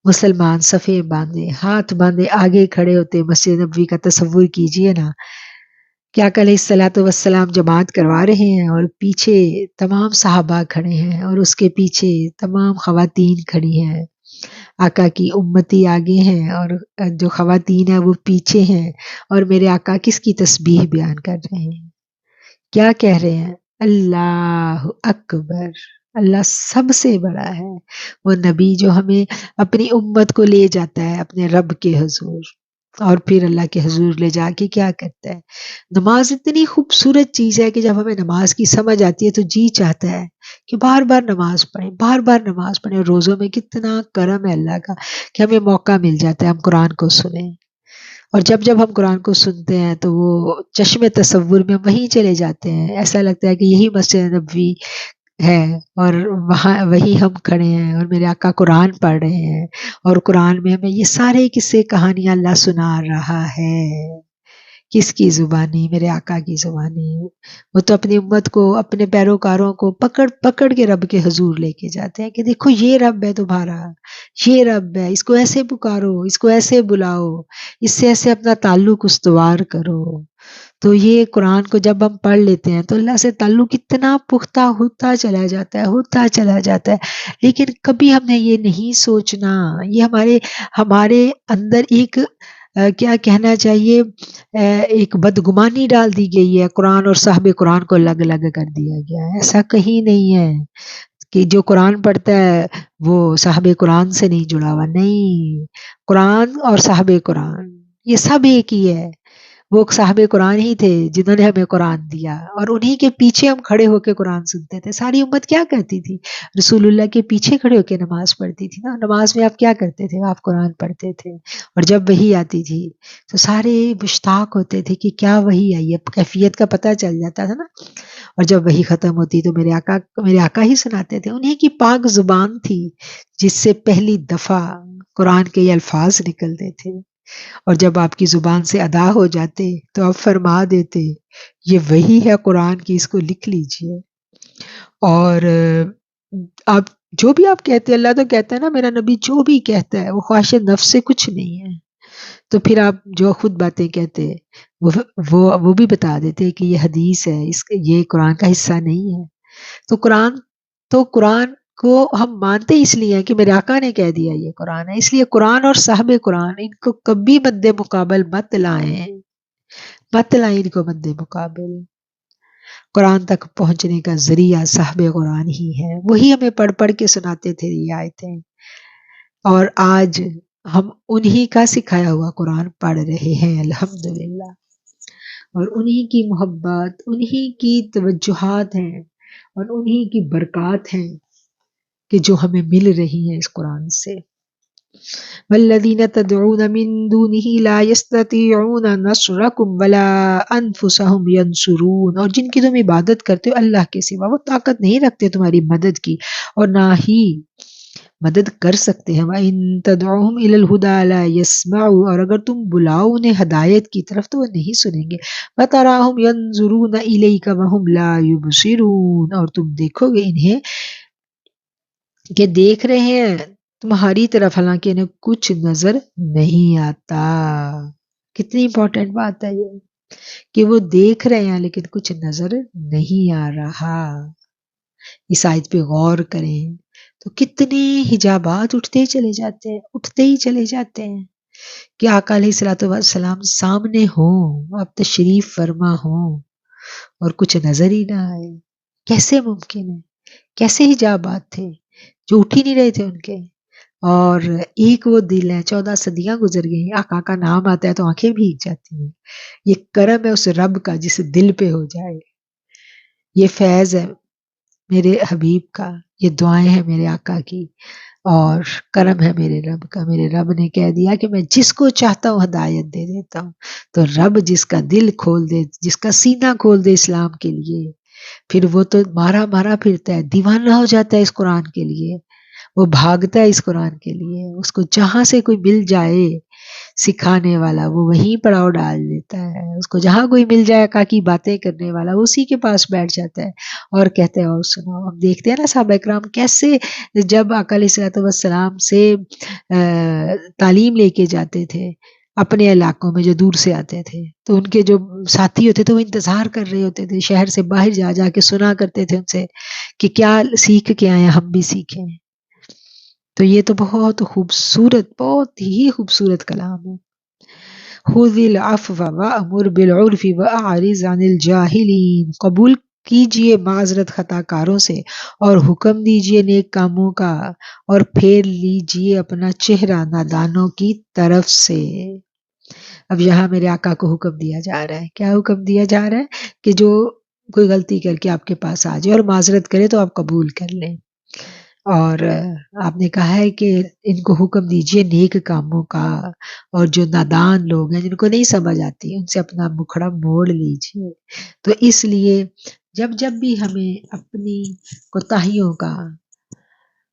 مسلمان صفیں باندھے ہاتھ باندھے آگے کھڑے ہوتے۔ مسجد نبوی کا تصور کیجئے نا کہ آقا علیہ الصلوۃ والسلام جماعت کروا رہے ہیں اور پیچھے تمام صحابہ کھڑے ہیں اور اس کے پیچھے تمام خواتین کھڑی ہیں، آقا کی امتی آگے ہیں اور جو خواتین ہیں وہ پیچھے ہیں، اور میرے آقا کس کی تسبیح بیان کر رہے ہیں؟ کیا کہہ رہے ہیں؟ اللہ اکبر، اللہ سب سے بڑا ہے۔ وہ نبی جو ہمیں اپنی امت کو لے جاتا ہے اپنے رب کے حضور، اور پھر اللہ کے حضور لے جا کے کیا کرتا ہے؟ نماز اتنی خوبصورت چیز ہے کہ جب ہمیں نماز کی سمجھ آتی ہے تو جی چاہتا ہے کہ بار بار نماز پڑھیں، بار بار نماز پڑھیں۔ روزوں میں کتنا کرم ہے اللہ کا کہ ہمیں موقع مل جاتا ہے ہم قرآن کو سنیں، اور جب جب ہم قرآن کو سنتے ہیں تو وہ چشم تصور میں وہیں چلے جاتے ہیں، ایسا لگتا ہے کہ یہی مسجد نبوی ہے اور وہاں وہی ہم کھڑے ہیں اور میرے آقا قرآن پڑھ رہے ہیں، اور قرآن میں ہمیں یہ سارے قصے کہانیاں اللہ سنا رہا ہے۔ کس کی زبانی؟ میرے آقا کی زبانی۔ وہ تو اپنی امت کو، اپنے پیروکاروں کو پکڑ پکڑ کے رب کے حضور لے کے جاتے ہیں کہ دیکھو یہ رب ہے تمہارا، یہ رب ہے، اس کو ایسے پکارو، اس کو ایسے بلاؤ، اس سے ایسے اپنا تعلق استوار کرو۔ تو یہ قرآن کو جب ہم پڑھ لیتے ہیں تو اللہ سے تعلق اتنا پختہ ہوتا چلا جاتا ہے، ہوتا چلا جاتا ہے، لیکن کبھی ہم نے یہ نہیں سوچنا، یہ ہمارے اندر ایک کیا کہنا چاہیے، ایک بدگمانی ڈال دی گئی ہے، قرآن اور صاحب قرآن کو الگ الگ کر دیا گیا ہے۔ ایسا کہیں نہیں ہے کہ جو قرآن پڑھتا ہے وہ صاحب قرآن سے نہیں جڑا ہوا، نہیں، قرآن اور صاحب قرآن یہ سب ایک ہی ہے۔ وہ صاحب قرآن ہی تھے جنہوں نے ہمیں قرآن دیا، اور انہی کے پیچھے ہم کھڑے ہو کے قرآن سنتے تھے۔ ساری امت کیا کرتی تھی؟ رسول اللہ کے پیچھے کھڑے ہو کے نماز پڑھتی تھی نا۔ نماز میں آپ کیا کرتے تھے؟ آپ قرآن پڑھتے تھے، اور جب وحی آتی تھی تو سارے مشتاق ہوتے تھے کہ کیا وحی آئی ہے، کیفیت کا پتہ چل جاتا تھا نا۔ اور جب وحی ختم ہوتی تو میرے آقا ہی سناتے تھے، انہی کی پاک زبان تھی جس سے پہلی دفعہ قرآن کے یہ الفاظ نکلتے تھے، اور جب آپ کی زبان سے ادا ہو جاتے تو آپ فرما دیتے یہ وہی ہے قرآن کی، اس کو لکھ لیجئے۔ اور آپ جو بھی آپ کہتے ہیں، اللہ تو کہتا ہے نا میرا نبی جو بھی کہتا ہے وہ خواہش نفس سے کچھ نہیں ہے، تو پھر آپ جو خود باتیں کہتے وہ بھی بتا دیتے کہ یہ حدیث ہے، یہ قرآن کا حصہ نہیں ہے۔ تو قرآن کو ہم مانتے اس لیے ہیں کہ میرے آقا نے کہہ دیا یہ قرآن ہے، اس لیے قرآن اور صاحب قرآن ان کو کبھی مد مقابل مت لائیں ان کو مد مقابل۔ قرآن تک پہنچنے کا ذریعہ صاحب قرآن ہی ہے، وہی ہمیں پڑھ پڑھ کے سناتے تھے یہ آیتیں، اور آج ہم انہی کا سکھایا ہوا قرآن پڑھ رہے ہیں الحمدللہ، اور انہی کی محبت، انہی کی توجہات ہیں، اور انہی کی برکات ہیں کہ جو ہمیں مل رہی ہیں اس قرآن سے۔ والذین تدعون من دونه لا يستطيعون نصركم ولا انفسهم ينصرون، اور جن کی تم عبادت کرتے ہو اللہ کے سوا وہ طاقت نہیں رکھتے تمہاری مدد کی، اور نہ ہی مدد کر سکتے ہیں۔ وَإِن تَدْعُوهُمْ إِلَى الْهُدَىٰ لَا يَسْمَعُوا، اور اگر تم بلاؤ انہیں ہدایت کی طرف تو وہ نہیں سنیں گے۔ وَتَرَاهُمْ يَنظُرُونَ إِلَيْكَ وَهُمْ لَا يُبْصِرُونَ، اور تم دیکھو گے انہیں کہ دیکھ رہے ہیں تمہاری طرف حالانکہ انہیں کچھ نظر نہیں آتا۔ کتنی امپورٹنٹ بات ہے یہ کہ وہ دیکھ رہے ہیں لیکن کچھ نظر نہیں آ رہا۔ اس آیت پہ غور کریں تو کتنے حجابات اٹھتے ہی چلے جاتے ہیں کہ آقا علیہ الصلوۃ والسلام سامنے ہوں، آپ تشریف فرما ہوں، اور کچھ نظر ہی نہ آئے۔ کیسے ممکن ہے؟ کیسے حجابات تھے جو اٹھ ہی نہیں رہے تھے ان کے؟ اور ایک وہ دل ہے، 14 صدیاں گزر گئی، آقا کا نام آتا ہے تو آنکھیں بھیگ جاتی ہیں۔ یہ کرم ہے اس رب کا جس دل پہ ہو جائے، یہ فیض ہے میرے حبیب کا، یہ دعائیں ہیں میرے آقا کی، اور کرم ہے میرے رب کا۔ میرے رب نے کہہ دیا کہ میں جس کو چاہتا ہوں ہدایت دے دیتا ہوں، تو رب جس کا دل کھول دے، جس کا سینہ کھول دے اسلام کے لیے، پھر وہ تو مارا پھرتا ہے، دیوانہ ہو جاتا ہے اس قرآن کے لیے، وہ بھاگتا ہے اس قرآن کے لیے، اس کو جہاں سے کوئی مل جائے سکھانے والا وہ وہیں پڑاؤ ڈال دیتا ہے، اس کو جہاں کوئی مل جائے آقا کی باتیں کرنے والا اسی کے پاس بیٹھ جاتا ہے اور کہتے ہیں اور سنو۔ ہم دیکھتے ہیں نا صحابہ اکرام کیسے جب آقا علیہ الصلوۃ والسلام سے تعلیم لے کے جاتے تھے اپنے علاقوں میں، جو دور سے آتے تھے تو ان کے جو ساتھی ہوتے تھے وہ انتظار کر رہے ہوتے تھے، شہر سے باہر جا کے سنا کرتے تھے ان سے کہ کیا سیکھ کے آئے ہیں، ہم بھی سیکھیں۔ تو یہ تو بہت خوبصورت، بہت ہی خوبصورت کلام ہے۔ خُذِ الْعَفْوَ وَأْمُرْ بِالْعُرْفِ وَأَعْرِضْ عَنِ الْجَاهِلِينَ، قبول کیجئے معذرت خطا کاروں سے اور حکم دیجئے نیک کاموں کا، اور پھیر لیجئے اپنا چہرہ نادانوں کی طرف سے۔ اب یہاں میرے آقا کو حکم دیا جا رہا ہے، کیا حکم دیا جا رہا ہے؟ کہ جو کوئی غلطی کر کے آپ کے پاس آ جائے اور معذرت کرے تو آپ قبول کر لیں، اور آپ نے کہا ہے کہ ان کو حکم دیجئے نیک کاموں کا، اور جو نادان لوگ ہیں جن کو نہیں سمجھ آتی ان سے اپنا مکھڑا موڑ لیجئے۔ تو اس لیے جب بھی ہمیں اپنی کوتاہیوں کا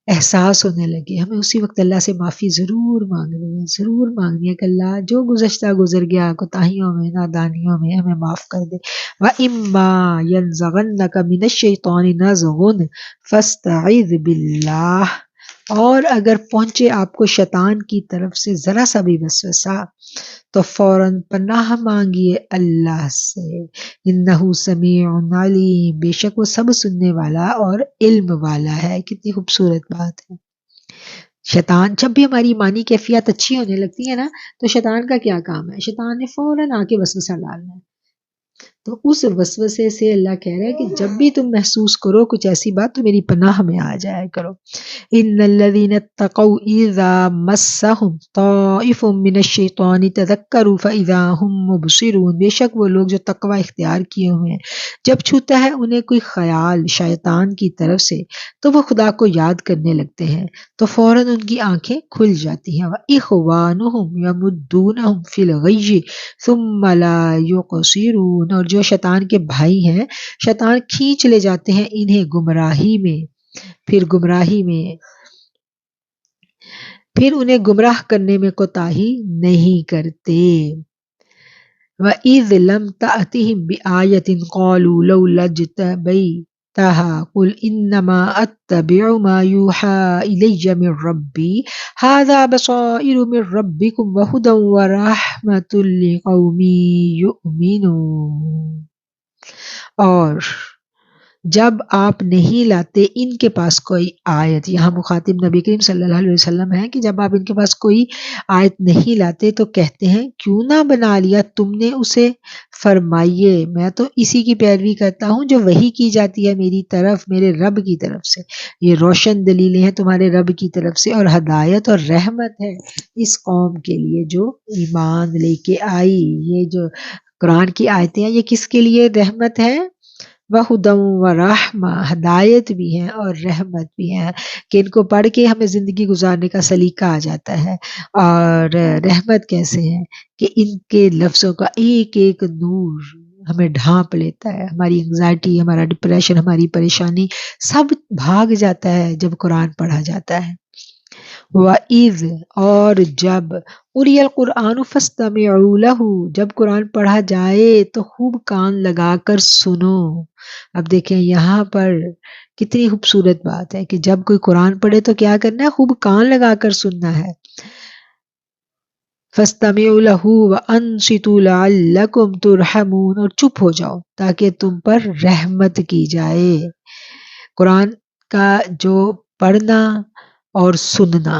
احساس ہونے لگے ہمیں اسی وقت اللہ سے معافی ضرور مانگنی ہے کہ اللہ جو گزشتہ گزر گیا کوتاہیوں میں، نادانیوں میں، ہمیں معاف کر دے۔ وَإِمَّا يَنزَغَنَّكَ مِنَ الشَّيْطَانِ نَزْغٌ فَاسْتَعِذْ بِاللَّهِ، اور اگر پہنچے آپ کو شیطان کی طرف سے ذرا سا بھی وسوسہ تو فوراً پناہ مانگیے اللہ سے، انہ سمیع علیم، بے شک وہ سب سننے والا اور علم والا ہے۔ کتنی خوبصورت بات ہے۔ شیطان جب بھی ہماری ایمانی کیفیات اچھی ہونے لگتی ہے نا، تو شیطان کا کیا کام ہے؟ شیطان نے فوراً آ کے وسوسہ ڈالنا ہے۔ تو اس وسوسے سے اللہ کہہ رہا ہے کہ جب بھی تم محسوس کرو کچھ ایسی بات تو میری پناہ میں آ جایا کرو۔ ان الذین اتقوا اذا مسهم طائف من الشیطان تذکروا فاذا هم مبصرون، بے شک وہ لوگ جو تقوی اختیار کیے ہوئے ہیں جب چھوتا ہے انہیں کوئی خیال شیطان کی طرف سے تو وہ خدا کو یاد کرنے لگتے ہیں، تو فوراً ان کی آنکھیں کھل جاتی ہیں۔ وَإِخْوَانُهُمْ يَمُدُّونَهُمْ فِي الْغَيِّ ثُمَّ لَا يُقْصِرُونَ، اور جو شیطان کے بھائی ہیں شیطان کھینچ لے جاتے ہیں انہیں گمراہی میں، پھر انہیں گمراہ کرنے میں کوتاہی نہیں کرتے۔ وَإِذْ لَمْ تَأْتِهِمْ بِآيَةٍ قَالُوا لَوْلَا اجْتَبَيْتَهَا قُلْ إِنَّمَا أَتَّبِعُ مَا يُوحَىٰ إِلَيَّ مِن رَّبِّي هَٰذَا بَصَائِرُ مِن رَّبِّكُمْ وَهُدًى وَرَحْمَةٌ لِّقَوْمٍ يُؤْمِنُونَ، اور جب آپ نہیں لاتے ان کے پاس کوئی آیت، یہاں مخاطب نبی کریم صلی اللہ علیہ وسلم ہے کہ جب آپ ان کے پاس کوئی آیت نہیں لاتے تو کہتے ہیں کیوں نہ بنا لیا تم نے اسے، فرمائیے میں تو اسی کی پیروی کرتا ہوں جو وحی کی جاتی ہے میری طرف میرے رب کی طرف سے، یہ روشن دلیلیں ہیں تمہارے رب کی طرف سے اور ہدایت اور رحمت ہے اس قوم کے لیے جو ایمان لے کے آئی۔ یہ جو قرآن کی آیتیں ہیں یہ کس کے لیے رحمت ہے؟ وَہُدًى وَرَحْمَةٌ، ہدایت بھی ہے اور رحمت بھی ہے کہ ان کو پڑھ کے ہمیں زندگی گزارنے کا سلیقہ آ جاتا ہے، اور رحمت کیسے ہے کہ ان کے لفظوں کا ایک ایک نور ہمیں ڈھانپ لیتا ہے، ہماری انگزائٹی، ہمارا ڈپریشن، ہماری پریشانی سب بھاگ جاتا ہے جب قرآن پڑھا جاتا ہے۔ وَإِذْ، اور جب قُرِئَ الْقُرْآنُ فَاسْتَمِعُوا لَهُ، جب قرآن پڑھا جائے تو خوب کان لگا کر سنو۔ اب دیکھیں یہاں پر کتنی خوبصورت بات ہے کہ جب کوئی قرآن پڑھے تو کیا کرنا ہے؟ خوب کان لگا کر سننا ہے۔ فَاسْتَمِعُوا لَهُ وَأَنصِتُوا لَعَلَّكُمْ تُرْحَمُونَ، اور چپ ہو جاؤ تاکہ تم پر رحمت کی جائے۔ قرآن کا جو پڑھنا اور سننا،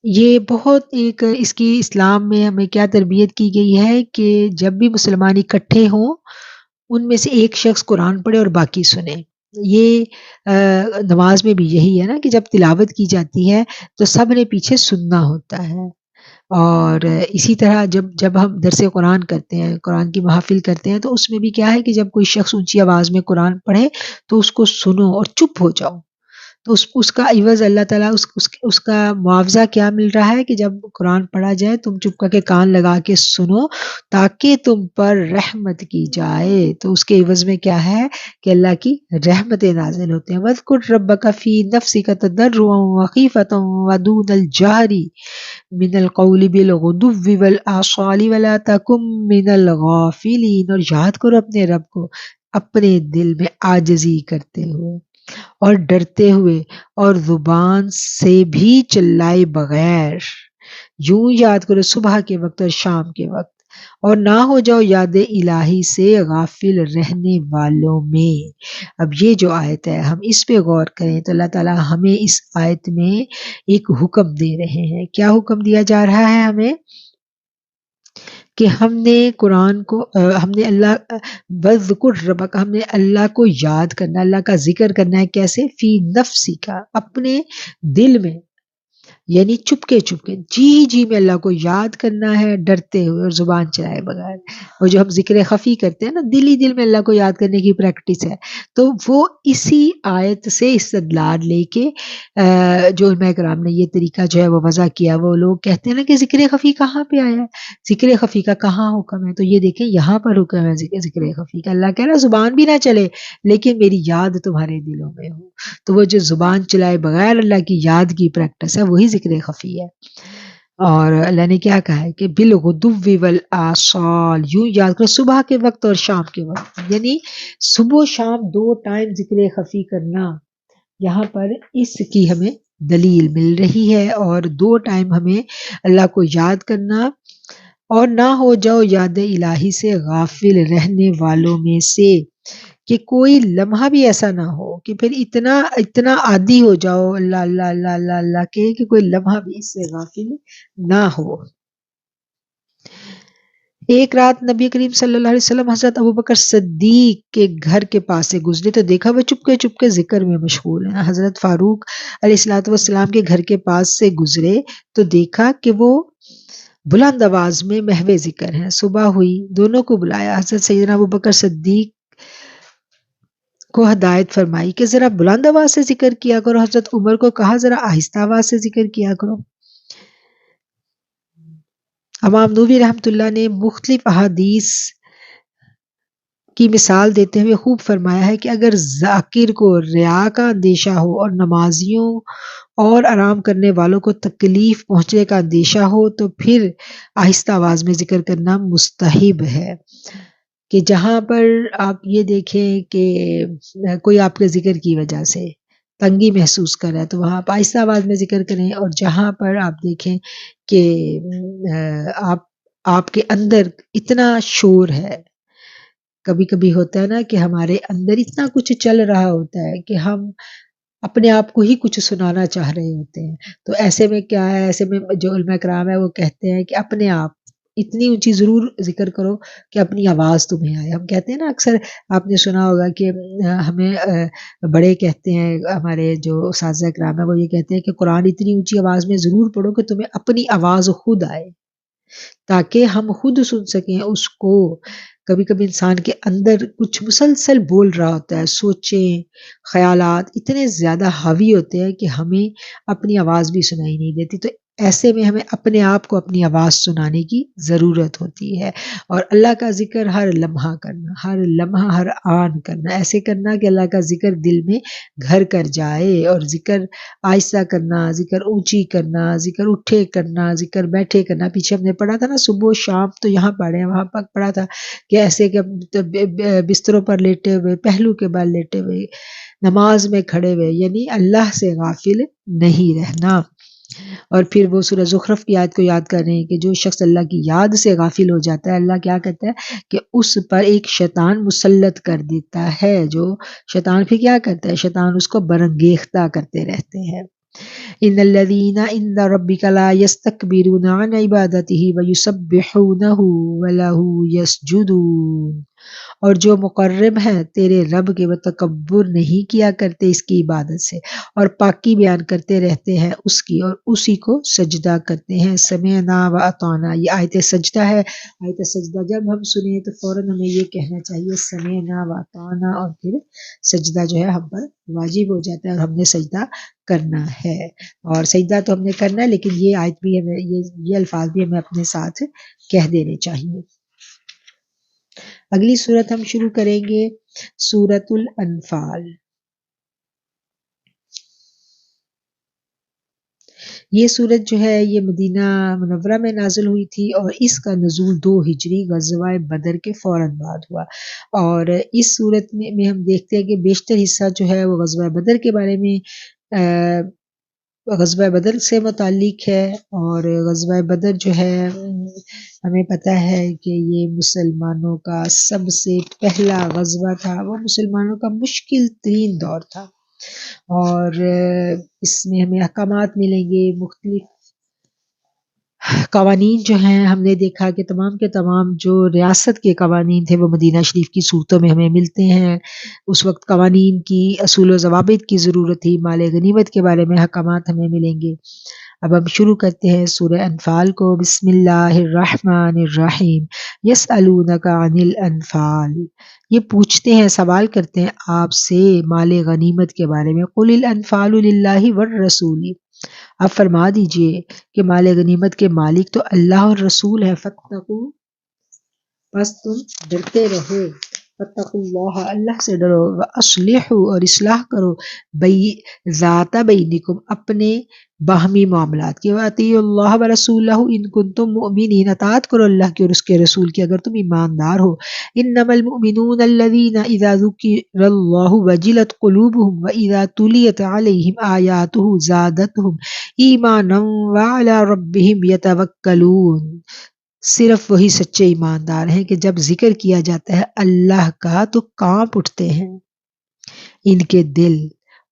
یہ بہت ایک اس کی اسلام میں ہمیں کیا تربیت کی گئی ہے کہ جب بھی مسلمان اکٹھے ہوں ان میں سے ایک شخص قرآن پڑھے اور باقی سنے۔ یہ نماز میں بھی یہی ہے نا کہ جب تلاوت کی جاتی ہے تو سب نے پیچھے سننا ہوتا ہے، اور اسی طرح جب ہم درس قرآن کرتے ہیں، قرآن کی محافل کرتے ہیں تو اس میں بھی کیا ہے کہ جب کوئی شخص اونچی آواز میں قرآن پڑھے تو اس کو سنو اور چپ ہو جاؤ، تو اس کا عوض اللہ تعالیٰ اس کا معاوضہ کیا مل رہا ہے کہ جب قرآن پڑھا جائے تم چپ کر کے کان لگا کے سنو تاکہ تم پر رحمت کی جائے، تو اس کے عوض میں کیا ہے کہ اللہ کی رحمتیں نازل ہوتے ہیں۔ وَاذْكُرْ رَبَّكَ فِي نَفْسِكَ تَضَرُّعًا وَخِيفَةً وَدُونَ الْجَهْرِ مِنَ الْقَوْلِ بِالْغُدُوِّ وَالْآصَالِ وَلَا تَكُن مِّنَ الْغَافِلِينَ، اور یاد کرو اپنے رب کو اپنے دل میں عاجزی کرتے ہوئے اور ڈرتے ہوئے اور زبان سے بھی چلائے بغیر، یوں یاد کرو صبح کے وقت اور شام کے وقت، اور نہ ہو جاؤ یاد الہی سے غافل رہنے والوں میں۔ اب یہ جو آیت ہے ہم اس پہ غور کریں تو اللہ تعالیٰ ہمیں اس آیت میں ایک حکم دے رہے ہیں۔ کیا حکم دیا جا رہا ہے ہمیں؟ کہ ہم نے قرآن کو ہم نے اللہ وَاذْكُرْ رَبَّكَ، ہم نے اللہ کو یاد کرنا، اللہ کا ذکر کرنا ہے کیسے؟ فی نفسی کا، اپنے دل میں، یعنی چپ کے جی میں اللہ کو یاد کرنا ہے ڈرتے ہوئے اور زبان چلائے بغیر، اور جو ہم ذکر خفی کرتے ہیں نا دل میں اللہ کو یاد کرنے کی پریکٹس ہے، تو وہ اسی آیت سے استدلال لے کے جو علماء کرام نے یہ طریقہ جو ہے وہ وضع کیا، وہ لوگ کہتے ہیں نا کہ ذکر خفی کہاں پہ آیا ہے، ذکر خفی کا کہاں حکم ہے؟ تو یہ دیکھیں یہاں پر حکم ہے ذکر خفی کا، اللہ کہہ رہا ہے زبان بھی نہ چلے لیکن میری یاد تمہارے دلوں میں ہو، تو وہ جو زبان چلائے بغیر اللہ کی یاد کی پریکٹس ہے وہی ذکر خفی ہے۔ اور اللہ نے کیا کہا ہے کہ بالغدو والآصال، یوں یاد کرو صبح کے وقت اور شام کے وقت، یعنی صبح و شام 2 ٹائم ذکر خفی کرنا، یہاں پر اس کی ہمیں دلیل مل رہی ہے، اور 2 ٹائم ہمیں اللہ کو یاد کرنا، اور نہ ہو جاؤ یاد الہی سے غافل رہنے والوں میں سے، کہ کوئی لمحہ بھی ایسا نہ ہو کہ پھر اتنا عادی ہو جاؤ اللہ اللہ اللہ اللہ اللہ کے کہ کوئی لمحہ بھی اس سے غافل نہ ہو۔ ایک رات نبی کریم صلی اللہ علیہ وسلم حضرت ابوبکر صدیق کے گھر کے پاس سے گزرے تو دیکھا وہ چپ کے ذکر میں مشغول ہیں۔ حضرت فاروق علیہ الصلوۃ والسلام کے گھر کے پاس سے گزرے تو دیکھا کہ وہ بلند آواز میں محو ذکر ہیں۔ صبح ہوئی، دونوں کو بلایا، حضرت سیدنا ابوبکر صدیق کو ہدایت فرمائی کہ ذرا بلند آواز سے ذکر کیا کرو، حضرت عمر کو کہا ذرا آہستہ آواز سے ذکر کیا کرو۔ امام نووی رحمۃ اللہ نے مختلف احادیث کی مثال دیتے ہوئے خوب فرمایا ہے کہ اگر ذاکر کو ریا کا اندیشہ ہو اور نمازیوں اور آرام کرنے والوں کو تکلیف پہنچنے کا اندیشہ ہو تو پھر آہستہ آواز میں ذکر کرنا مستحب ہے۔ کہ جہاں پر آپ یہ دیکھیں کہ کوئی آپ کے ذکر کی وجہ سے تنگی محسوس کر رہا ہے تو وہاں آپ آہستہ آواز میں ذکر کریں، اور جہاں پر آپ دیکھیں کہ آپ کے اندر اتنا شور ہے، کبھی کبھی ہوتا ہے نا کہ ہمارے اندر اتنا کچھ چل رہا ہوتا ہے کہ ہم اپنے آپ کو ہی کچھ سنانا چاہ رہے ہوتے ہیں، تو ایسے میں کیا ہے، ایسے میں جو علماء کرام ہے وہ کہتے ہیں کہ اپنے آپ اتنی اونچی ضرور ذکر کرو کہ اپنی آواز تمہیں آئے۔ ہم کہتے ہیں نا اکثر آپ نے سنا ہوگا کہ ہمیں بڑے کہتے ہیں، ہمارے جو اساتذہ کرام ہیں وہ یہ کہتے ہیں کہ قرآن اتنی اونچی آواز میں ضرور پڑھو کہ تمہیں اپنی آواز خود آئے، تاکہ ہم خود سن سکیں اس کو۔ کبھی کبھی انسان کے اندر کچھ مسلسل بول رہا ہوتا ہے، سوچیں خیالات اتنے زیادہ حاوی ہوتے ہیں کہ ہمیں اپنی آواز بھی سنائی نہیں دیتی، تو ایسے میں ہمیں اپنے آپ کو اپنی آواز سنانے کی ضرورت ہوتی ہے، اور اللہ کا ذکر ہر لمحہ کرنا، ہر لمحہ ہر آن کرنا، ایسے کرنا کہ اللہ کا ذکر دل میں گھر کر جائے، اور ذکر آہستہ کرنا، ذکر اونچی کرنا، ذکر اٹھے کرنا، ذکر بیٹھے کرنا۔ پیچھے ہم نے پڑھا تھا نا صبح و شام، تو یہاں پڑھے وہاں پر پڑھا تھا کہ ایسے کہ بستروں پر لیٹے ہوئے، پہلو کے بال لیٹے ہوئے، نماز میں کھڑے ہوئے، یعنی اللہ سے غافل نہیں رہنا۔ اور پھر وہ سورہ زخرف کی آیت کو یاد کر رہے ہیں کہ جو شخص اللہ کی یاد سے غافل ہو جاتا ہے، اللہ کیا کہتا ہے کہ اس پر ایک شیطان مسلط کر دیتا ہے، جو شیطان پھر کیا کرتا ہے، شیطان اس کو برانگیختہ کرتے رہتے ہیں۔ ان الذين عند ربك لا يستكبرون عن عبادته ويسبحونه وله يسجدون، اور جو مقرب ہیں تیرے رب کے، وہ تکبر نہیں کیا کرتے اس کی عبادت سے، اور پاکی بیان کرتے رہتے ہیں اس کی، اور اسی کو سجدہ کرتے ہیں۔ سمعنا و اطعنا، یہ آیت سجدہ ہے۔ آیت سجدہ جب ہم سنیں تو فوراً ہمیں یہ کہنا چاہیے سمعنا و اطعنا، اور پھر سجدہ جو ہے ہم پر واجب ہو جاتا ہے اور ہم نے سجدہ کرنا ہے، اور سجدہ تو ہم نے کرنا ہے، لیکن یہ آیت بھی ہمیں یہ الفاظ بھی ہمیں اپنے ساتھ کہہ دینے چاہیے۔ اگلی صورت ہم شروع کریں گے سورۃ الانفال۔ یہ صورت جو ہے یہ مدینہ منورہ میں نازل ہوئی تھی، اور اس کا نزول 2 ہجری غزوہ بدر کے فوراً بعد ہوا، اور اس صورت میں ہم دیکھتے ہیں کہ بیشتر حصہ جو ہے وہ غزوہ بدر کے بارے میں غزوہ بدر سے متعلق ہے، اور غزوہ بدر جو ہے ہمیں پتہ ہے کہ یہ مسلمانوں کا سب سے پہلا غزوہ تھا، وہ مسلمانوں کا مشکل ترین دور تھا، اور اس میں ہمیں احکامات ملیں گے، مختلف قوانین جو ہیں ہم نے دیکھا کہ تمام کے تمام جو ریاست کے قوانین تھے وہ مدینہ شریف کی صورتوں میں ہمیں ملتے ہیں۔ اس وقت قوانین کی اصول و ضوابط کی ضرورت تھی، مال غنیمت کے بارے میں احکامات ہمیں ملیں گے۔ اب ہم شروع کرتے ہیں سورہ انفال کو۔ بسم اللہ الرحمن الرحیم۔ یسألونک عن الانفال، یہ پوچھتے ہیں، سوال کرتے ہیں آپ سے مال غنیمت کے بارے میں۔ قل الانفال للہ والرسول، آپ فرما دیجئے کہ مال غنیمت کے مالک تو اللہ اور رسول ہے۔ فاتقوا، بس تم ڈرتے رہو، فاتقوا اللہ، اللہ سے ڈرو، واصلحوا، اور اصلاح کرو، ذات بینکم، اپنے باہمی معاملات کی، واطیعوا اللہ ورسولہ ان کنتم مؤمنین، اطاعت کرو اللہ کی اور اس کے رسول کی اگر تم ایماندار ہو۔ انما المؤمنون الذین اذا ذکر اللہ وجلت قلوبہم واذا تلیت علیہم آیاتہ زادتہم ایمانا وعلی ربہم یتوکلون۔ صرف وہی سچے ایماندار ہیں کہ جب ذکر کیا جاتا ہے اللہ کا تو کانپ اٹھتے ہیں ان کے دل،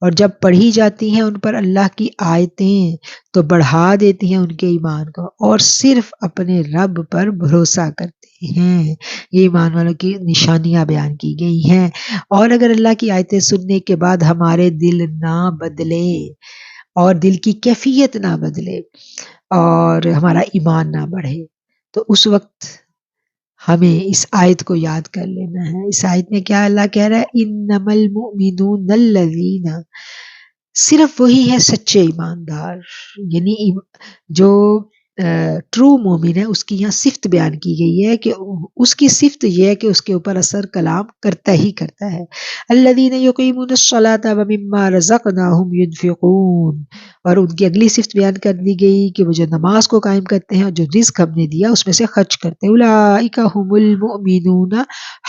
اور جب پڑھی جاتی ہیں ان پر اللہ کی آیتیں تو بڑھا دیتی ہیں ان کے ایمان کو، اور صرف اپنے رب پر بھروسہ کرتے ہیں۔ یہ ایمان والوں کی نشانیاں بیان کی گئی ہیں۔ اور اگر اللہ کی آیتیں سننے کے بعد ہمارے دل نہ بدلے اور دل کی کیفیت نہ بدلے اور ہمارا ایمان نہ بڑھے، تو اس وقت ہمیں اس آیت کو یاد کر لینا ہے۔ اس آیت میں کیا اللہ کہہ رہا ہے؟ انما المؤمنون الذین، صرف وہی ہے سچے ایماندار، یعنی جو ٹرو مومن ہے، اس کی یہاں صفت بیان کی گئی ہے کہ اس کی صفت یہ ہے کہ اس کے اوپر اثر کلام کرتا ہی کرتا ہے۔ الذین یقیمون الصلاۃ ومما رزقناہم ینفقون، اور ان کی اگلی صفت بیان کر دی گئی کہ وہ جو نماز کو قائم کرتے ہیں اور جو رزق ہم نے دیا اس میں سے خرچ کرتے ہیں۔ اولئک ھم المؤمنون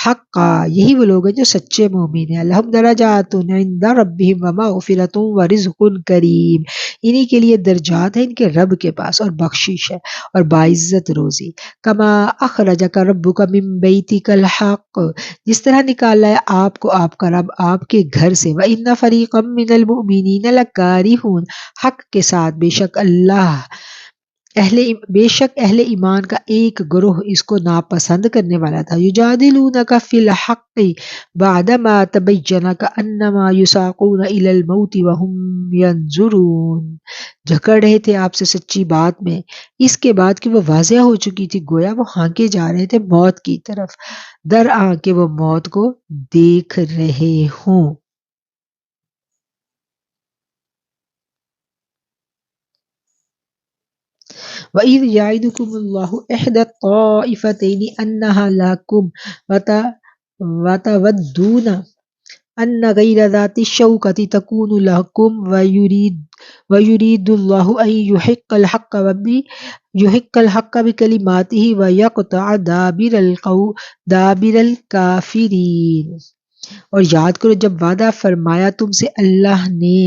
حقا، یہی وہ لوگ ہیں جو سچے مومن ہیں۔ لہم درجات عند ربہم ومغفرۃ ورزق کریم، انہی کے لیے درجات ہیں ان کے رب کے پاس اور بخشش ہے اور باعزت روزی۔ کما اخرجک ربک من بیتک الحق، جس طرح نکالا ہے آپ کو آپ کا رب آپ کے گھر سے۔ وَإِنَّ فَرِيقًا مِّنَ الْمُؤْمِنِينَ لَكَارِهُونَ، حق کے ساتھ بے شک اہل ایمان کا ایک گروہ اس کو ناپسند کرنے والا تھا۔ یجادلونک فی الحق بعدما تبین کانما یساقون الی الموت وهم ینظرون، جھگڑ رہے تھے آپ سے سچی بات میں اس کے بعد کہ وہ واضح ہو چکی تھی، گویا وہ ہانکے جا رہے تھے موت کی طرف، درآں کہ وہ موت کو دیکھ رہے ہوں۔ وَإِذْ يَعِدُكُمُ اللَّهُ إِحْدَى الطَّائِفَتَيْنِ أَنَّهَا لَكُمْ وَتَوَدُّونَ أَنَّ غَيْرَ ذَاتِ الشَّوْكَةِ تَكُونُ لَكُمْ وَيُرِيدُ اللَّهُ أَن يُحِقَّ الْحَقَّ بِكَلِمَاتِهِ وَيَقْطَعَ دَابِرَ الْكَافِرِينَ، اور یاد کرو جب وعدہ فرمایا تم سے اللہ نے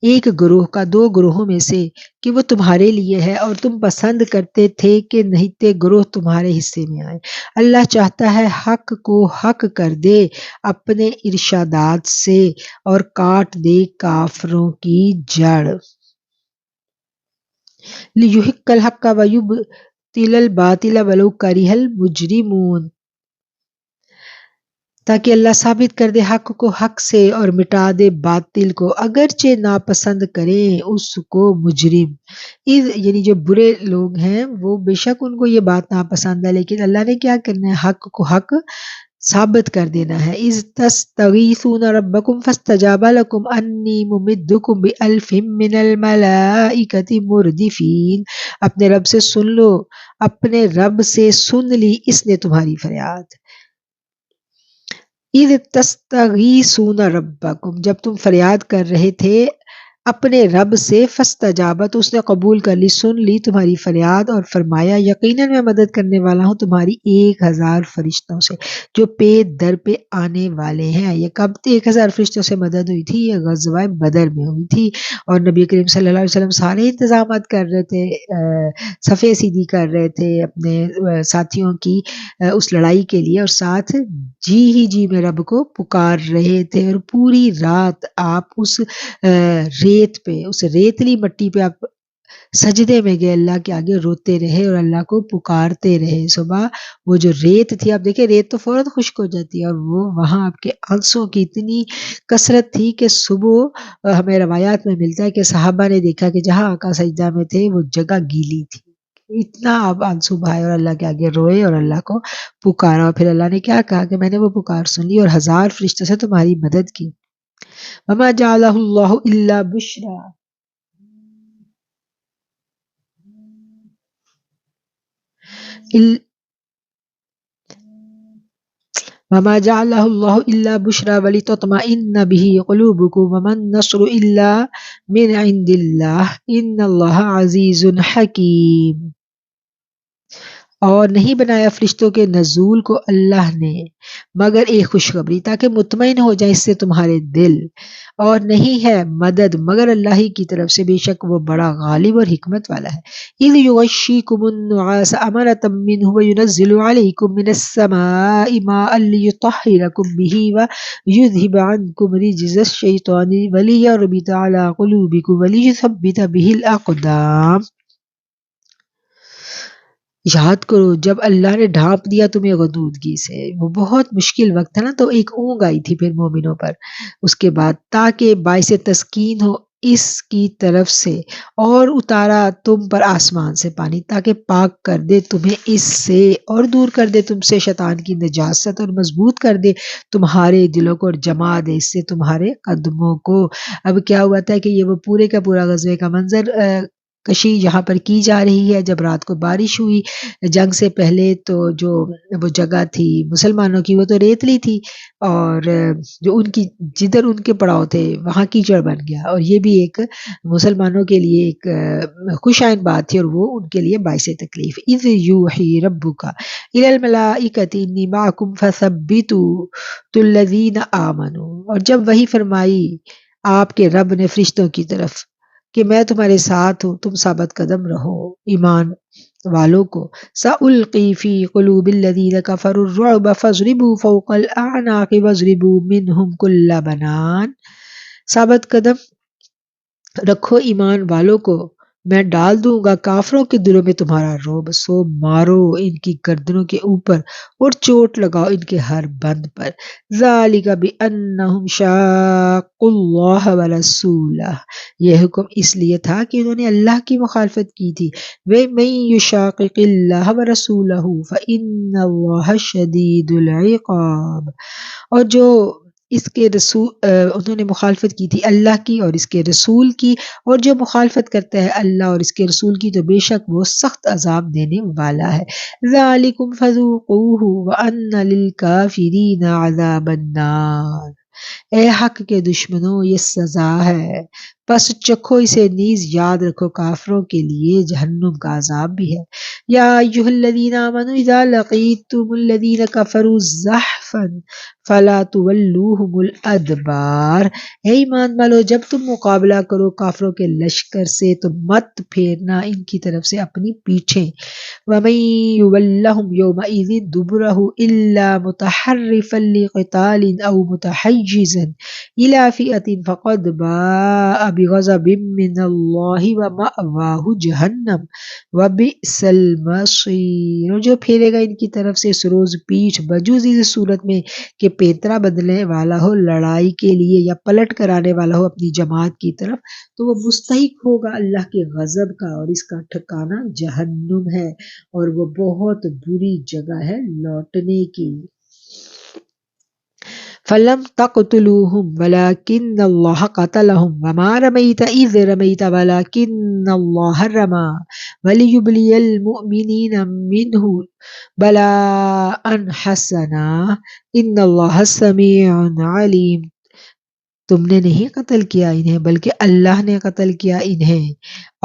ایک گروہ کا دو گروہوں میں سے کہ وہ تمہارے لیے ہے، اور تم پسند کرتے تھے کہ نہتے گروہ تمہارے حصے میں آئے۔ اللہ چاہتا ہے حق کو حق کر دے اپنے ارشادات سے اور کاٹ دے کافروں کی جڑ۔ لِیُحِقَّ الْحَقَّ وَیُبْطِلَ الْبَاطِلَ وَلَوْ کَرِہَ الْمُجْرِمُونَ، تاکہ اللہ ثابت کر دے حق کو حق سے اور مٹا دے باطل کو، اگرچہ ناپسند کریں اس کو مجرم۔ یعنی جو برے لوگ ہیں وہ بے شک ان کو یہ بات ناپسند ہے، لیکن اللہ نے کیا کرنا ہے؟ حق کو حق ثابت کر دینا ہے۔ اذ تستغیثون ربکم فاستجاب لکم انی ممدکم بألف من الملائکۃ مردفین، اپنے رب سے سن لو، اپنے رب سے سن لی اس نے تمہاری فریاد۔ اذ تستغیثون ربکم، جب تم فریاد کر رہے تھے اپنے رب سے، فاستجاب، تو اس نے قبول کر لی، سن لی تمہاری فریاد، اور فرمایا یقیناً میں مدد کرنے والا ہوں تمہاری 1000 فرشتوں سے جو پہ در پہ آنے والے ہیں۔ یہ کب 1000 فرشتوں سے مدد ہوئی تھی؟ یہ غزوہ بدر میں ہوئی تھی، اور نبی کریم صلی اللہ علیہ وسلم سارے انتظامات کر رہے تھے، صفے سیدھی کر رہے تھے اپنے ساتھیوں کی اس لڑائی کے لیے، اور ساتھ جی ہی جی میں رب کو پکار رہے تھے، اور پوری رات آپ اس ریت پہ، اس ریتلی مٹی پہ آپ سجدے میں گئے، اللہ کے آگے روتے رہے اور اللہ کو پکارتے رہے۔ صبح وہ جو ریت تھی، آپ دیکھیں ریت تو فوراً خشک ہو جاتی ہے، اور وہ وہاں آپ کے آنسوں کی اتنی کثرت تھی کہ صبح ہمیں روایات میں ملتا ہے کہ صحابہ نے دیکھا کہ جہاں آقا سجدہ میں تھے وہ جگہ گیلی تھی، اتنا آپ آنسو بہائے اور اللہ کے آگے روئے اور اللہ کو پکارا، اور پھر اللہ نے کیا کہا کہ میں نے وہ پکار سن لی اور 1000 فرشتوں سے تمہاری مدد کی۔ وما جعلہ اللہ الا بشرا، وما جعلہ اللہ الا بشرا ولتطمئن به قلوبکم وما النصر الا من عند اللہ ان اللہ عزیز حکیم۔ اور نہیں بنایا فرشتوں کے نزول کو اللہ نے مگر ایک خوشخبری تاکہ مطمئن ہو جائے اس سے تمہارے دل، اور نہیں ہے مدد مگر اللہ ہی کی طرف سے، بے شک وہ بڑا غالب اور حکمت والا ہے۔ اذ یغشیکم النعاس امنۃ منہ وینزل علیکم من السماء ماء لیطہرکم بہ ویذھب عنکم رجز الشیطان ولیربط علی قلوبکم ولیثبت بہ الاقدام۔ یاد کرو جب اللہ نے ڈھانپ دیا تمہیں غدودگی سے، وہ بہت مشکل وقت تھا نا، تو ایک اونگ آئی تھی پھر مومنوں پر، اس کے بعد تاکہ باعث تسکین ہو اس کی طرف سے، اور اتارا تم پر آسمان سے پانی تاکہ پاک کر دے تمہیں اس سے، اور دور کر دے تم سے شیطان کی نجاست، اور مضبوط کر دے تمہارے دلوں کو، اور جما دے اس سے تمہارے قدموں کو۔ اب کیا ہوا تھا کہ یہ وہ پورے کا پورا غزوے کا منظر کشی یہاں پر کی جا رہی ہے۔ جب رات کو بارش ہوئی جنگ سے پہلے تو جو وہ جگہ تھی مسلمانوں کی وہ تو ریتلی تھی، اور جو ان کی جدھر ان کے پڑاؤ تھے وہاں کیچڑ بن گیا، اور یہ بھی ایک مسلمانوں کے لیے ایک خوش آئند بات تھی، اور وہ ان کے لیے باعث تکلیف۔ اذ یوحی ربک الی الملائکۃ انی معکم فثبتوا الذین آمنوا، اور جب وحی فرمائی آپ کے رب نے فرشتوں کی طرف کہ میں تمہارے ساتھ ہوں، تم ثابت قدم رہو ایمان والوں کو۔ سألقی فی قلوب الذین کفروا الرعب فاضربوا فوق الاعناق واضربوا منہم کل بنان۔ ثابت قدم رکھو ایمان والوں کو، میں ڈال دوں گا کافروں کے دلوں میں تمہارا رعب، سو مارو ان کی گردنوں کے اوپر اور چوٹ لگاؤ ان کے ہر بند پر۔ ذالک بانہم شاقوا اللہ ورسولہ، یہ حکم اس لیے تھا کہ انہوں نے اللہ کی مخالفت کی تھی۔ وَمَن یشاقق اللہ ورسولہ فإن اللہ شدید العقاب، اور جو اس کے رسول انہوں نے مخالفت کی تھی اللہ کی اور اس کے رسول کی، اور جو مخالفت کرتا ہے اللہ اور اس کے رسول کی تو بے شک وہ سخت عذاب دینے والا ہے۔ ذالکم فذوقوہ وان للکافرین عذاب النار، اے حق کے دشمنوں یہ سزا ہے، پس چکھو اسے، نیز یاد رکھو کافروں کے لیے جہنم کا عذاب بھی ہے۔ یا ایھا الذین آمنوا اذا لقیتم الذین کفروا زحفا فلا تولوہم الادبار، اے ایمان والو جب تم مقابلہ کرو کافروں کے لشکر سے تو مت پھیرنا ان کی طرف سے اپنی پیٹھیں۔ وَمَن يُوَلَّهُمْ يَوْمَئِذٍ دُبُرَهُ إِلَّا مُتَحَرِّفًا لِقِتَالٍ أَوْ مُتَحَيِّزًا إِلَى فِئَةٍ فَقَدْ بَاءَ بِغَضَبٍ مِّنَ اللَّهِ وَمَأْوَاهُ جَهَنَّمُ وَبِئْسَ الْمَصِيرُ، جو پھیرے گا ان کی طرف سے اس روز پیٹھ بجوز اس صورت میں کہ پیترا بدلنے والا ہو لڑائی کے لیے یا پلٹ کرانے والا ہو اپنی جماعت کی طرف، تو وہ مستحق ہوگا اللہ کے غضب کا، اور اس کا ٹھکانہ جہنم ہے، اور وہ بہت بری جگہ ہے لوٹنے کی۔ فَلَمْ تَقْتُلُوهُمْ وَلَكِنَّ اللَّهَ قَتَلَهُمْ وَمَا رَمَيْتَ إِذْ رَمَيْتَ وَلَكِنَّ اللَّهَ رَمَى وَلِيُبْلِيَ الْمُؤْمِنِينَ مِنْهُ بَلَاءً حَسَنًا إِنَّ اللَّهَ سَمِيعٌ عَلِيمٌ۔ تم نے نہیں قتل کیا انہیں بلکہ اللہ نے قتل کیا انہیں،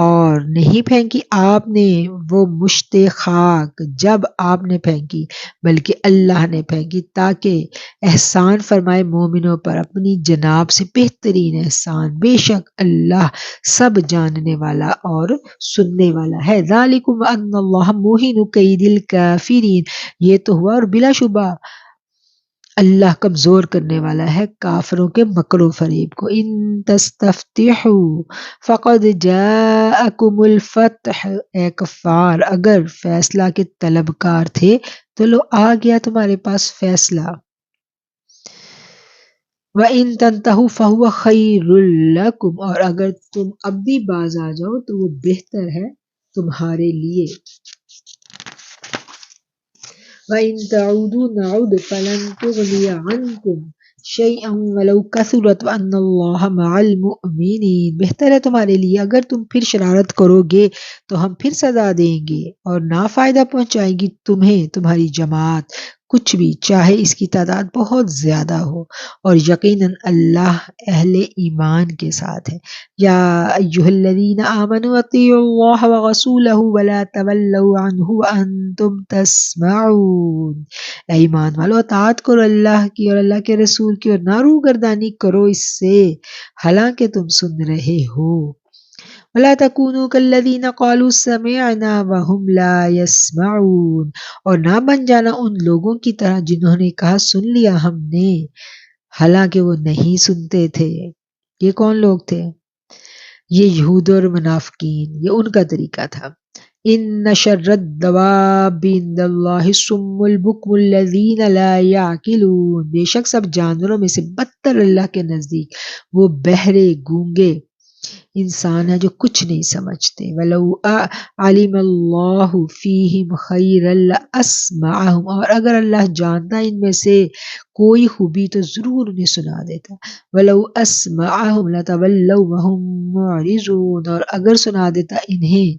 اور نہیں پھینکی آپ نے وہ مشت خاک جب آپ نے پھینکی بلکہ اللہ نے پھینکی، تاکہ احسان فرمائے مومنوں پر اپنی جناب سے بہترین احسان، بے شک اللہ سب جاننے والا اور سننے والا ہے۔ ذالکم ان اللہ موہن کید الکافرین، یہ تو ہوا اور بلا شبہ اللہ کمزور کرنے والا ہے کافروں کے مکر و فریب کو۔ ان تستفتحوا فقد جاءکم الفتح، اے کفار اگر فیصلہ کے طلبکار تھے تو لو آ گیا تمہارے پاس فیصلہ۔ وَإِن تَنْتَهُوا فَهُوَ خَيْرٌ لَكُمْ، اور اگر تم اب بھی باز آ جاؤ تو وہ بہتر ہے تمہارے لیے۔ وَإِن تَعُودُوا نَعُدْ فَلَن تُغْنِيَ عَنْكُمْ شَيْئًا وَلَوْ كَثُرَتْ وَأَنَّ اللَّهَ مَعَ الْمُؤْمِنِينَ، بہتر ہے تمہارے لیے اگر تم پھر شرارت کرو گے تو ہم پھر سزا دیں گے، اور نہ فائدہ پہنچائے گی تمہیں تمہاری جماعت کچھ بھی، چاہے اس کی تعداد بہت زیادہ ہو، اور یقیناً اللہ اہل ایمان کے ساتھ ہے۔ یا ایھا الذین آمنوا اطیعوا اللہ ورسولہ ولا تولوا عنہ وانتم تسمعون۔ اے ایمان والو، اطاعت کرو اللہ کی اور اللہ کے رسول کی، اور نہ روگردانی کرو اس سے حالانکہ تم سن رہے ہو۔ وَلَا تَكُونُوا كَالَّذِينَ قَالُوا سَمِعْنَا وَهُمْ لَا يَسْمَعُونَ، اور نہ بن جانا ان لوگوں کی طرح جنہوں نے کہا سن لیا ہم نے، حالانکہ وہ نہیں سنتے تھے۔ یہ کون لوگ تھے؟ یہ یہود اور منافقین، یہ ان کا طریقہ تھا۔ ان شر الدواب عند اللہ الصم البکم الذین لا یعقلون، بے شک سب جانوروں میں سے بدتر اللہ کے نزدیک وہ بہرے گونگے انسان ہے جو کچھ نہیں سمجھتے۔ وَلَوْ عَلِمَ اللَّهُ فِيهِمْ خَيْرًا لَأَسْمَعَهُمْ، اور اگر اللہ جانتا ان میں سے کوئی خوبی تو ضرور انہیں سنا دیتا۔ وَلَوْ أَسْمَعَهُمْ لَتَوَلَّوْا وَهُمْ مُعْرِضُونَ، اور اگر سنا دیتا انہیں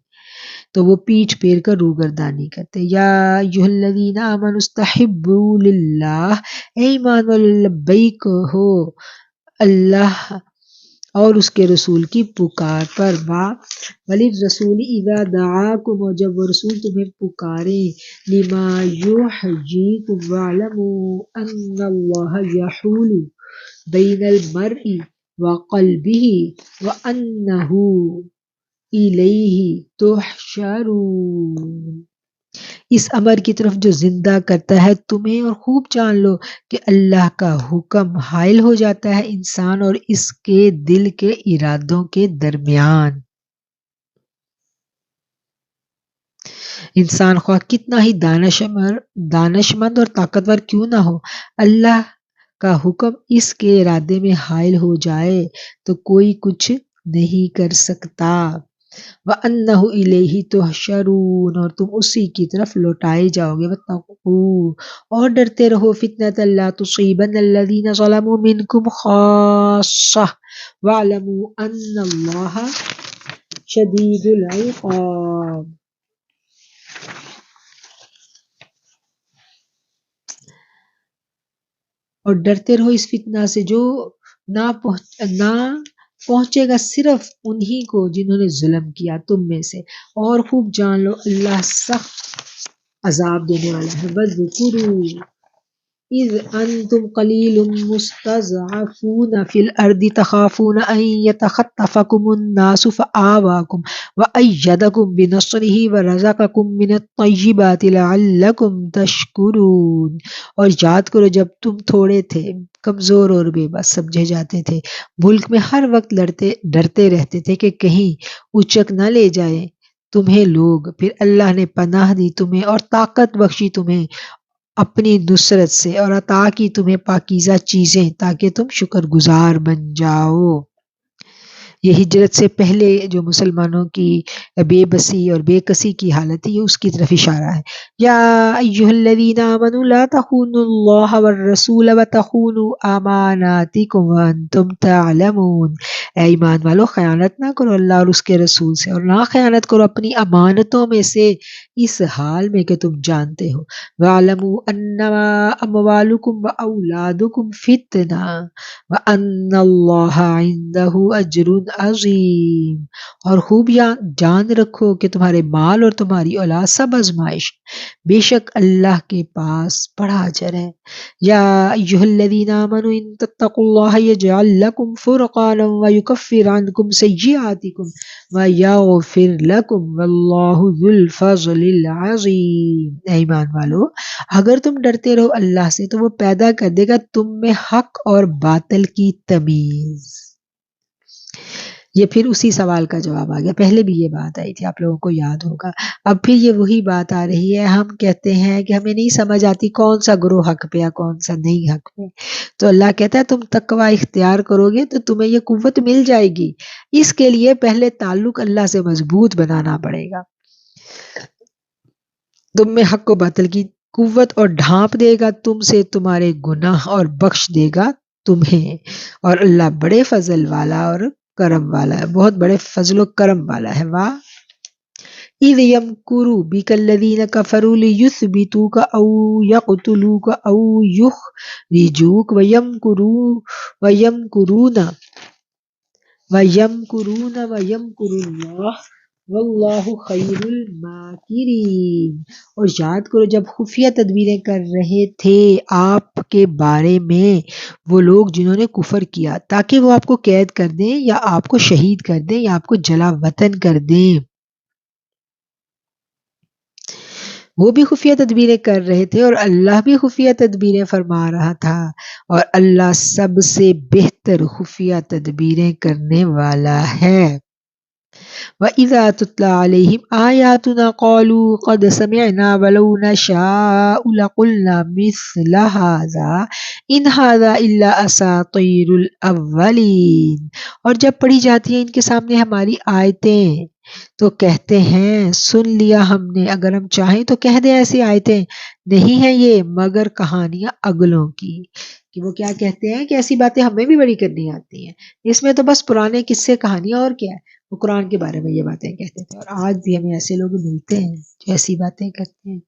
تو وہ پیٹھ پھیر کر روگردانی کرتے۔ یا ایھا الذین آمنوا استحبوا للہ، اے ایمان والو لبیک ہو اللہ اور اس کے رسول کی پکار پر، وَلِلرَّسُولِ اِذَا دَعَاكُمْ، اور جب وہ رسول تمہیں پکاریں، لِمَا يُحْيِيكُمْ وَاعْلَمُوا أَنَّ اللَّهَ يَحُولُ بَيْنَ الْمَرْءِ وَقَلْبِهِ وَأَنَّهُ إِلَيْهِ تُحْشَرُونَ۔ اس امر کی طرف جو زندہ کرتا ہے تمہیں، اور خوب جان لو کہ اللہ کا حکم حائل ہو جاتا ہے انسان اور اس کے دل کے ارادوں کے درمیان۔ انسان خواہ کتنا ہی دانشمند اور طاقتور کیوں نہ ہو، اللہ کا حکم اس کے ارادے میں حائل ہو جائے تو کوئی کچھ نہیں کر سکتا۔ وَأَنَّهُ إِلَيْهِ تُحْشَرُونَ، اور تم اسی کی طرف لوٹائے جاؤ گے۔ وَاتَّقُوا، اور ڈرتے رہو، فِتْنَةً لَا تُصِيبَنَّ الَّذِينَ ظَلَمُوا مِنْكُمْ خَاصَّةً وَاعْلَمُوا أَنَّ اللَّهَ شَدِيدُ الْعِقَابِ۔ اور ڈرتے رہو اس فتنہ سے جو نہ پہنچے گا صرف انہی کو جنہوں نے ظلم کیا تم میں سے، اور خوب جان لو اللہ سخت عذاب دینے والا ہے۔ وَاذْكُرُوا إِذْ أَنْتُمْ قَلِيلٌ مُسْتَضْعَفُونَ فِي الْأَرْضِ تَخَافُونَ أَنْ يَتَخَطَّفَكُمُ النَّاسُ فَآوَاكُمْ وَأَيَّدَكُمْ بِنَصْرِهِ وَرَزَقَكُمْ مِنَ الطَّيِّبَاتِ لَعَلَّكُمْ تَشْكُرُونَ۔ اور یاد کرو جب تم تھوڑے تھے، کمزور اور بے بس سمجھے جاتے تھے، ملک میں ہر وقت ڈرتے رہتے تھے کہ کہیں اچک نہ لے جائیں تمہیں لوگ، پھر اللہ نے پناہ دی تمہیں اور طاقت بخشی تمہیں اپنی نصرت سے، اور عطا کی تمہیں پاکیزہ چیزیں تاکہ تم شکر گزار بن جاؤ۔ یہ ہجرت سے پہلے جو مسلمانوں کی بے بسی اور بے کسی کی حالت تھی، یہ اس کی طرف اشارہ ہے۔ یا ایھا الذین آمنوا لا تخونوا اللہ والرسول وتخونوا اماناتکم وانتم تعلمون۔ اے ایمان والو، خیانت نہ کرو اللہ اور اس کے رسول سے، اور نہ خیانت کرو اپنی امانتوں میں سے اس حال میں کہ تم جانتے ہو۔ وَاعْلَمُوا أَنَّمَا أَمْوَالُكُمْ وَأَوْلَادُكُمْ فِتْنَةٌ وَأَنَّ اللَّهَ عِندَهُ أَجْرٌ عظیم، اور خوب جان رکھو کہ تمہارے مال اور تمہاری اولاد سب آزمائش، بے شک اللہ کے پاس بڑا اجر ہے۔ یا ایھا الذین آمنوا ان تتقوا اللہ یجعل لکم فرقانا ویکفر عنکم سیئاتکم ویغفر لکم واللہ ذو الفضل العظیم۔ اے ایمان والو، اگر تم ڈرتے رہو اللہ سے تو وہ پیدا کر دے گا تم میں حق اور باطل کی تمیز۔ یہ پھر اسی سوال کا جواب آ گیا، پہلے بھی یہ بات آئی تھی، آپ لوگوں کو یاد ہوگا۔ اب پھر یہ وہی بات آ رہی ہے، ہم کہتے ہیں کہ ہمیں نہیں سمجھ آتی کون سا گروہ حق پہ یا کون سا نہیں حق پہ، تو اللہ کہتا ہے تم تقوی اختیار کرو گے تو تمہیں یہ قوت مل جائے گی۔ اس کے لیے پہلے تعلق اللہ سے مضبوط بنانا پڑے گا۔ تم میں حق و باطل کی قوت اور ڈھانپ دے گا تم سے تمہارے گناہ اور بخش دے گا تمہیں، اور اللہ بڑے فضل والا اور کرم والا ہے، بہت بڑے فضل و کرم والا ہے۔ واہ! اذ یمکروا بک الذین کفروا لیثبتوک او یقتلوک او یخرجوک ویمکرون ویمکر اللہ واللہ خیر الماکرین۔ اور یاد کرو جب خفیہ تدبیریں کر رہے تھے آپ کے بارے میں وہ لوگ جنہوں نے کفر کیا، تاکہ وہ آپ کو قید کر دیں یا آپ کو شہید کر دیں یا آپ کو جلا وطن کر دیں، وہ بھی خفیہ تدبیریں کر رہے تھے اور اللہ بھی خفیہ تدبیریں فرما رہا تھا، اور اللہ سب سے بہتر خفیہ تدبیریں کرنے والا ہے۔ وَإِذَا تُتْلَى عَلَيْهِمْ آيَاتُنَا قَالُوا قَدْ سَمِعْنَا وَلَوْ نَشَاءُ لَقُلْنَا مِثْلَ هَذَا إِنْ هَذَا إِلَّا أَسَاطِيرُ الْأَوَّلِينَ۔ اور جب پڑھی جاتی ہیں ان کے سامنے ہماری آیتیں تو کہتے ہیں سن لیا ہم نے، اگر ہم چاہیں تو کہہ دیں ایسی آیتیں نہیں ہیں یہ مگر کہانیاں اگلوں کی۔ کہ وہ کیا کہتے ہیں کہ ایسی باتیں ہمیں بھی بڑی کرنی آتی ہیں، اس میں تو بس پرانے قصے کہانیاں، اور کیا ہے، وہ قرآن کے بارے میں یہ باتیں کہتے تھے، اور آج بھی ہمیں ایسے لوگ ملتے ہیں جو ایسی باتیں کرتے ہیں۔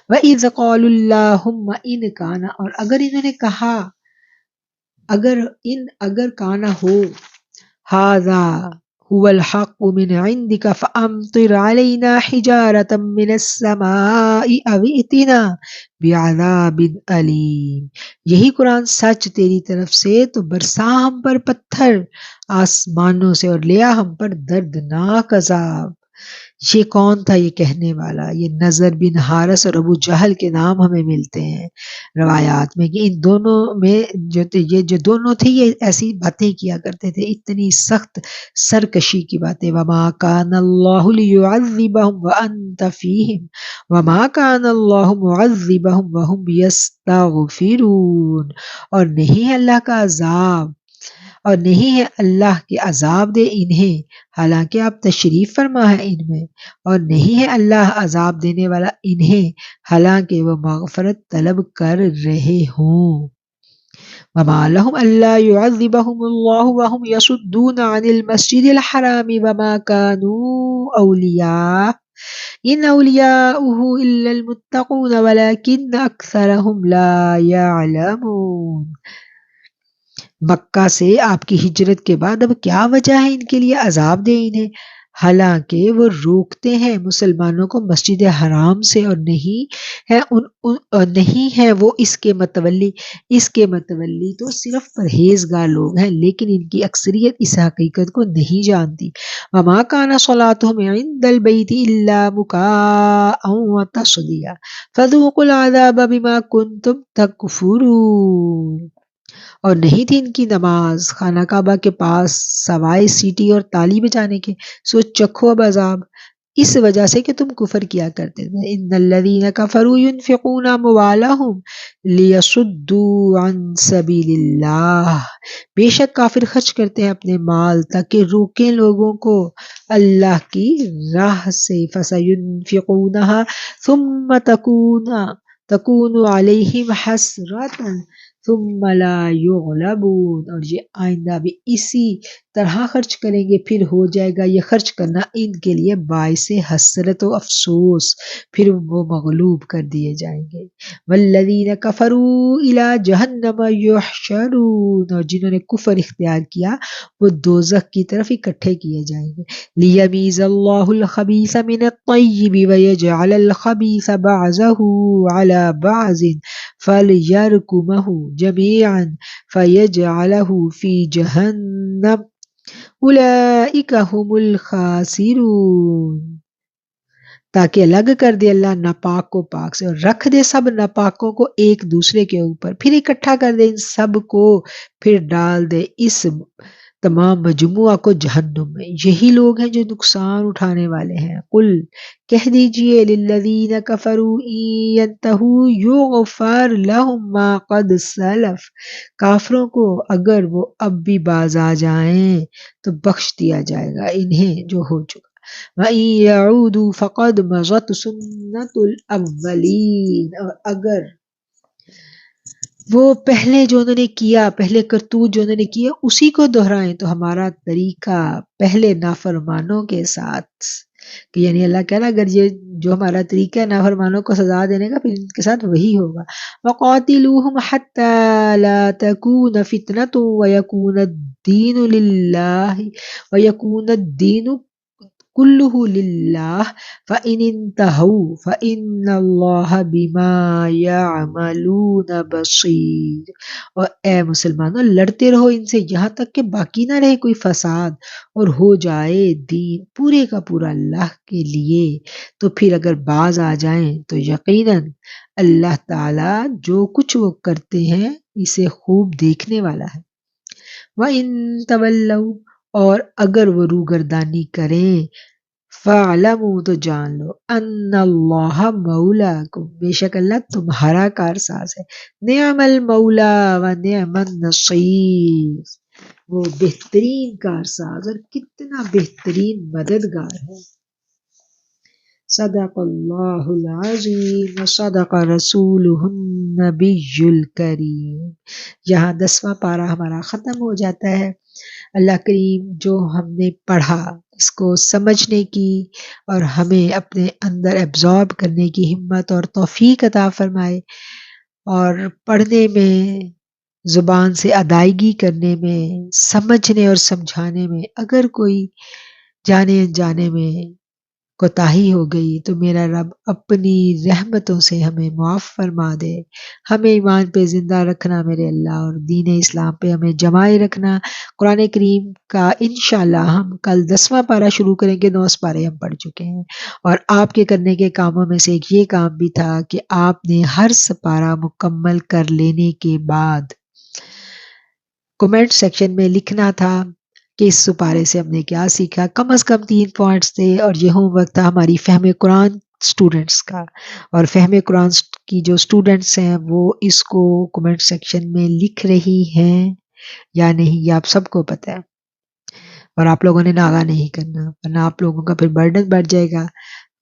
وَإِذْ قَالُوا اللَّهُمَّ إِنْ كَانَ، اور اگر انہوں نے کہا اگر کانا ہو هَذَا هُوَ الْحَقُّ مِنْ عِنْدِكَ فَأَمْطِرْ عَلَيْنَا حِجَارَةً مِّنَ السَّمَاءِ أَوْ ائْتِنَا بِعَذَابٍ أَلِيمٍ۔ یہی قرآن سچ تیری طرف سے تو برسا ہم پر پتھر آسمانوں سے اور لیا ہم پر دردناک عذاب۔ یہ کون تھا یہ کہنے والا؟ یہ نضر بن حارث اور ابو جہل کے نام ہمیں ملتے ہیں روایات میں، کہ ان دونوں میں یہ جو دونوں تھے یہ ایسی باتیں کیا کرتے تھے، اتنی سخت سرکشی کی باتیں۔ وما کان اللہ لیعذبہم وانت فیہم وما کان اللہ معذبہم وہم یستغفرون۔ اور نہیں ہے اللہ کا عذاب، اور نہیں ہے اللہ کے عذاب دے انہیں حالانکہ آپ تشریف فرما ہے ان میں، اور نہیں ہے اللہ عذاب دینے والا انہیں حالانکہ وہ مغفرت طلب کر رہے ہوں۔ وما لهم الا يعذبهم الله وهم يصدون عن المسجد الحرام وما كانوا اولیاء ان اولیاؤه الا المتقون ولكن اکثرهم لا يعلمون۔ مکہ سے آپ کی ہجرت کے بعد اب کیا وجہ ہے ان کے لیے عذاب دے انہیں، حالانکہ وہ روکتے ہیں مسلمانوں کو مسجد حرام سے، اور نہیں ہے وہ اس کے متولی تو صرف پرہیزگار لوگ ہیں، لیکن ان کی اکثریت اس حقیقت کو نہیں جانتی۔ وما كان صلاتهم عند البيت الا مكاء وتصديا فذوقوا العذاب بما كنتم تكفرون۔ اور نہیں تھی ان کی نماز خانہ کعبہ کے پاس سوائے سیٹی اور تالی بجانے کے، سو چکھو اب عذاب اس وجہ سے کہ تم کفر کیا کرتے تھے۔ ان الذین کفروا ينفقون اموالهم لیصدوا عن سبیل اللہ، بے شک کافر خرچ کرتے ہیں اپنے مال تاکہ روکیں لوگوں کو اللہ کی راہ سے۔ فسینفقونها ثم تکون علیہم حسرۃ ثم لا یغلبون، اور یہ آئندہ بھی اسی طرح خرچ کریں گے، پھر ہو جائے گا یہ خرچ کرنا ان کے لیے باعث حسرت و افسوس، پھر وہ مغلوب کر دیے جائیں گے۔ والذین کفروا الی جہنم یحشرون، اور جنہوں نے کفر اختیار کیا وہ دوزخ کی طرف اکٹھے کیے جائیں گے۔ لیمیز اللہ الخبیث من الطیب ویجعل الخبیث بعضہ علی بعض فلیرکمہ جميعا فيجعله في جہنم اولئک هم الخاسرون، تاکہ الگ کر دے اللہ ناپاک کو پاک سے اور رکھ دے سب ناپاکوں کو ایک دوسرے کے اوپر، پھر اکٹھا کر دے ان سب کو، پھر ڈال دے اس تمام مجموعہ کو جہنم میں، یہی لوگ ہیں جو نقصان اٹھانے والے ہیں۔ قل کہہ دیجئے للذین کفروا ان ینتہوا یغفر لہم ما قد سلف، کافروں کو اگر وہ اب بھی باز آ جائیں تو بخش دیا جائے گا انہیں جو ہو چکا۔ وَإِن يَعُودُوا فَقَدْ مَضَتْ سُنَّتُ الْأَوَّلِينَ، اور اگر وہ پہلے جو انہوں نے کیا، پہلے کرتوت جو انہوں نے کیا اسی کو دہرائیں تو ہمارا طریقہ پہلے نافرمانوں کے ساتھ کہ یعنی اللہ کہہ رہا اگر یہ جو ہمارا طریقہ ہے نافرمانوں کو سزا دینے کا پھر ان کے ساتھ وہی ہوگا. وَقَاتِلُوهُمْ حَتَّى لَا تَكُونَ فِتْنَةٌ وَيَكُونَ الدِّينُ لِلَّهِ وَيَكُونَ الدِّينُ كُلُّهُ لِلَّهِ فَإِنِ انْتَهَوْا فَإِنَّ اللَّهَ بِمَا يَعْمَلُونَ بَصِيرٌ. اور اے مسلمانوں لڑتے رہو ان سے یہاں تک کہ باقی نہ رہے کوئی فساد اور ہو جائے دین پورے کا پورا اللہ کے لیے. تو پھر اگر باز آ جائیں تو یقیناً اللہ تعالی جو کچھ وہ کرتے ہیں اسے خوب دیکھنے والا ہے. وَإِن تَوَلَّوْا اور اگر وہ روگردانی کریں فَاعْلَمُوا تو جان لو ان اللہ مولاکم بے شک اللہ تمہارا کارساز ہے. نعم المولا و نعم النصیر وہ بہترین کارساز اور کتنا بہترین مددگار ہے. صدق اللہ العظیم صدق رسولہ النبی الکریم. یہاں 10واں پارہ ہمارا ختم ہو جاتا ہے. اللہ کریم جو ہم نے پڑھا اس کو سمجھنے کی اور ہمیں اپنے اندر ایبزارب کرنے کی ہمت اور توفیق عطا فرمائے، اور پڑھنے میں زبان سے ادائیگی کرنے میں سمجھنے اور سمجھانے میں اگر کوئی جانے انجانے میں کوتاہی ہو گئی تو میرا رب اپنی رحمتوں سے ہمیں معاف فرما دے. ہمیں ایمان پہ زندہ رکھنا میرے اللہ، اور دین اسلام پہ ہمیں جمائے رکھنا. قرآن کریم کا انشاءاللہ ہم کل 10واں پارہ شروع کریں گے. 9 پارے ہم پڑھ چکے ہیں، اور آپ کے کرنے کے کاموں میں سے ایک یہ کام بھی تھا کہ آپ نے ہر سپارہ مکمل کر لینے کے بعد کمنٹ سیکشن میں لکھنا تھا کہ اس سپارے سے ہم نے کیا سیکھا. کم از کم 3 پوائنٹس تھے، اور یہ ہوم ورک تھا ہماری فہم قرآن سٹوڈنٹس کا. اور فہم قرآن کی جو سٹوڈنٹس ہیں وہ اس کو کمنٹ سیکشن میں لکھ رہی ہیں یا نہیں یہ آپ سب کو پتہ ہے، اور آپ لوگوں نے ناغہ نہیں کرنا ورنہ آپ لوگوں کا پھر برڈن بڑھ جائے گا.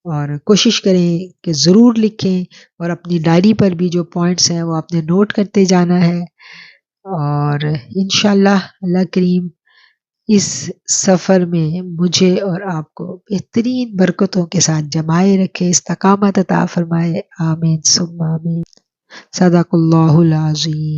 اور کوشش کریں کہ ضرور لکھیں، اور اپنی ڈائری پر بھی جو پوائنٹس ہیں وہ آپ نے نوٹ کرتے جانا ہے. اور انشاءاللہ اللہ کریم اس سفر میں مجھے اور آپ کو بہترین برکتوں کے ساتھ جمائے رکھے، استقامت عطا فرمائے. آمین ثم آمین. صدق اللہ العظیم.